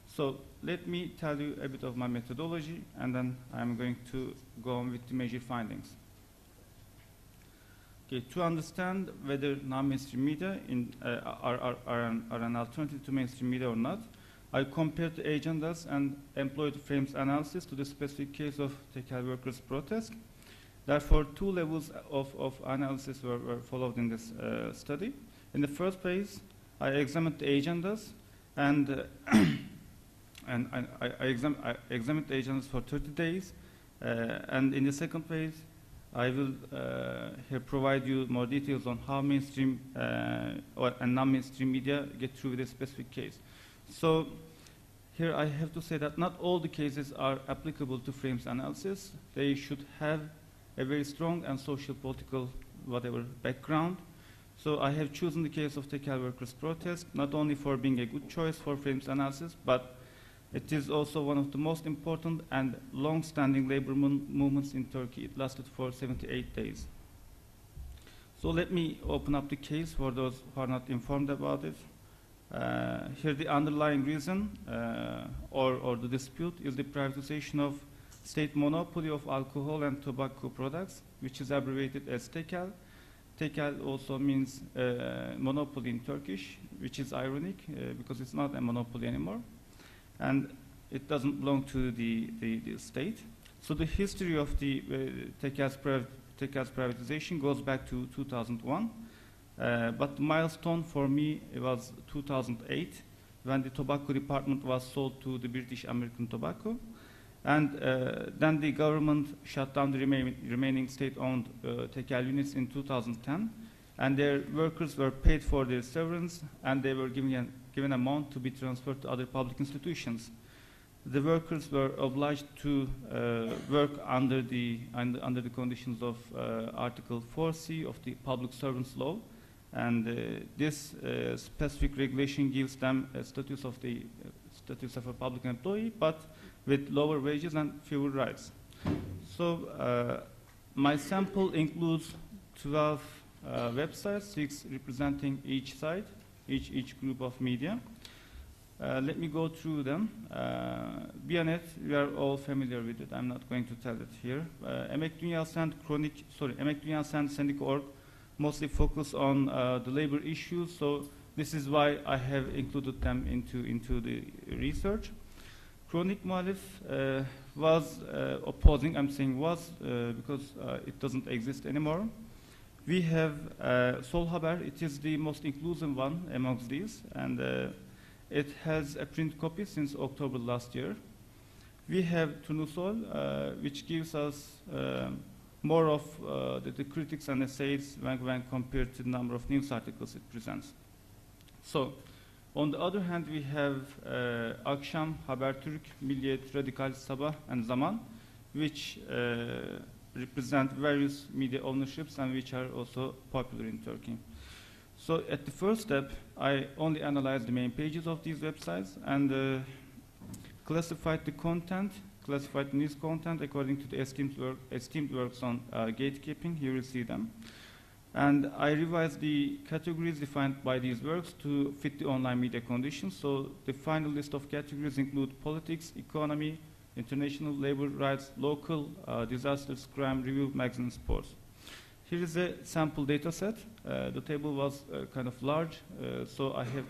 So let me tell you a bit of my methodology, and then I'm going to go on with the major findings. Okay, to understand whether non-mainstream media are an alternative to mainstream media or not, I compared the agendas and employed frames analysis to the specific case of tekel workers' protest. Therefore, 2 levels of analysis were followed in this study. In the first phase, I examined the agendas, and I examined the agendas for 30 days. And in the second phase, I will here provide you more details on how mainstream and non-mainstream media get through this specific case. So here I have to say that not all the cases are applicable to frames analysis. They should have a very strong and social, political, whatever background. So I have chosen the case of tekel workers' protest, not only for being a good choice for frames analysis, but it is also one of the most important and long-standing labor movements in Turkey. It lasted for 78 days. So let me open up the case for those who are not informed about it. Here the underlying reason or the dispute is the privatization of state monopoly of alcohol and tobacco products, which is abbreviated as tekel. Tekel also means monopoly in Turkish, which is ironic because it's not a monopoly anymore. And it doesn't belong to the state. So the history of the tekel's privatization goes back to 2001. But the milestone for me was 2008, when the tobacco department was sold to the British American Tobacco. And then the government shut down the remaining state-owned tekel units in 2010. And their workers were paid for their severance, and they were given an amount to be transferred to other public institutions. The workers were obliged to work under the conditions of Article 4C of the Public Servants Law, and this specific regulation gives them a status of a public employee, but with lower wages and fewer rights. So my sample includes 12 websites, 6 representing each side, each group of media. Let me go through them. Bianet, we are all familiar with it. I'm not going to tell it here. Emek Dünyası and Emek Dünyası and Sendika.org mostly focus on the labor issues, so this is why I have included them into the research. Kronik Muhalif was opposing, I'm saying was because it doesn't exist anymore. We have Sol Haber, it is the most inclusive one amongst these, and it has a print copy since October last year. We have Turnusol, which gives us more of the critics and essays when compared to the number of news articles it presents. So, on the other hand, we have Akşam, Habertürk, Milliyet, Radikal, Sabah, and Zaman, which represent various media ownerships and which are also popular in Turkey. So at the first step, I only analyzed the main pages of these websites and classified the content, classified the news content according to the esteemed works on gatekeeping. Here you see them. And I revised the categories defined by these works to fit the online media conditions. So the final list of categories include politics, economy, international labor rights, local, disasters, crime, review, magazine, and sports. Here is a sample data set. The table was kind of large, so I had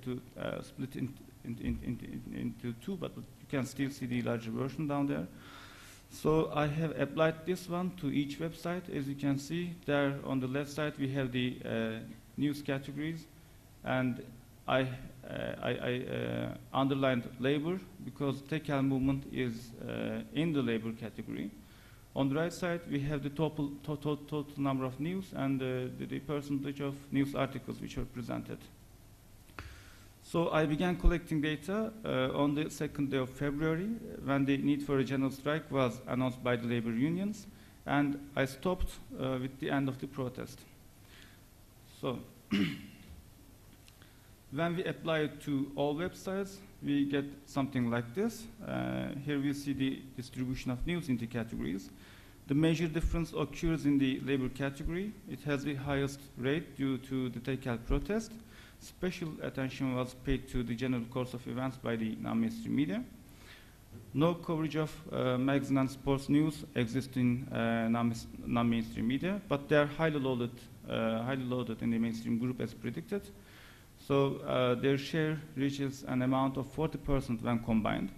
to split into two, but you can still see the larger version down there. So I have applied this one to each website. As you can see there on the left side, we have the news categories, and I underlined labor because Tekel movement is in the labor category. On the right side, we have the total number of news and the percentage of news articles which are presented. So I began collecting data on the 2nd day of February when the need for a general strike was announced by the labor unions, and I stopped with the end of the protest. So when we apply it to all websites, we get something like this. Here we see the distribution of news into categories. The major difference occurs in the labor category. It has the highest rate due to the Tekel protest. Special attention was paid to the general course of events by the non-mainstream media. No coverage of magazine and sports news exists in non-mainstream media, but they are highly loaded in the mainstream group as predicted. So their share reaches an amount of 40% when combined.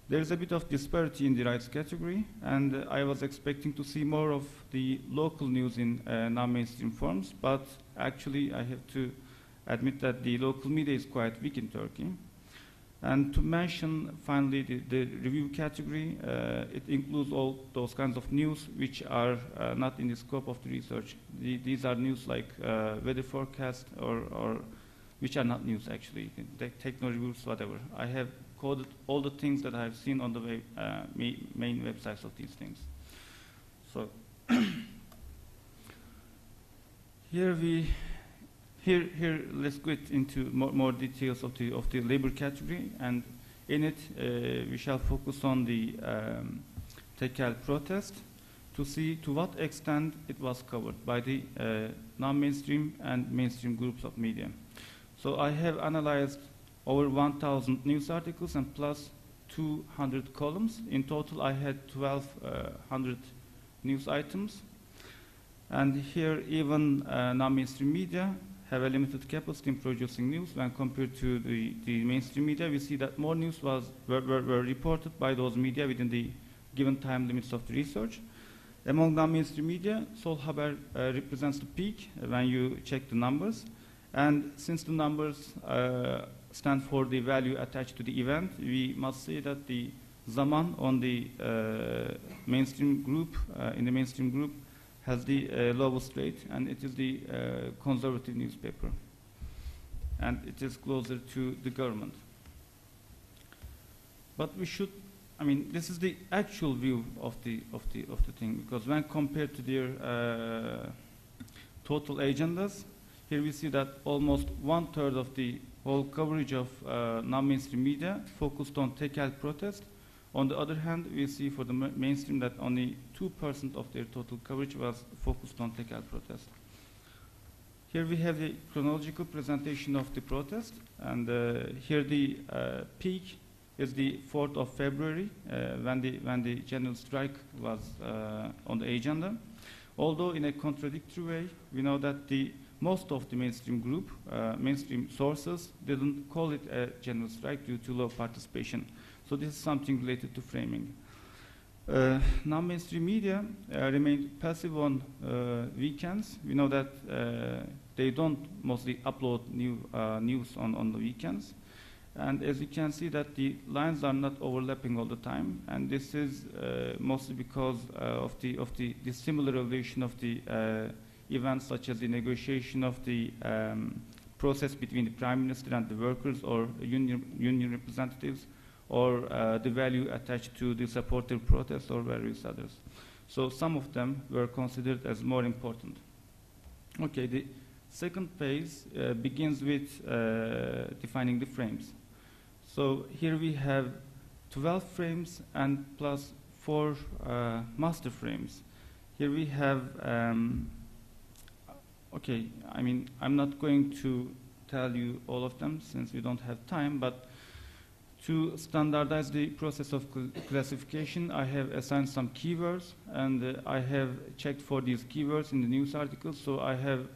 There is a bit of disparity in the rights category, and I was expecting to see more of the local news in non-mainstream forms, but actually I have to admit that the local media is quite weak in Turkey. And to mention finally the review category, it includes all those kinds of news which are not in the scope of the research. These are news like weather forecast or which are not news actually, techno reviews, whatever. I have coded all the things that I have seen on the main websites of these things. So Here, let's get into more details of the labor category, and in it, we shall focus on the Tekel protest to see to what extent it was covered by the non-mainstream and mainstream groups of media. So I have analyzed over 1,000 news articles and plus 200 columns. In total, I had 1,200 news items. And here, even non-mainstream media have a limited capacity in producing news when compared to the mainstream media. We see that more news were reported by those media within the given time limits of the research. Among non-mainstream media, Sol Haber represents the peak when you check the numbers. And since the numbers stand for the value attached to the event, we must say that the Zaman on the mainstream group, in the mainstream group, has the lowest rate, and it is the conservative newspaper, and it is closer to the government. But we should, I mean, this is the actual view of the thing, because when compared to their total agendas, here we see that almost 1/3 of the whole coverage of non-mainstream media focused on Tekel protest. On the other hand, we see for the mainstream that only 2% of their total coverage was focused on Tekel protest. Here we have the chronological presentation of the protest, and here the peak is the 4th of February, when the general strike was on the agenda. Although in a contradictory way, we know that most of the mainstream group, mainstream sources, didn't call it a general strike due to low participation. So this is something related to framing. Non-mainstream media remained passive on weekends. We know that they don't mostly upload news on the weekends. And as you can see that the lines are not overlapping all the time, and this is mostly because of the similar evolution of the events, such as the negotiation of the process between the Prime Minister and the workers or union representatives, or the value attached to the supportive protests or various others. So some of them were considered as more important. Okay, the second phase begins with defining the frames. So here we have 12 frames and plus 4 master frames. Here we have, okay, I mean, I'm not going to tell you all of them since we don't have time, but to standardize the process of classification, I have assigned some keywords, and I have checked for these keywords in the news articles, so I have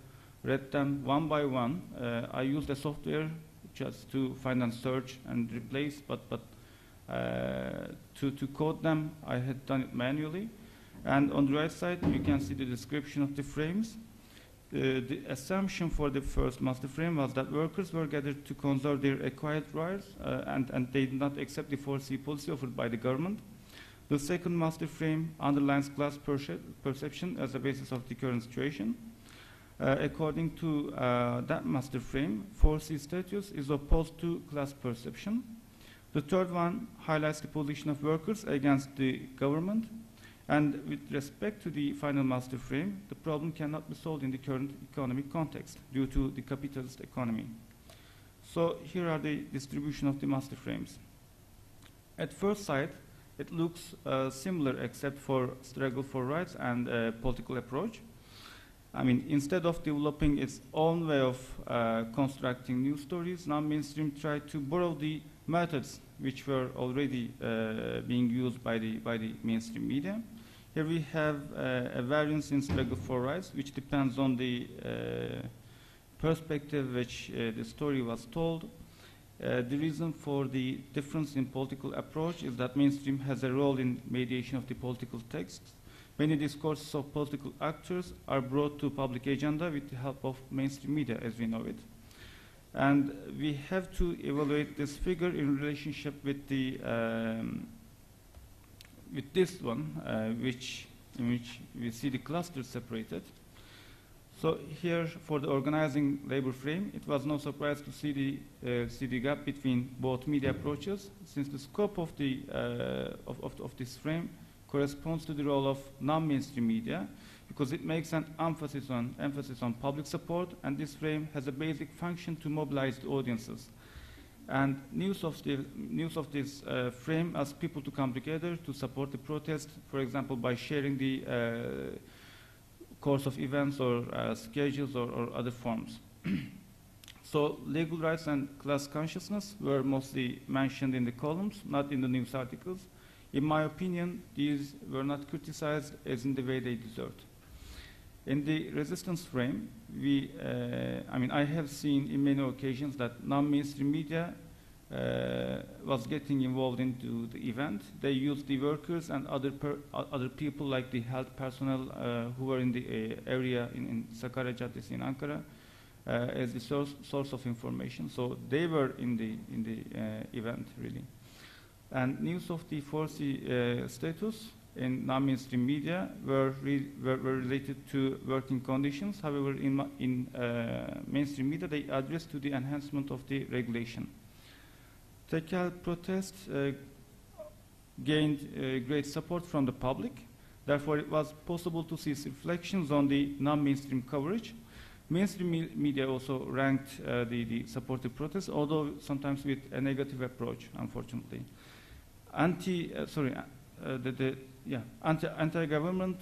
read them one by one. I used a software just to find and search and replace, but to code them, I had done it manually. And on the right side, you can see the description of the frames. The assumption for the first master frame was that workers were gathered to conserve their acquired rights, and they did not accept the 4C policy offered by the government. The second master frame underlines class perception as the basis of the current situation. According to that master frame, 4C status is opposed to class perception. The third one highlights the position of workers against the government. And with respect to the final master frame, the problem cannot be solved in the current economic context due to the capitalist economy. So here are the distribution of the master frames. At first sight, it looks similar except for struggle for rights and political approach. I mean, instead of developing its own way of constructing news stories, non-mainstream tried to borrow the methods which were already being used by the mainstream media. Here we have a variance in struggle for rights, which depends on the perspective which the story was told. The reason for the difference in political approach is that mainstream has a role in mediation of the political texts. Many discourses of political actors are brought to public agenda with the help of mainstream media, as we know it. And we have to evaluate this figure in relationship with the with this one, in which we see the clusters separated. So here, for the organizing labor frame, it was no surprise to see the gap between both media approaches, since the scope of the of this frame corresponds to the role of non-mainstream media, because it makes an emphasis on public support, and this frame has a basic function to mobilize the audiences. And news of this frame asks people to come together to support the protest, for example, by sharing the course of events or schedules or other forms. So legal rights and class consciousness were mostly mentioned in the columns, not in the news articles. In my opinion, these were not criticized as in the way they deserved. In the resistance frame, I have seen in many occasions that non-mainstream media was getting involved into the event. They used the workers and other people like the health personnel who were in the area in Sakarya Caddesi in Ankara as the source of information. So they were in the event really. And news of the 4C status in non-mainstream media were related to working conditions. However, in mainstream media, they addressed to the enhancement of the regulation. Tekel protest gained great support from the public. Therefore, it was possible to see reflections on the non-mainstream coverage. Mainstream media also ranked the supportive protests, although sometimes with a negative approach, unfortunately. Anti-government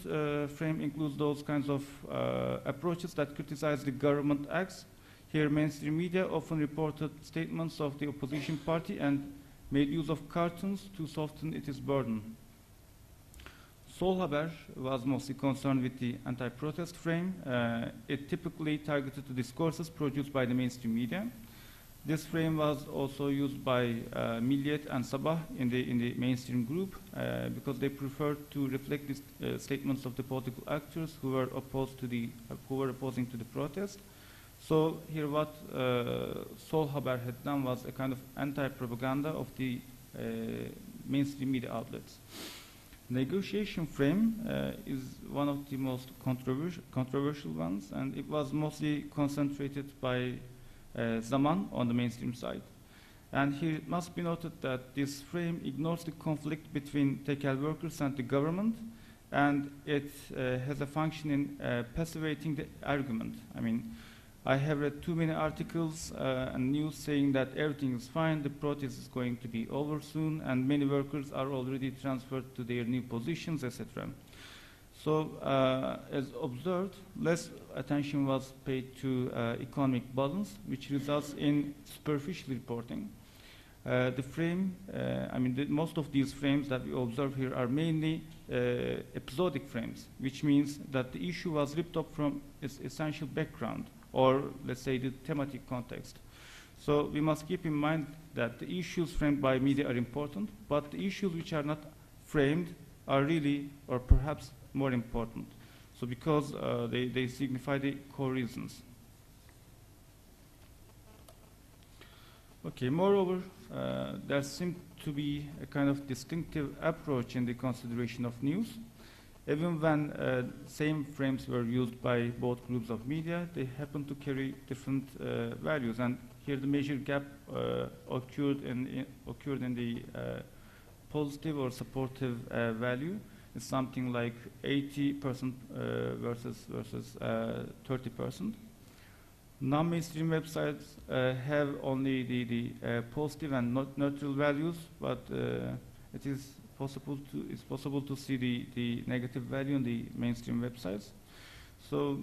frame includes those kinds of approaches that criticize the government acts. Here, mainstream media often reported statements of the opposition party and made use of cartoons to soften its burden. Sol Haber was mostly concerned with the anti-protest frame. It typically targeted the discourses produced by the mainstream media. This frame was also used by Milliyet and Sabah in the mainstream group because they preferred to reflect the statements of the political actors who were opposing to the protest. So here what Sol Haber had done was a kind of anti-propaganda of the mainstream media outlets. Negotiation frame is one of the most controversial ones, and it was mostly concentrated by Zaman on the mainstream side. And here it must be noted that this frame ignores the conflict between tekel workers and the government, and it has a function in passivating the argument. I mean, I have read too many articles and news saying that everything is fine, the protest is going to be over soon, and many workers are already transferred to their new positions, etc. So, as observed, less attention was paid to economic balance, which results in superficial reporting. The frame, most of these frames that we observe here are mainly episodic frames, which means that the issue was ripped up from its essential background, or let's say the thematic context. So we must keep in mind that the issues framed by media are important, but the issues which are not framed are really, or perhaps more important. So because they signify the core reasons. Okay, moreover, there seems to be a kind of distinctive approach in the consideration of news. Even when same frames were used by both groups of media, they happen to carry different values. And here the major gap occurred in the positive or supportive value. It's something like 80% versus 30%. Non-mainstream websites have only the positive and not neutral values, but it is possible to see the negative value in the mainstream websites. So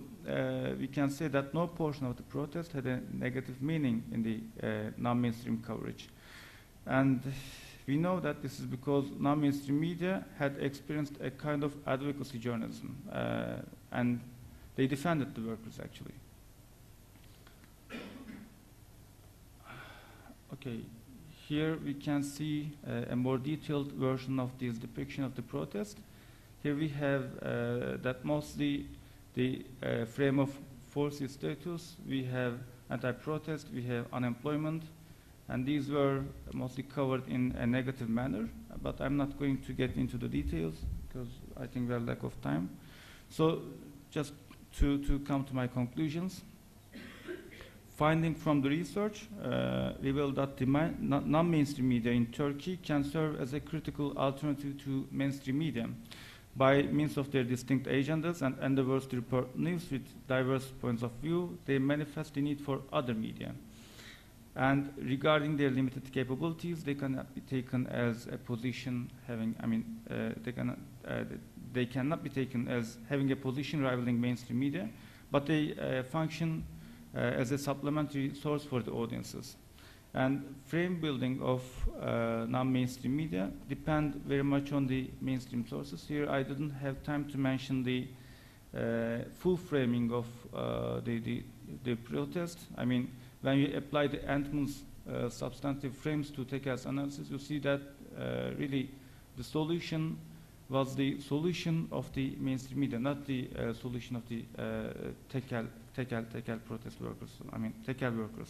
we can say that no portion of the protest had a negative meaning in the non-mainstream coverage. And we know that this is because non-mainstream media had experienced a kind of advocacy journalism, and they defended the workers actually. Okay, here we can see a more detailed version of this depiction of the protest. Here we have that mostly the frame of forces status, we have anti-protest, we have unemployment, and these were mostly covered in a negative manner, but I'm not going to get into the details because I think we have lack of time. So just to come to my conclusions, finding from the research revealed that the non-mainstream media in Turkey can serve as a critical alternative to mainstream media. By means of their distinct agendas and endeavors to report news with diverse points of view, they manifest the need for other media. And regarding their limited capabilities, they cannot be taken as a position having, they cannot be taken as having a position rivaling mainstream media, but they function as a supplementary source for the audiences. And frame building of non-mainstream media depend very much on the mainstream sources. Here I didn't have time to mention the full framing of the protest. I mean, when you apply the Entman's substantive frames to Tekel's analysis, you see that really the solution was the solution of the mainstream media, not the solution of the Tekel protest workers. I mean, Tekel workers.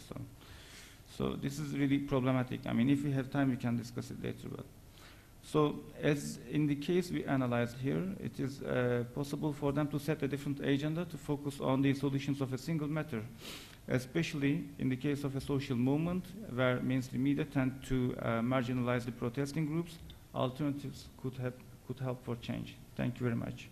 So this is really problematic. I mean, if we have time, we can discuss it later. But so, as in the case we analyzed here, it is possible for them to set a different agenda to focus on the solutions of a single matter, especially in the case of a social movement where mainstream media tend to marginalize the protesting groups. Alternatives could help for change. Thank you very much.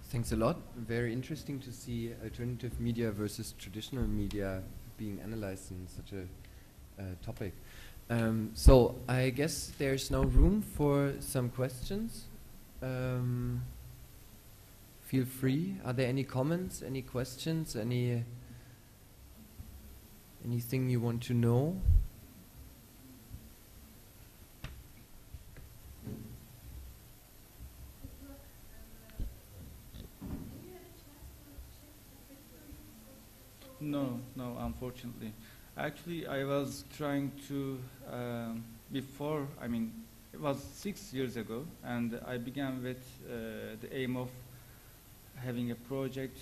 Thanks a lot. Very interesting to see alternative media versus traditional media being analyzed in such a topic. So I guess there's no room for some questions. Feel free. Are there any comments, any questions, anything you want to know? No, unfortunately. Actually, I was trying to, before, I mean, it was 6 years ago, and I began with the aim of having a project,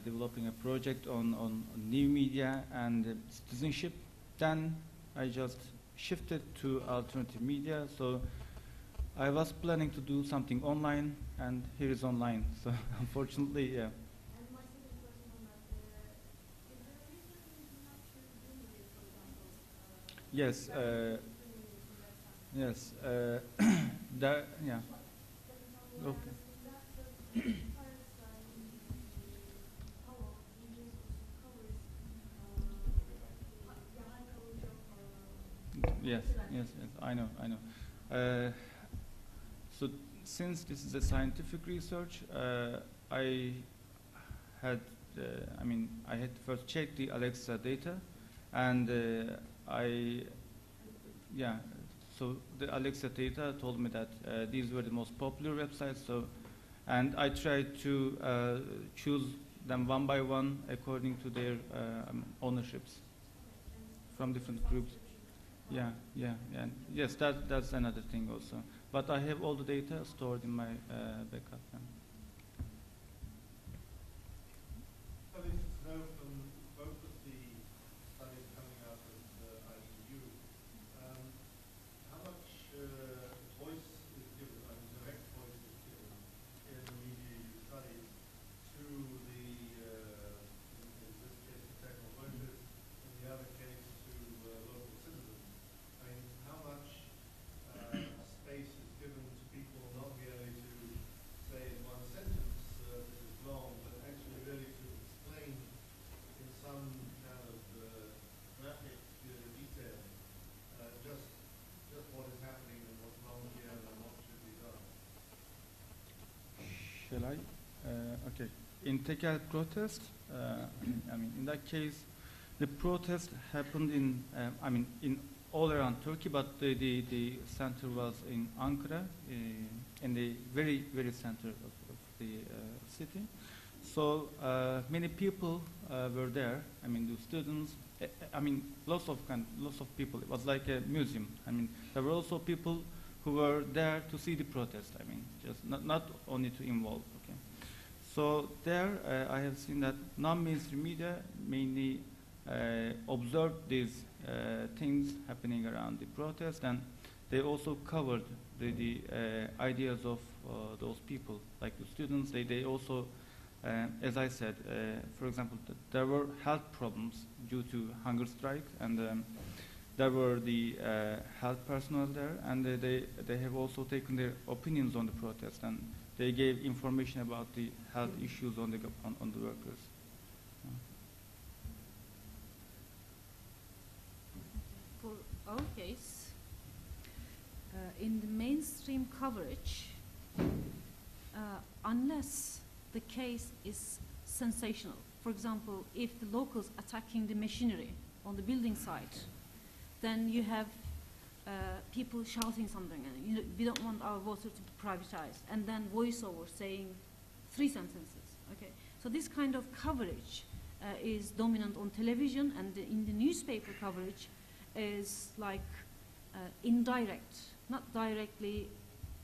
developing a project on new media and citizenship. Then I just shifted to alternative media. So I was planning to do something online, and here is online. So unfortunately, yeah. Yes. Yes. That, yeah. Okay. Yes, yes, yes. I know, I know. So since this is a scientific research, I had, I had to first check the Alexa data, and so the Alexa data told me that these were the most popular websites. So, and I tried to choose them one by one according to their ownerships from different groups. Yeah, yeah, yeah. Yes, that's another thing also. But I have all the data stored in my backup. Yeah. I'd be interested to know from both of the studies coming out of the IEU, how much voice is given, direct voice is given in the media you study to the, in this case, the technical workers, in the other case, to local citizens. I mean, how much space is given to people not merely to say in one sentence this is wrong, but actually really to explain in some kind of graphic detail just what is happening and what's wrong here and what should be done. Shall I? Okay. In Tekel protest, in that case, the protest happened in, in all around Turkey, but the center was in Ankara, in the very, very center of the city. So many people were there. The students. Lots of people. It was like a museum. There were also people who were there to see the protest. Just not only to involve. Okay. So there, I have seen that non-mainstream media mainly observed these things happening around the protest, and they also covered the ideas of those people, like the students. They also, as I said, for example, there were health problems due to hunger strike, and there were the health personnel there, and they have also taken their opinions on the protest, and they gave information about the health issues on the workers. For our case, in the mainstream coverage, unless the case is sensational, for example, if the locals attacking the machinery on the building site, then you have people shouting something, and we don't want our water to be privatized, and then voiceover saying 3 sentences. Okay, so this kind of coverage is dominant on television, and in the newspaper coverage is like indirect, not directly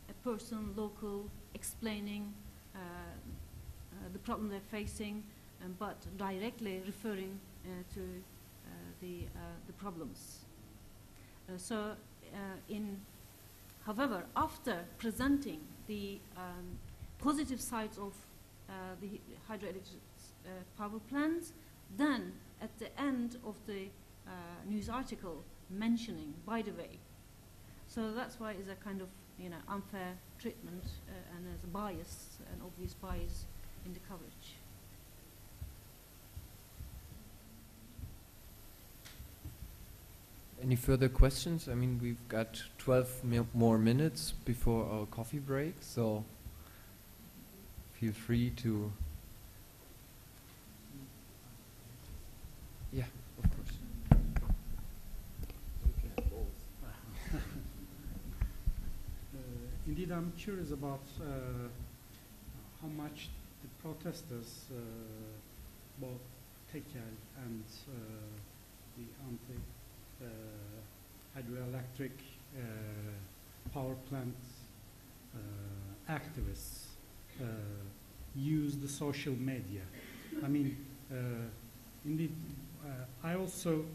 a person, local, explaining the problem they're facing, but directly referring to the problems. However, after presenting the positive sides of the hydroelectric power plants, then at the end of the news article mentioning, by the way. So that's why it's a kind of unfair treatment and there's a bias, an obvious bias in the coverage. Any further questions? We've got 12 more minutes before our coffee break, so feel free to... Yeah, of course. Indeed, I'm curious about how much the protesters, both Tekel and the hydroelectric power plant activists use the social media. I mean, indeed, I also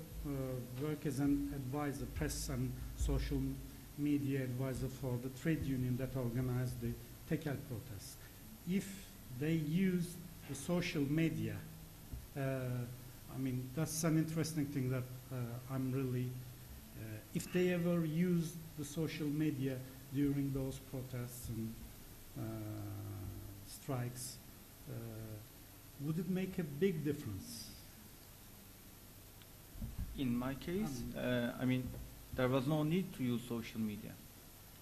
work as an advisor, press and social media advisor for the trade union that organized the Tekel protest. If they use the social media, I mean, that's an interesting thing that I'm really, if they ever use the social media during those protests and strikes, would it make a big difference? In my case, I mean, there was no need to use social media,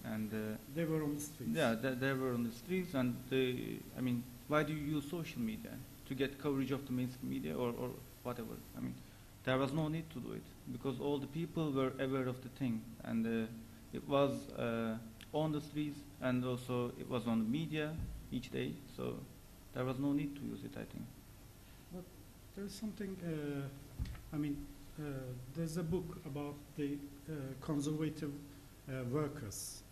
and they were on the streets. Yeah, they were on the streets, and I mean, why do you use social media? To get coverage of the mainstream media or whatever? I mean, there was no need to do it because all the people were aware of the thing, and it was on the streets, and also it was on the media each day, so there was no need to use it, I think. But there's something, I mean, there's a book about the conservative workers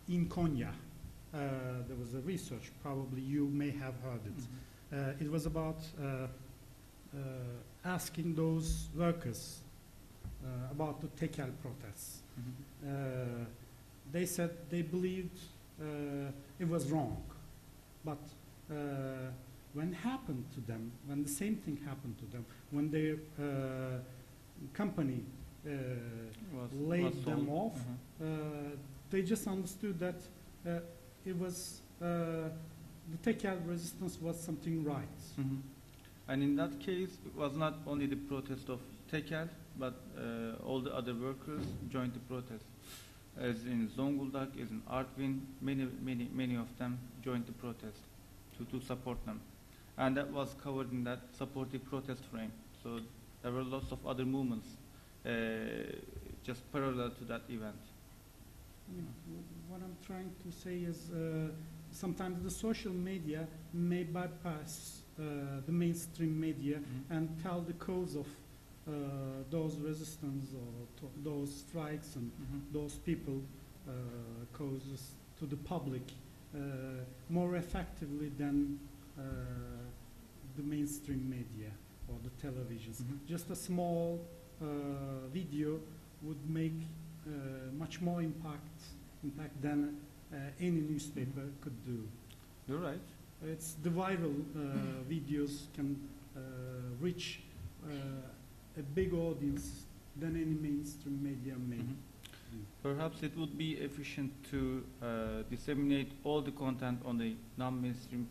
in Konya. There was a research, probably you may have heard it. It was about asking those workers about the Tekel protests. They said they believed it was wrong, but when happened to them, when the same thing happened to them, when their company laid them off, they just understood that it was the Tekel resistance was something right. And in that case, it was not only the protest of Tekel, but all the other workers joined the protest. As in Zonguldak, as in Artvin, many of them joined the protest to support them. And that was covered in that supportive protest frame. So there were lots of other movements just parallel to that event. What I'm trying to say is sometimes the social media may bypass the mainstream media and tell the cause of those resistance or those strikes and those people causes to the public more effectively than the mainstream media or the televisions. Just a small video would make much more impact than any newspaper could do. You're right. It's the viral videos can reach a big audience than any mainstream media may. Perhaps it would be efficient to disseminate all the content on the non-mainstream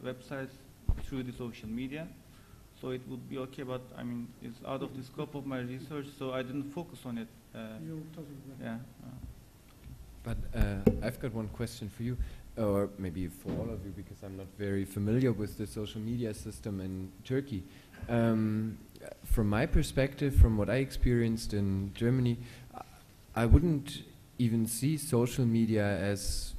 websites through the social media. So it would be okay, but I mean, it's out of the scope of my research, so I didn't focus on it. You're totally right. Yeah. But I've got one question for you, or maybe for all of you, because I'm not very familiar with the social media system in Turkey. From my perspective, from what I experienced in Germany, I wouldn't even see social media as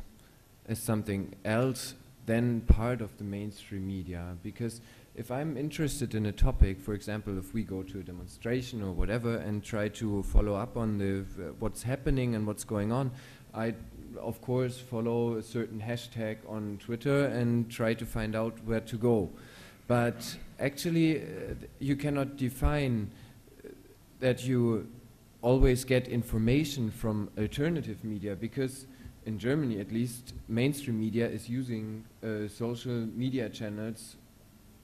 something else than part of the mainstream media, because if I'm interested in a topic, for example, if we go to a demonstration or whatever and try to follow up on the what's happening and what's going on, I of course follow a certain hashtag on Twitter and try to find out where to go. But actually you cannot define that you always get information from alternative media, because in Germany at least mainstream media is using social media channels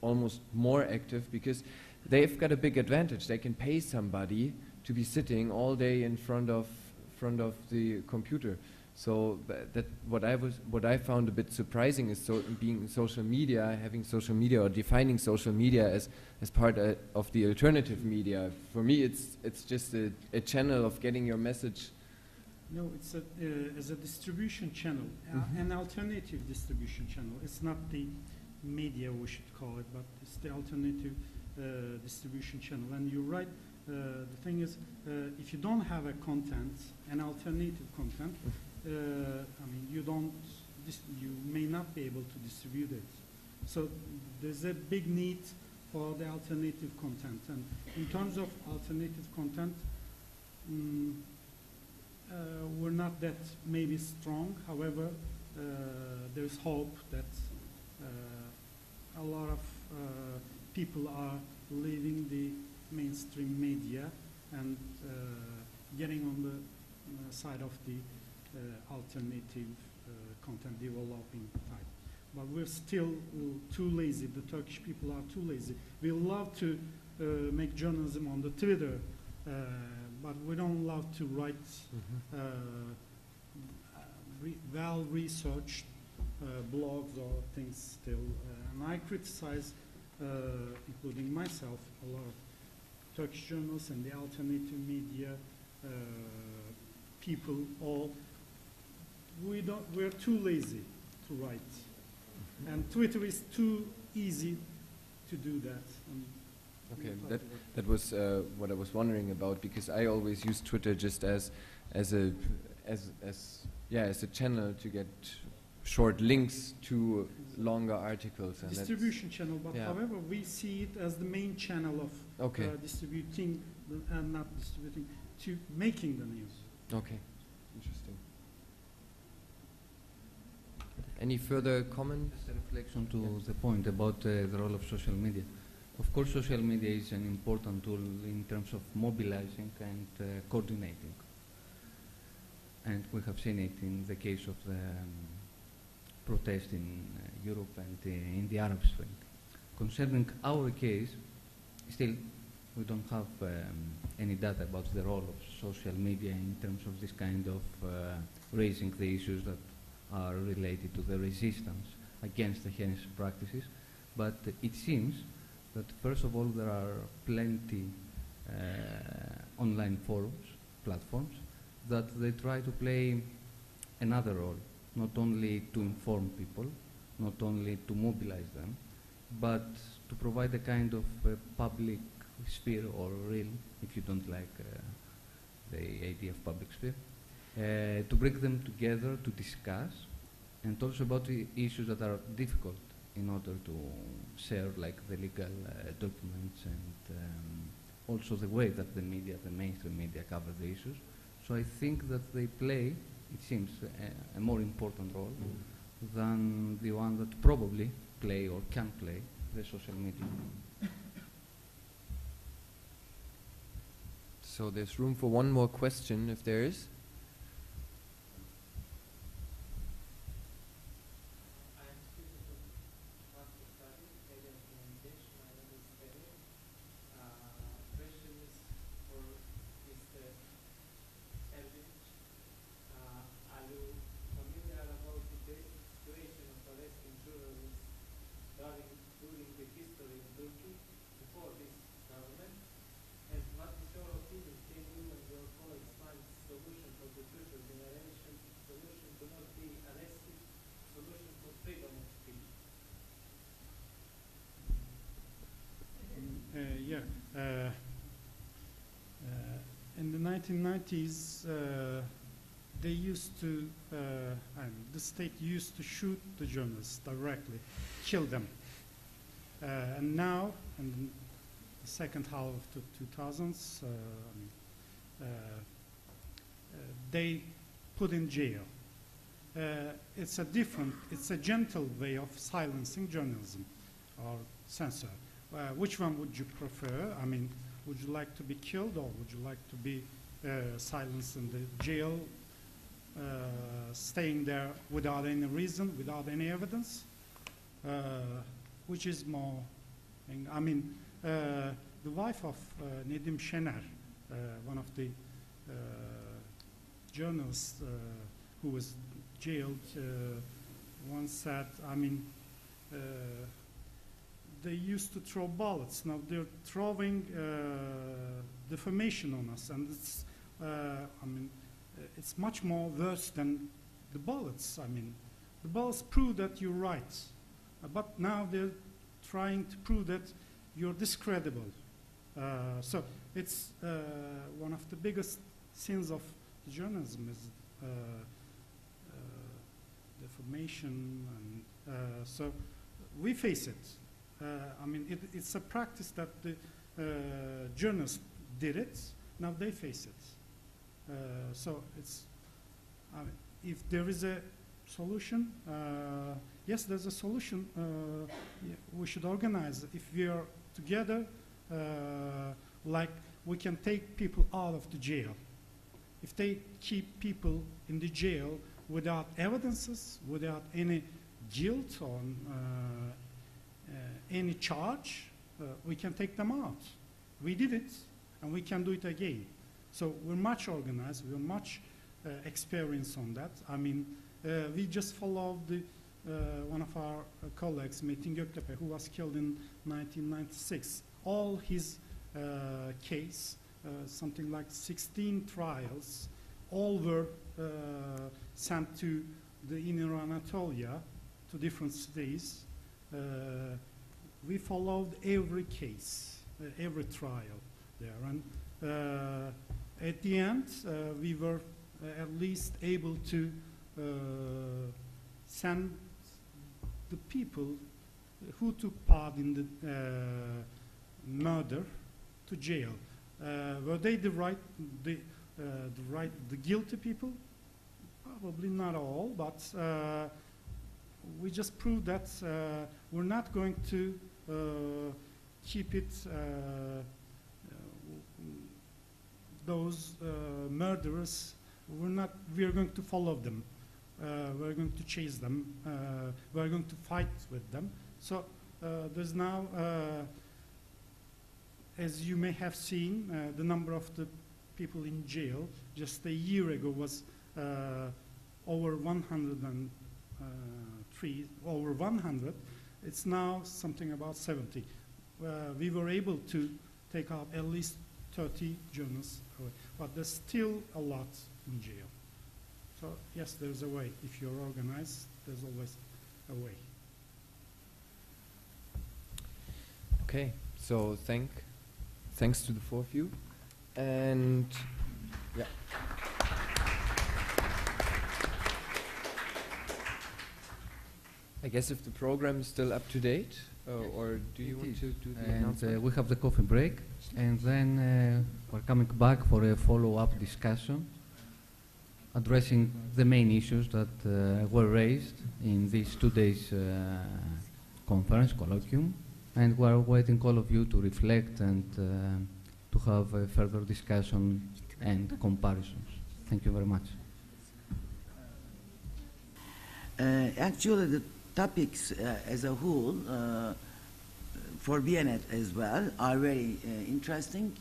almost more active, because they've got a big advantage. They can pay somebody to be sitting all day in front of the computer. So that what I found a bit surprising is having social media or defining social media as part of the alternative media. For me, it's just a channel of getting your message. No, it's as a distribution channel, an alternative distribution channel. It's not the media, we should call it, but it's the alternative distribution channel. And you're right, the thing is, if you don't have a content, an alternative content, I mean, you may not be able to distribute it. So there's a big need for the alternative content. And in terms of alternative content, we're not that maybe strong. However, there's hope that a lot of people are leaving the mainstream media and getting on the side of the alternative content developing type. But we're still too lazy. The Turkish people are too lazy. We love to make journalism on the Twitter, but we don't love to write well-researched blogs or things still. And I criticize, including myself, a lot of Turkish journalists and the alternative media people. All we're too lazy to write, and Twitter is too easy to do that. Okay, that was what I was wondering about, because I always use Twitter just as a channel to get short links to longer articles. And distribution channel, but yeah. However, we see it as the main channel of distributing and not distributing, to making the news. Okay, interesting. Any further comments? Just a reflection to the point about the role of social media. Of course, social media is an important tool in terms of mobilizing and coordinating. And we have seen it in the case of the protest in Europe and in the Arab Spring. Concerning our case, still we don't have any data about the role of social media in terms of this kind of raising the issues that are related to the resistance against the heinous practices. But it seems that first of all there are plenty online forums, platforms, that they try to play another role, not only to inform people, not only to mobilize them, but to provide a kind of public sphere, or realm, if you don't like the idea of public sphere, to bring them together to discuss, and also about the issues that are difficult in order to share, like the legal documents, and also the way that the media, the mainstream media, cover the issues. So I think that they play, it seems, a more important role than the one that probably play or can play the social media. So there's room for one more question, if there is. In the 1990s, they used to, the state used to shoot the journalists directly, kill them. And now, in the second half of the 2000s, they put in jail. It's a gentle way of silencing journalism or censor. Which one would you prefer? I mean, would you like to be killed, or would you like to be silenced in the jail, staying there without any reason, without any evidence? Which is more? I mean, the wife of Nedim Şener, one of the journalists who was jailed, once said, I mean, they used to throw bullets. Now they're throwing defamation on us, and it's, I mean, it's much more worse than the bullets. I mean, the bullets prove that you're right, but now they're trying to prove that you're discredible. So it's one of the biggest sins of journalism is defamation, and so we face it. I mean, it's a practice that the journalists did it. Now they face it. So it's, I mean, if there is a Solution? Yes, there's a solution. Yeah, we should organize. If we are together, like we can take people out of the jail. If they keep people in the jail without evidences, without any guilt or any charge, we can take them out. We did it, and we can do it again. So we're much organized, we're much experienced on that. I mean, we just followed one of our colleagues, Metin Göktepe, who was killed in 1996. All his case, something like 16 trials, all were sent to the inner Anatolia, to different cities. We followed every case, every trial there. And at the end, we were at least able to send the people who took part in the murder to jail. Were they the guilty people? Probably not all, but we just proved that we're not going to keep it, those murderers, we are going to follow them. We're going to chase them. We're going to fight with them. So there's now, as you may have seen, the number of the people in jail just a year ago was over 103, over 100. It's now something about 70. We were able to take out at least 30 journalists away, but there's still a lot in jail. So yes, there's a way. If you're organized, there's always a way. Okay, so thanks to the four of you, and yeah. I guess if the program is still up to date, or do you want to do the announcement? We have the coffee break, and then we're coming back for a follow-up discussion addressing the main issues that were raised in this 2 days conference, Colloquium, and we're waiting all of you to reflect and to have a further discussion and comparisons. Thank you very much. Actually, the topics as a whole for BNet as well are very interesting.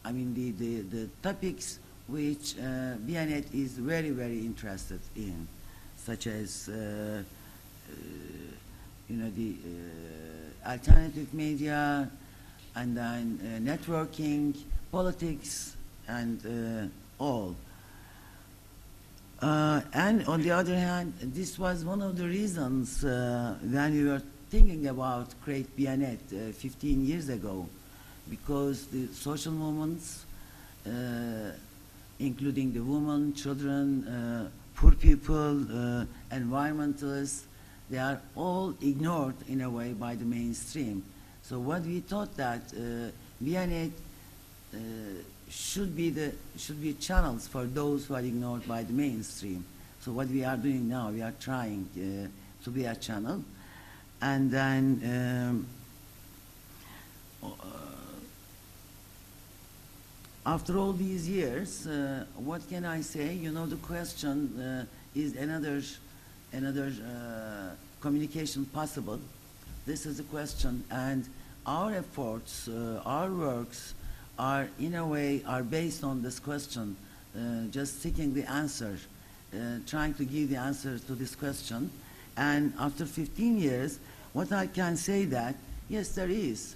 I mean, the topics which BNet is very, very interested in, such as the alternative media, and then networking, politics, and all. And on the other hand, this was one of the reasons when we were thinking about create BNet 15 years ago, because the social movements, including the women, children, poor people, environmentalists, they are all ignored in a way by the mainstream. So what we thought that BNet should be channels for those who are ignored by the mainstream. So what we are doing now, we are trying to be a channel, and then after all these years, what can I say? You know, the question is another communication possible? This is the question, and our efforts, our works, are in a way are based on this question, just seeking the answer, trying to give the answer to this question. And after 15 years, what I can say that yes, there is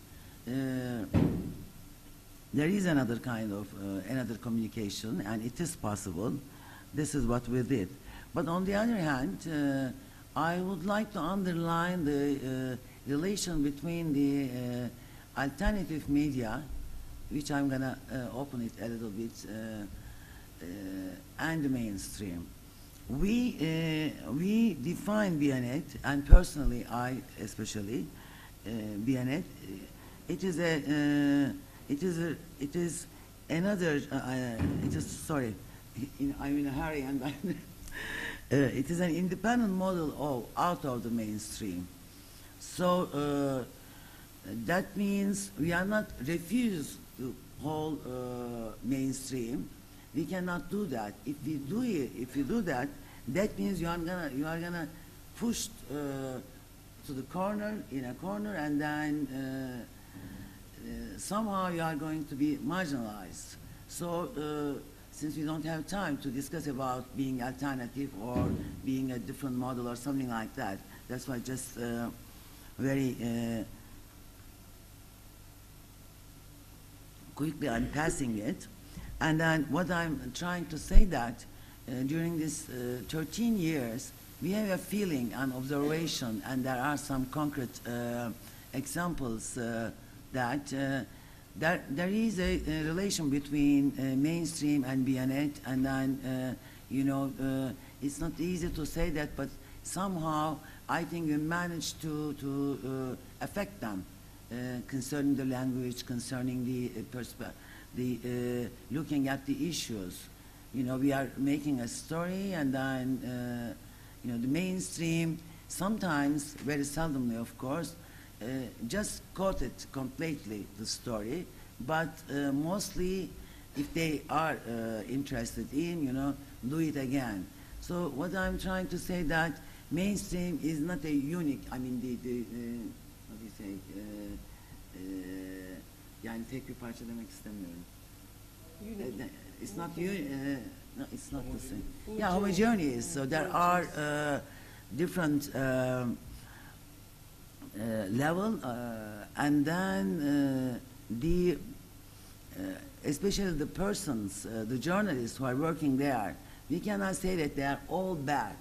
another kind of another communication, and it is possible. This is what we did. But on the other hand, I would like to underline the relation between the alternative media, which I'm going to open it a little bit, and the mainstream. We define BNet, and personally, I especially, BNet, it is another. Sorry, I'm in a hurry, and It is an independent model out of the mainstream. So that means we are not refused to whole mainstream. We cannot do that. If we do that, that means you are gonna push to the corner, in a corner, and then somehow you are going to be marginalized. So since we don't have time to discuss about being alternative or being a different model or something like that, that's why just very quickly I'm passing it. And then what I'm trying to say that during this 13 years, we have a feeling and observation, and there are some concrete examples that there is a relation between mainstream and Biyanet, and then it's not easy to say that, but somehow I think we managed to affect them concerning the language, concerning the looking at the issues. We are making a story, and then the mainstream sometimes, very seldomly of course, just quote it completely, the story, but mostly if they are interested in, do it again. So what I'm trying to say that mainstream is not a unique, I mean what do you say, yani tek bir parça demek istemiyorum. It's not no, it's not the same. Yeah, homogeneous. So there are different level, and then especially the persons, the journalists who are working there, we cannot say that they are all bad,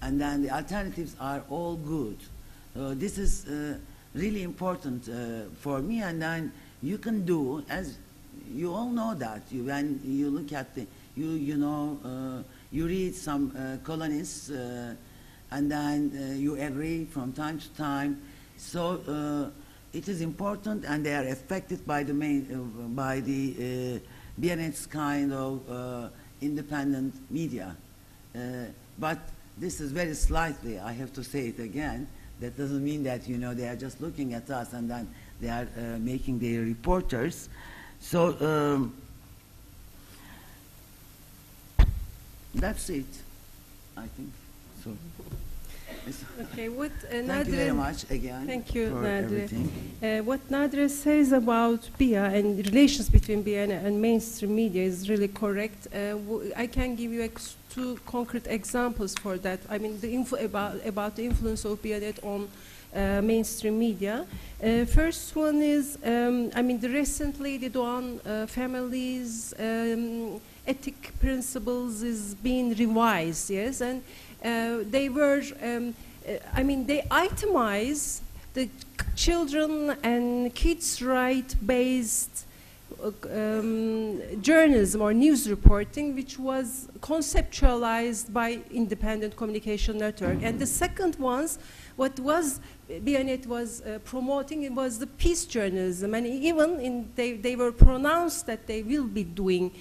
and then the alternatives are all good. This is really important for me, and then you can do, as you all know that, when you look at the, you read some columnists, and then you agree from time to time. So it is important, and they are affected by the Biyanet's kind of independent media. But this is very slightly, I have to say it again, that doesn't mean that they are just looking at us and then they are making their reporters. So that's it, I think. So. Okay, what thank you very much again. Thank you, for Nadire. everything. What Nadire says about BIA and relations between BIA and mainstream media is really correct. I can give you two concrete examples for that. I mean, the info about the influence of BIA on mainstream media. First one is, I mean, recently the Doğan families' ethic principles is being revised, yes, and they were, I mean, they itemize the children and kids' right-based journalism or news reporting, which was conceptualized by Independent Communication Network. And the second ones, what was Biyanet was promoting, it was the peace journalism, and even they were pronounced that they will be doing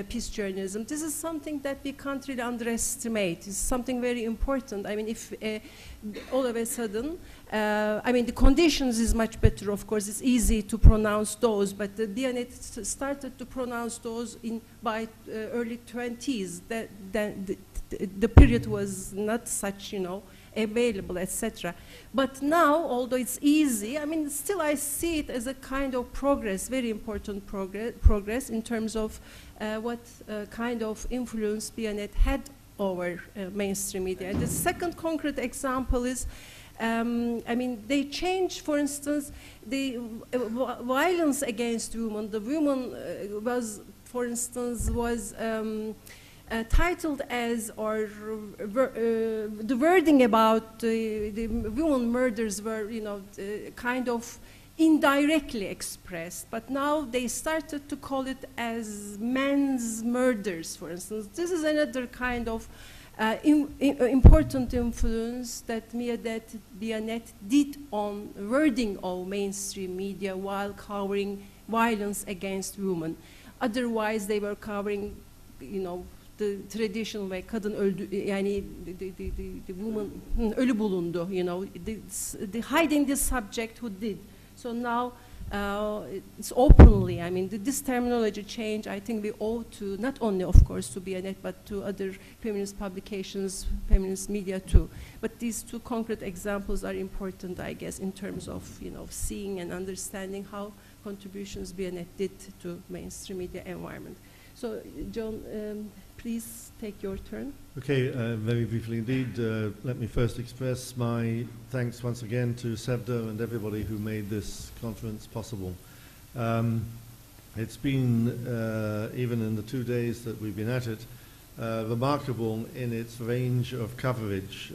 peace journalism. This is something that we can't really underestimate. It's something very important. I mean, if all of a sudden, I mean, the conditions is much better, of course. It's easy to pronounce those, but the Biyanet started to pronounce those by early 20s. The period was not such, available, etc. But now, although it's easy, I mean, still I see it as a kind of progress, very important progress in terms of what kind of influence Biyanet had over mainstream media. And the second concrete example is, I mean, they changed, for instance, the violence against women. The woman was, for instance, was titled as, or the wording about the women murders were, kind of indirectly expressed, but now they started to call it as men's murders, for instance. This is another kind of important influence that Biyanet did on wording of mainstream media while covering violence against women. Otherwise, they were covering, the traditional way, kadın öldü, yani the woman ölü bulundu, you know, the hiding the subject who did. So now it's openly, I mean, this terminology change, I think we owe to, not only of course to BNet, but to other feminist publications, feminist media too. But these two concrete examples are important, I guess, in terms of, you know, seeing and understanding how contributions BNet did to mainstream media environment. So, John, please take your turn. Okay, very briefly indeed, let me first express my thanks once again to SEVDA and everybody who made this conference possible. It's been, even in the 2 days that we've been at it, remarkable in its range of coverage.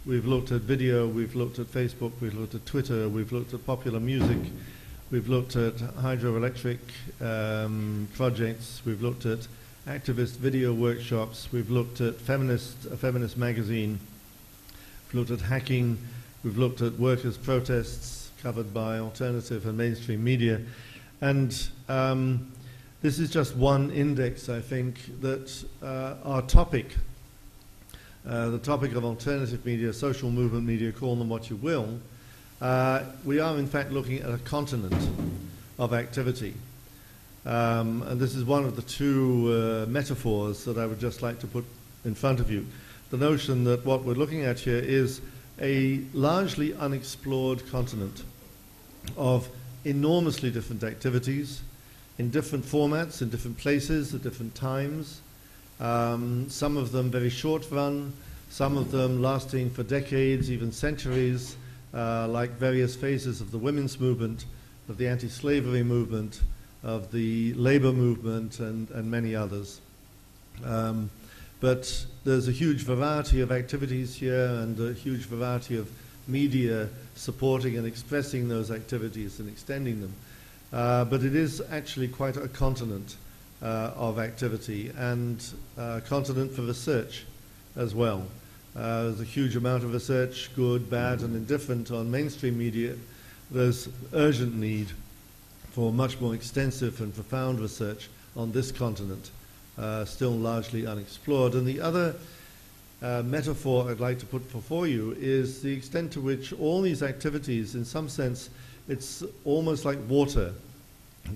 We've looked at video, we've looked at Facebook, we've looked at Twitter, we've looked at popular music, we've looked at hydroelectric projects, we've looked at activist video workshops, we've looked at a feminist magazine, we've looked at hacking, we've looked at workers' protests covered by alternative and mainstream media. And this is just one index, I think, that our topic, the topic of alternative media, social movement media, call them what you will, we are in fact looking at a continent of activity. And this is one of the two metaphors that I would just like to put in front of you. The notion that what we're looking at here is a largely unexplored continent of enormously different activities in different formats, in different places, at different times. Some of them very short run, some of them lasting for decades, even centuries, like various phases of the women's movement, of the anti-slavery movement, of the labor movement, and many others. But there's a huge variety of activities here and a huge variety of media supporting and expressing those activities and extending them. But it is actually quite a continent of activity and a continent for research as well. There's a huge amount of research, good, bad, and indifferent on mainstream media. There's urgent need for much more extensive and profound research on this continent, still largely unexplored. And the other metaphor I'd like to put before you is the extent to which all these activities, in some sense, it's almost like water,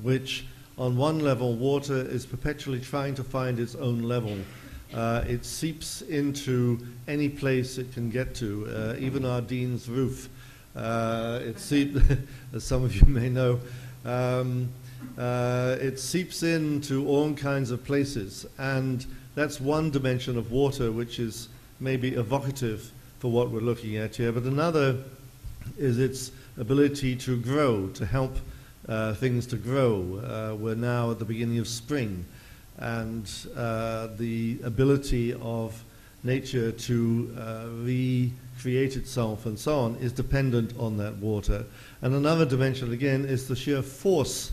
which on one level, water is perpetually trying to find its own level. It seeps into any place it can get to, even our dean's roof. It seeps, as some of you may know, it seeps into all kinds of places, and that's one dimension of water which is maybe evocative for what we're looking at here. But another is its ability to grow, to help things to grow. We're now at the beginning of spring, and the ability of nature to recreate itself and so on is dependent on that water. And another dimension, again, is the sheer force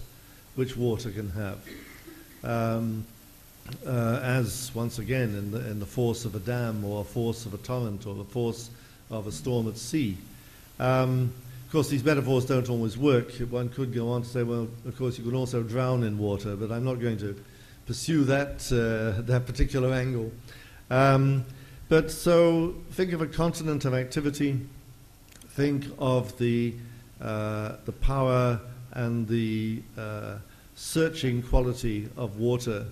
which water can have. As, once again, in the force of a dam or a force of a torrent or the force of a storm at sea. Of course, these metaphors don't always work. One could go on to say, well, of course, you can also drown in water, but I'm not going to pursue that, that particular angle. But so think of a continent of activity, think of the power and the searching quality of water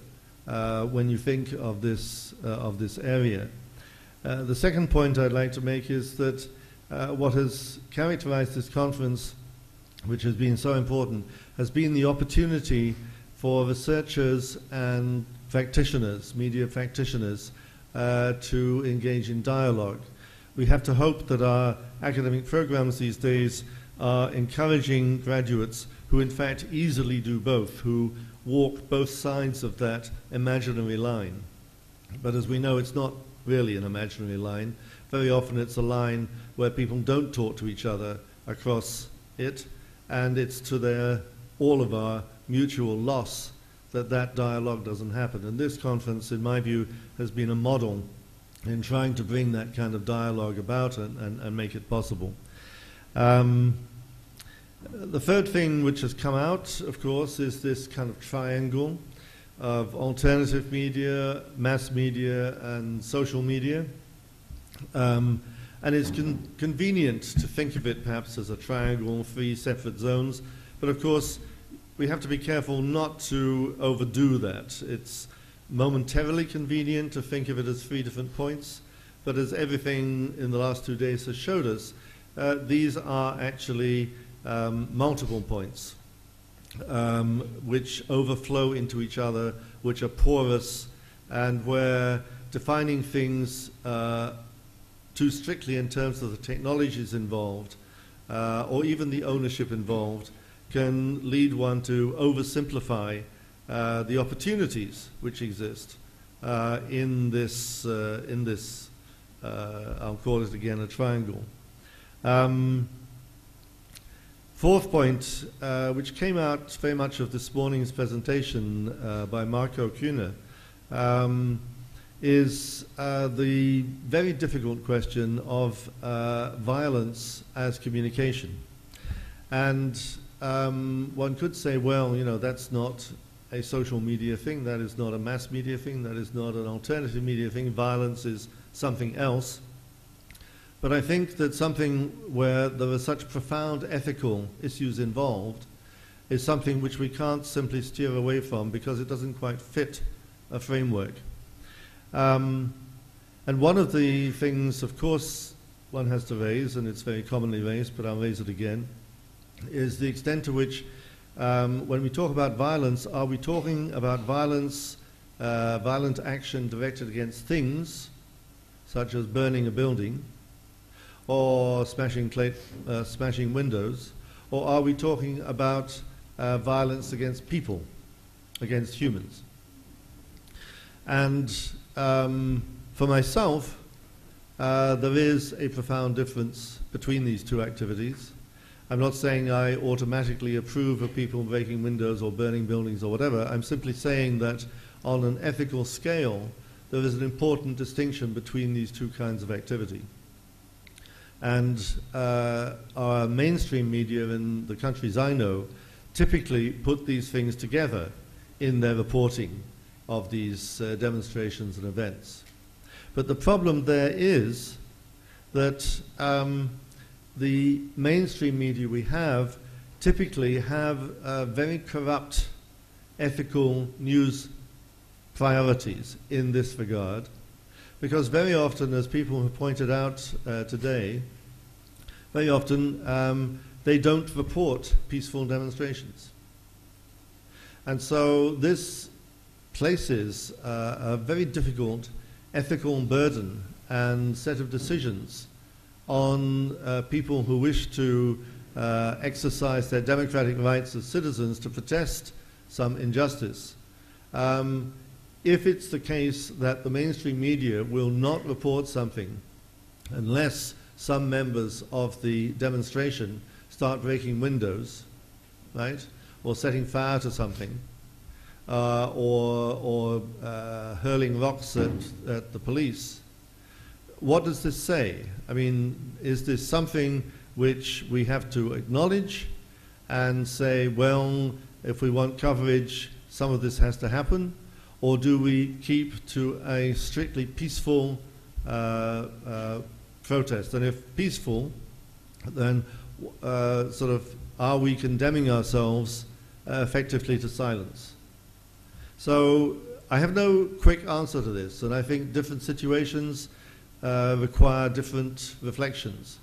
when you think of this area. The second point I'd like to make is that what has characterized this conference, which has been so important, has been the opportunity for researchers and practitioners, media practitioners, to engage in dialogue. We have to hope that our academic programs these days are encouraging graduates who in fact easily do both, who walk both sides of that imaginary line. But as we know, it's not really an imaginary line. Very often it's a line where people don't talk to each other across it, and it's to all of our mutual loss that that dialogue doesn't happen. And this conference, in my view, has been a model in trying to bring that kind of dialogue about and make it possible. The third thing which has come out, of course, is this kind of triangle. of alternative media, mass media, and social media. And it's convenient to think of it perhaps as a triangle, 3 separate zones. But of course, we have to be careful not to overdo that. It's momentarily convenient to think of it as 3 different points. But as everything in the last 2 days has showed us, these are actually multiple points which overflow into each other, which are porous, and where defining things too strictly in terms of the technologies involved or even the ownership involved can lead one to oversimplify the opportunities which exist in this, I'll call it again a triangle. Fourth point, which came out very much of this morning's presentation by Marco Kühne, is the very difficult question of violence as communication. And one could say, well, you know, that's not a social media thing, that is not a mass media thing, that is not an alternative media thing, violence is something else. But I think that something where there are such profound ethical issues involved is something which we can't simply steer away from because it doesn't quite fit a framework. And one of the things, of course, one has to raise, and it's very commonly raised, but I'll raise it again, is the extent to which, when we talk about violence, are we talking about violence, violent action directed against things, such as burning a building, or smashing windows, or are we talking about violence against people, against humans? And for myself, there is a profound difference between these two activities. I'm not saying I automatically approve of people breaking windows or burning buildings or whatever. I'm simply saying that on an ethical scale, there is an important distinction between these two kinds of activity. And our mainstream media in the countries I know typically put these things together in their reporting of these demonstrations and events. But the problem there is that the mainstream media we have typically have very corrupt ethical news priorities in this regard. Because very often, as people have pointed out today, very often they don't report peaceful demonstrations. And so this places a very difficult ethical burden and set of decisions on people who wish to exercise their democratic rights as citizens to protest some injustice. If it's the case that the mainstream media will not report something unless some members of the demonstration start breaking windows, right, or setting fire to something, or hurling rocks at the police, what does this say? I mean, is this something which we have to acknowledge and say, well, if we want coverage, some of this has to happen? Or do we keep to a strictly peaceful protest? And if peaceful, then sort of are we condemning ourselves effectively to silence? So I have no quick answer to this, and I think different situations require different reflections.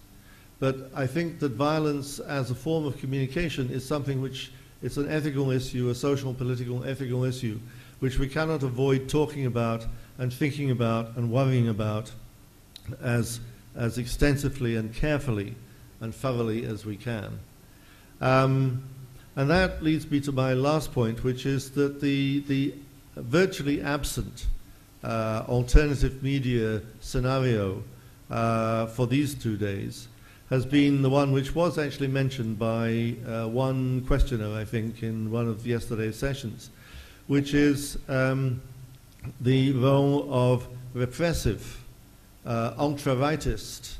But I think that violence as a form of communication is something which is an ethical issue, a social, political, ethical issue, which we cannot avoid talking about and thinking about and worrying about as extensively and carefully and thoroughly as we can. And that leads me to my last point, which is that the virtually absent alternative media scenario for these 2 days has been the one which was actually mentioned by one questioner, I think, in one of yesterday's sessions, which is the role of repressive, ultra-rightist,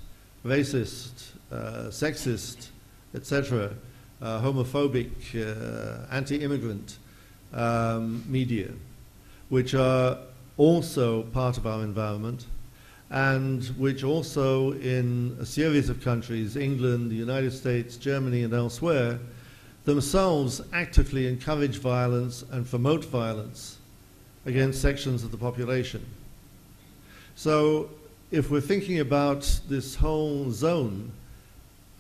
racist, sexist, etc., homophobic, anti-immigrant media. which are also part of our environment, and which also in a series of countries, England, the United States, Germany, and elsewhere, themselves actively encourage violence and promote violence against sections of the population. So if we're thinking about this whole zone,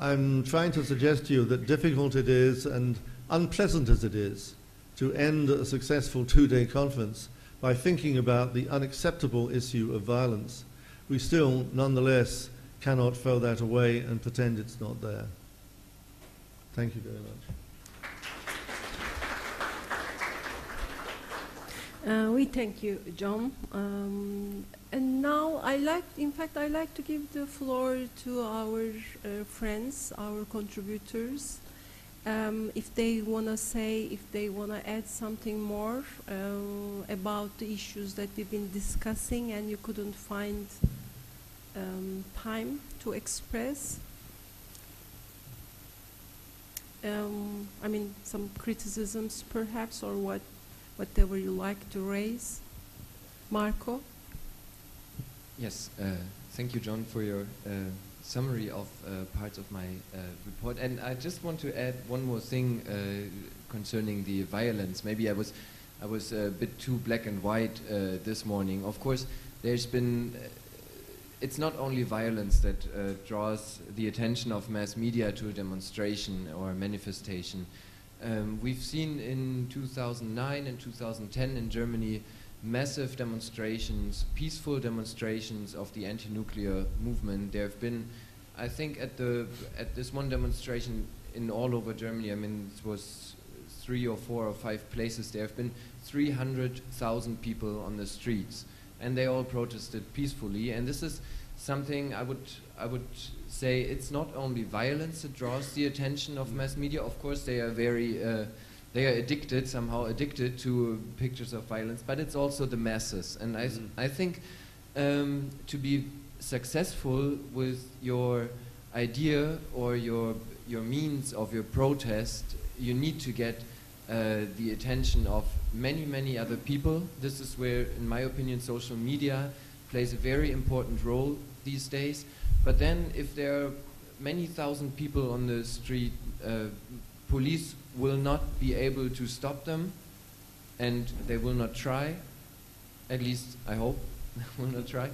I'm trying to suggest to you that difficult it is and unpleasant as it is to end a successful two-day conference by thinking about the unacceptable issue of violence, we still, nonetheless, cannot throw that away and pretend it's not there. Thank you very much. We thank you, John. And now I like to give the floor to our friends, our contributors. If they want to say, if they want to add something more about the issues that we've been discussing and you couldn't find time to express. I mean, some criticisms perhaps, or whatever you like to raise. Marco? Yes, thank you, John, for your summary of parts of my report. And I just want to add one more thing concerning the violence. Maybe I was a bit too black and white this morning. Of course, there's been, it's not only violence that draws the attention of mass media to a demonstration or a manifestation. We've seen in 2009 and 2010 in Germany massive demonstrations, peaceful demonstrations of the anti-nuclear movement. There have been, I think, at this one demonstration in all over Germany, I mean, it was 3 or 4 or 5 places. There have been 300,000 people on the streets, and they all protested peacefully. And this is something I would say, it's not only violence that draws the attention of mass media. Of course, they are very they are addicted, somehow addicted to pictures of violence, but it's also the masses. And I think to be successful with your idea or your means of your protest, you need to get the attention of many, many other people. This is where, in my opinion, social media plays a very important role these days. But then if there are many thousand people on the street, police will not be able to stop them, and they will not try. At least, I hope, will not try.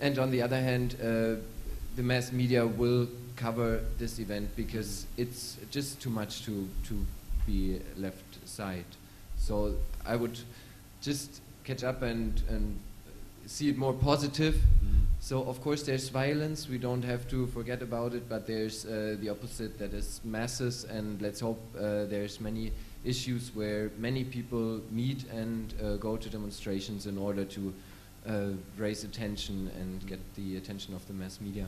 And on the other hand, the mass media will cover this event because it's just too much to be left aside. So I would just catch up and see it more positive. So of course there's violence, we don't have to forget about it, but there's the opposite, that is masses, and let's hope there's many issues where many people meet and go to demonstrations in order to raise attention and get the attention of the mass media.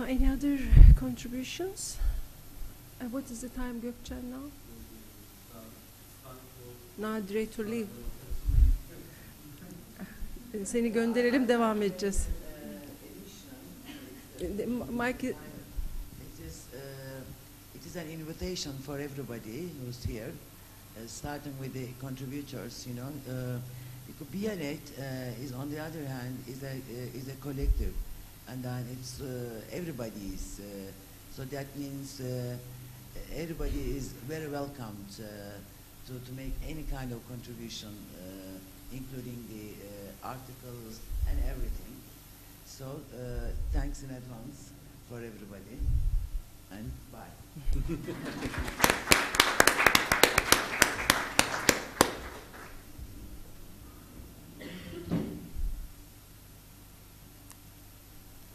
Any other contributions? What is the time, Gökçen, now? Nadire to leave. Seni gönderelim, devam edeceğiz. Mike. It is an invitation for everybody who's here, starting with the contributors. You know, Bianet is, on the other hand, is a collective, and then it's everybody's. So that means everybody is very welcomed to make any kind of contribution, including the articles and everything. So thanks in advance for everybody, and bye.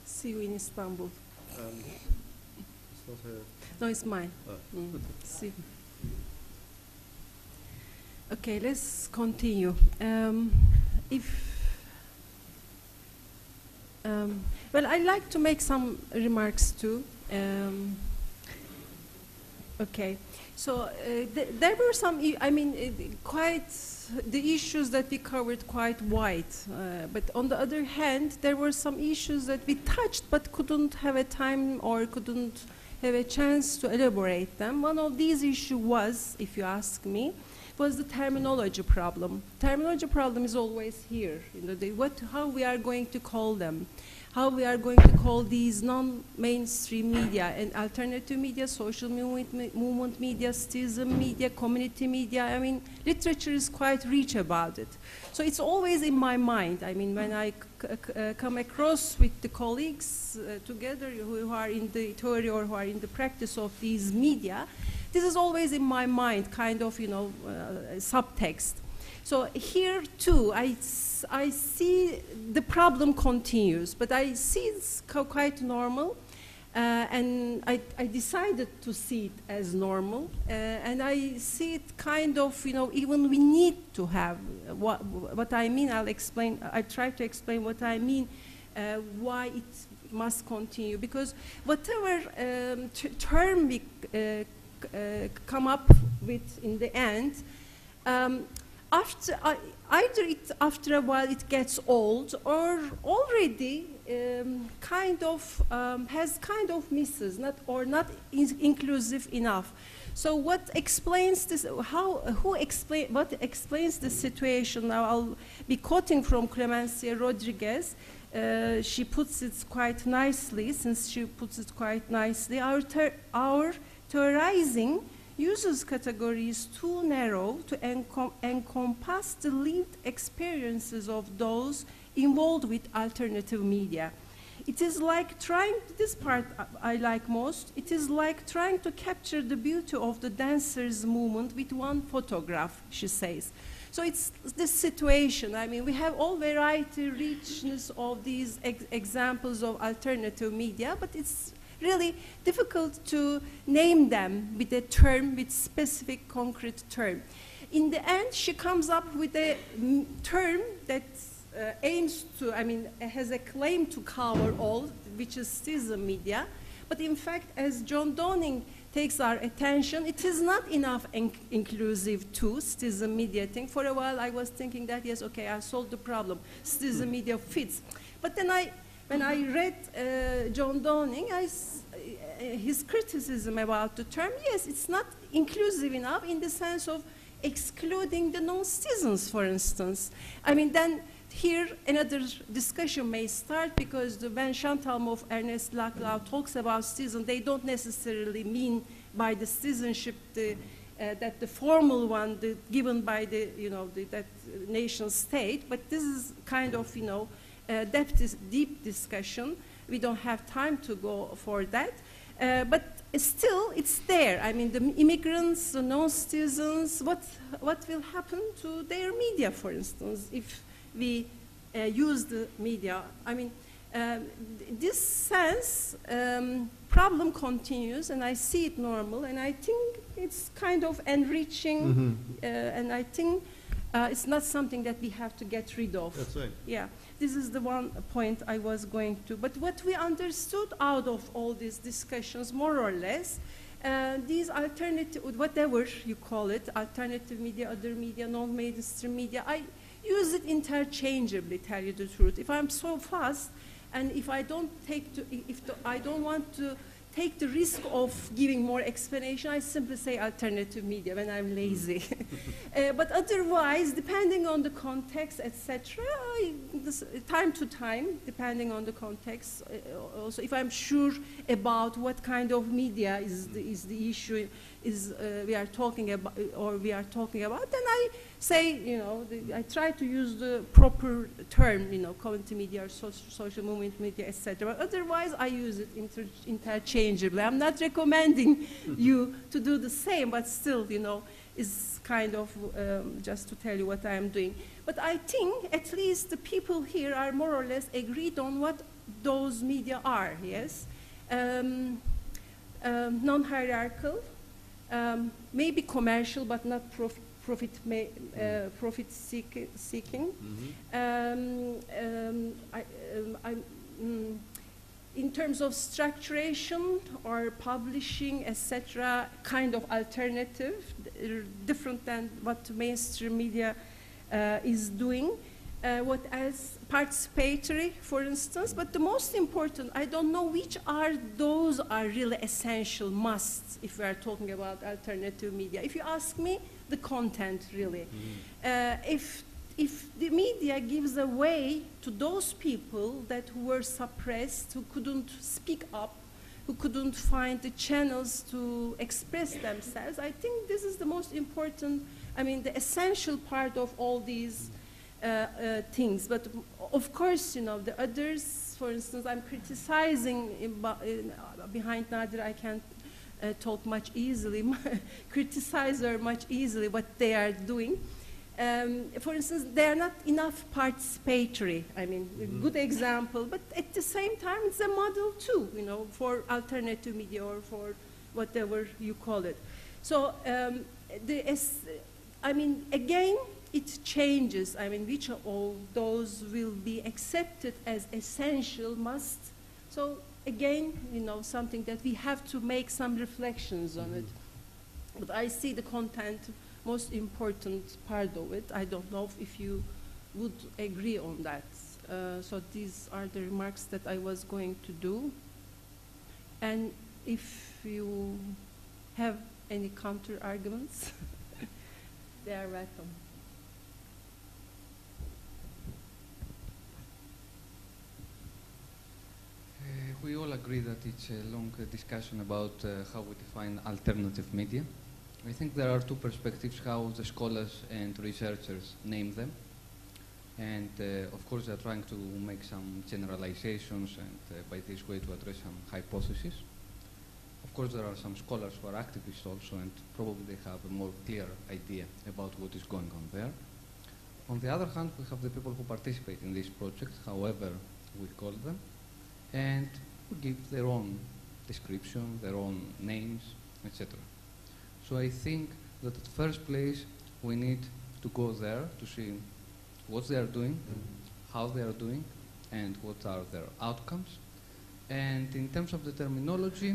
See you in Istanbul. It's not her. No, it's mine. Oh. See. Okay, let's continue. Well, I'd like to make some remarks too. Okay, so there were some, quite the issues that we covered quite wide, but on the other hand, there were some issues that we touched but couldn't have a time or couldn't have a chance to elaborate them. One of these issues was, if you ask me, was the terminology problem. Terminology problem is always here. How we are going to call them, how we are going to call these non-mainstream media and alternative media, social movement media, citizen media, community media. I mean, literature is quite rich about it. So it's always in my mind. I mean, when I come across with the colleagues together who are in the theory or who are in the practice of these media, this is always in my mind, kind of, subtext. So here too, I see the problem continues, but I see it's quite normal, and I decided to see it as normal, and I see it kind of, even we need to have, what I mean, I'll try to explain what I mean, why it must continue, because whatever term we come up with in the end, after a while it gets old, or already has kind of misses, not inclusive enough. So what explains this? What explains the situation? Now I'll be quoting from Clemencia Rodriguez. She puts it quite nicely. Our theorizing uses categories too narrow to encompass the lived experiences of those involved with alternative media. It is like this part I like most, it is like trying to capture the beauty of the dancer's movement with one photograph, she says. So it's this situation. I mean, we have all variety, richness of these examples of alternative media, but it's really difficult to name them with a term, with specific concrete term. In the end, she comes up with a term that aims to, has a claim to cover all, which is citizen media. But in fact, as John Downing takes our attention, it is not enough inclusive to citizen media thing. For a while, I was thinking that, yes, okay, I solved the problem. Citizen media fits. But then when I read John Downing, his criticism about the term, yes, it's not inclusive enough in the sense of excluding the non-citizens, for instance. I mean, then here another discussion may start, because when Chantal Mouffe, Ernest Laclau talks about citizen, they don't necessarily mean by the citizenship that the formal one given by that nation state, but this is kind of, deep discussion. We don't have time to go for that. But still, it's there. I mean, the immigrants, the non-citizens, what will happen to their media, for instance, if we use the media? I mean, this sense, problem continues, and I see it normal, and I think it's kind of enriching, and I think it's not something that we have to get rid of. That's right. Yeah. This is the one point I was going to. But what we understood out of all these discussions, more or less, these alternative, whatever you call it, alternative media, other media, non-mainstream media, I use it interchangeably, tell you the truth. If I'm so fast, and if I don't I don't want to take the risk of giving more explanation, I simply say alternative media when I'm lazy. But otherwise, depending on the context, etc., time to time, depending on the context, also if I'm sure about what kind of media is the issue we are talking about, then I say, I try to use the proper term, community media or social movement media, etc. Otherwise, I use it interchangeably. I'm not recommending you to do the same, but still, is kind of just to tell you what I am doing. But I think at least the people here are more or less agreed on what those media are, yes? Non-hierarchical, maybe commercial, but not profit seeking. In terms of structuration or publishing, etc., kind of alternative, different than what mainstream media is doing. What else? Participatory, for instance. But the most important, I don't know which are those are really essential musts if we are talking about alternative media. If you ask me, the content really. If the media gives a way to those people that who were suppressed, who couldn't speak up, who couldn't find the channels to express themselves, I think this is the most important, I mean, the essential part of all these things. But of course, you know, the others, for instance, I'm criticizing behind Nadir, I can't talk much easily, criticize her much easily what they are doing. For instance, they are not enough participatory. I mean, a good example, but at the same time, it's a model too, you know, for alternative media or for whatever you call it. So, I mean, again, it changes. I mean, which of all those will be accepted as essential must. So, again, you know, something that we have to make some reflections on it. But I see the content most important part of it. I don't know if you would agree on that. So these are the remarks that I was going to do. And if you have any counter arguments, they are welcome. We all agree that it's a long discussion about how we define alternative media. I think there are two perspectives how the scholars and researchers name them. And of course they're trying to make some generalizations and by this way to address some hypotheses. Of course there are some scholars who are activists also and probably they have a more clear idea about what is going on there. On the other hand, we have the people who participate in this project, however we call them, and who give their own description, their own names, etc. So I think that at first place we need to go there to see what they are doing, how they are doing, and what are their outcomes. And in terms of the terminology,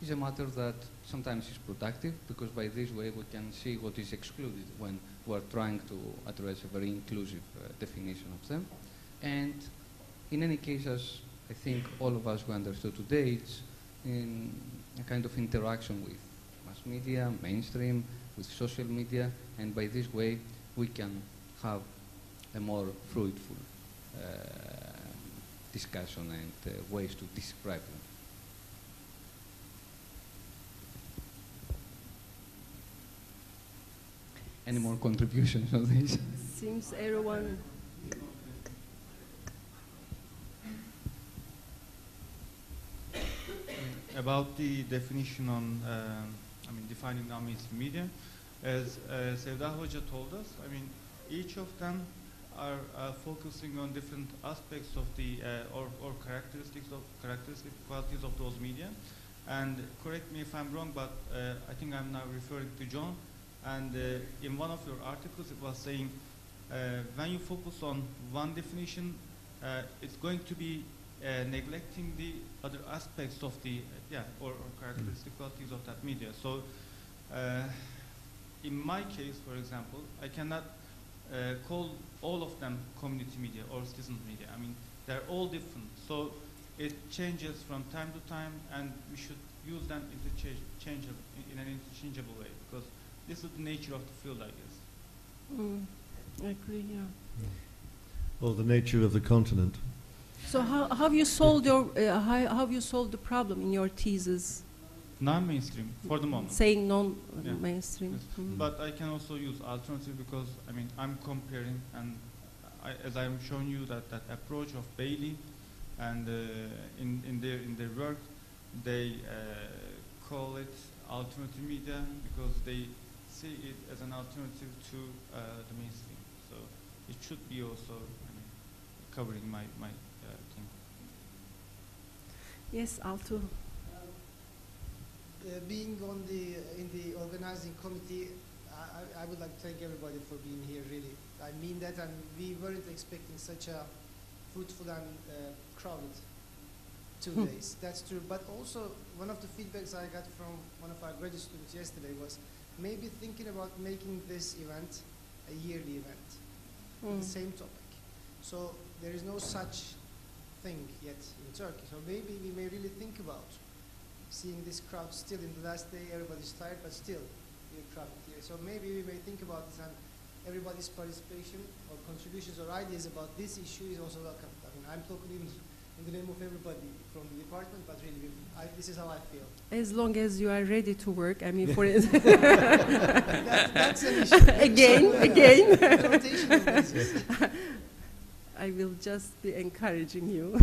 it's a matter that sometimes is productive because by this way we can see what is excluded when we are trying to address a very inclusive definition of them. And in any case, as I think all of us who understood today, it's in a kind of interaction with mass media, mainstream, with social media, and by this way we can have a more fruitful discussion and ways to describe them. Any more contributions on this? Seems everyone... About the definition on, I mean, defining non-mainstream media, as Sevda Hoca told us, I mean, each of them are focusing on different aspects of the, or characteristic qualities of those media. And correct me if I'm wrong, but I think I'm now referring to John. And in one of your articles, it was saying when you focus on one definition, it's going to be neglecting the other aspects of the, or characteristic qualities of that media. So in my case, for example, I cannot call all of them community media or citizen media. I mean, they're all different. So it changes from time to time, and we should use them in an interchangeable way, because this is the nature of the field, I guess. I agree, yeah. Or the nature of the continent. So how have you solved your how have you solved the problem in your thesis? Non-mainstream for the moment. Saying non-mainstream. Yes. But I can also use alternative because I mean I'm comparing, and as I'm showing you that approach of Bailey, and in their work they call it alternative media because they see it as an alternative to the mainstream. So it should be also covering my thing. Yes, Altu. Being on in the organizing committee, I would like to thank everybody for being here, really. I mean that, and we weren't expecting such a fruitful and crowded 2 days. That's true. But also, one of the feedbacks I got from one of our graduate students yesterday was maybe thinking about making this event a yearly event, the same topic. So there is no such thing yet in Turkey. So maybe we may really think about seeing this crowd still in the last day, everybody's tired, but still we're crowded here. So maybe we may think about this, and everybody's participation or contributions or ideas about this issue is also welcome. I mean, I'm talking in the name of everybody from the department, but really, this is how I feel. As long as you are ready to work, I mean, for that's an issue. again. Rotational basis. I will just be encouraging you.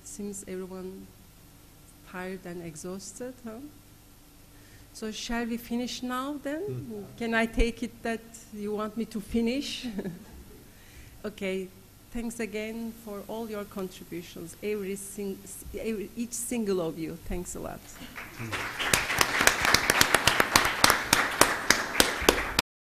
Seems everyone tired and exhausted, huh? So shall we finish now then? Can I take it that you want me to finish? Okay, thanks again for all your contributions, each single of you. Thanks a lot.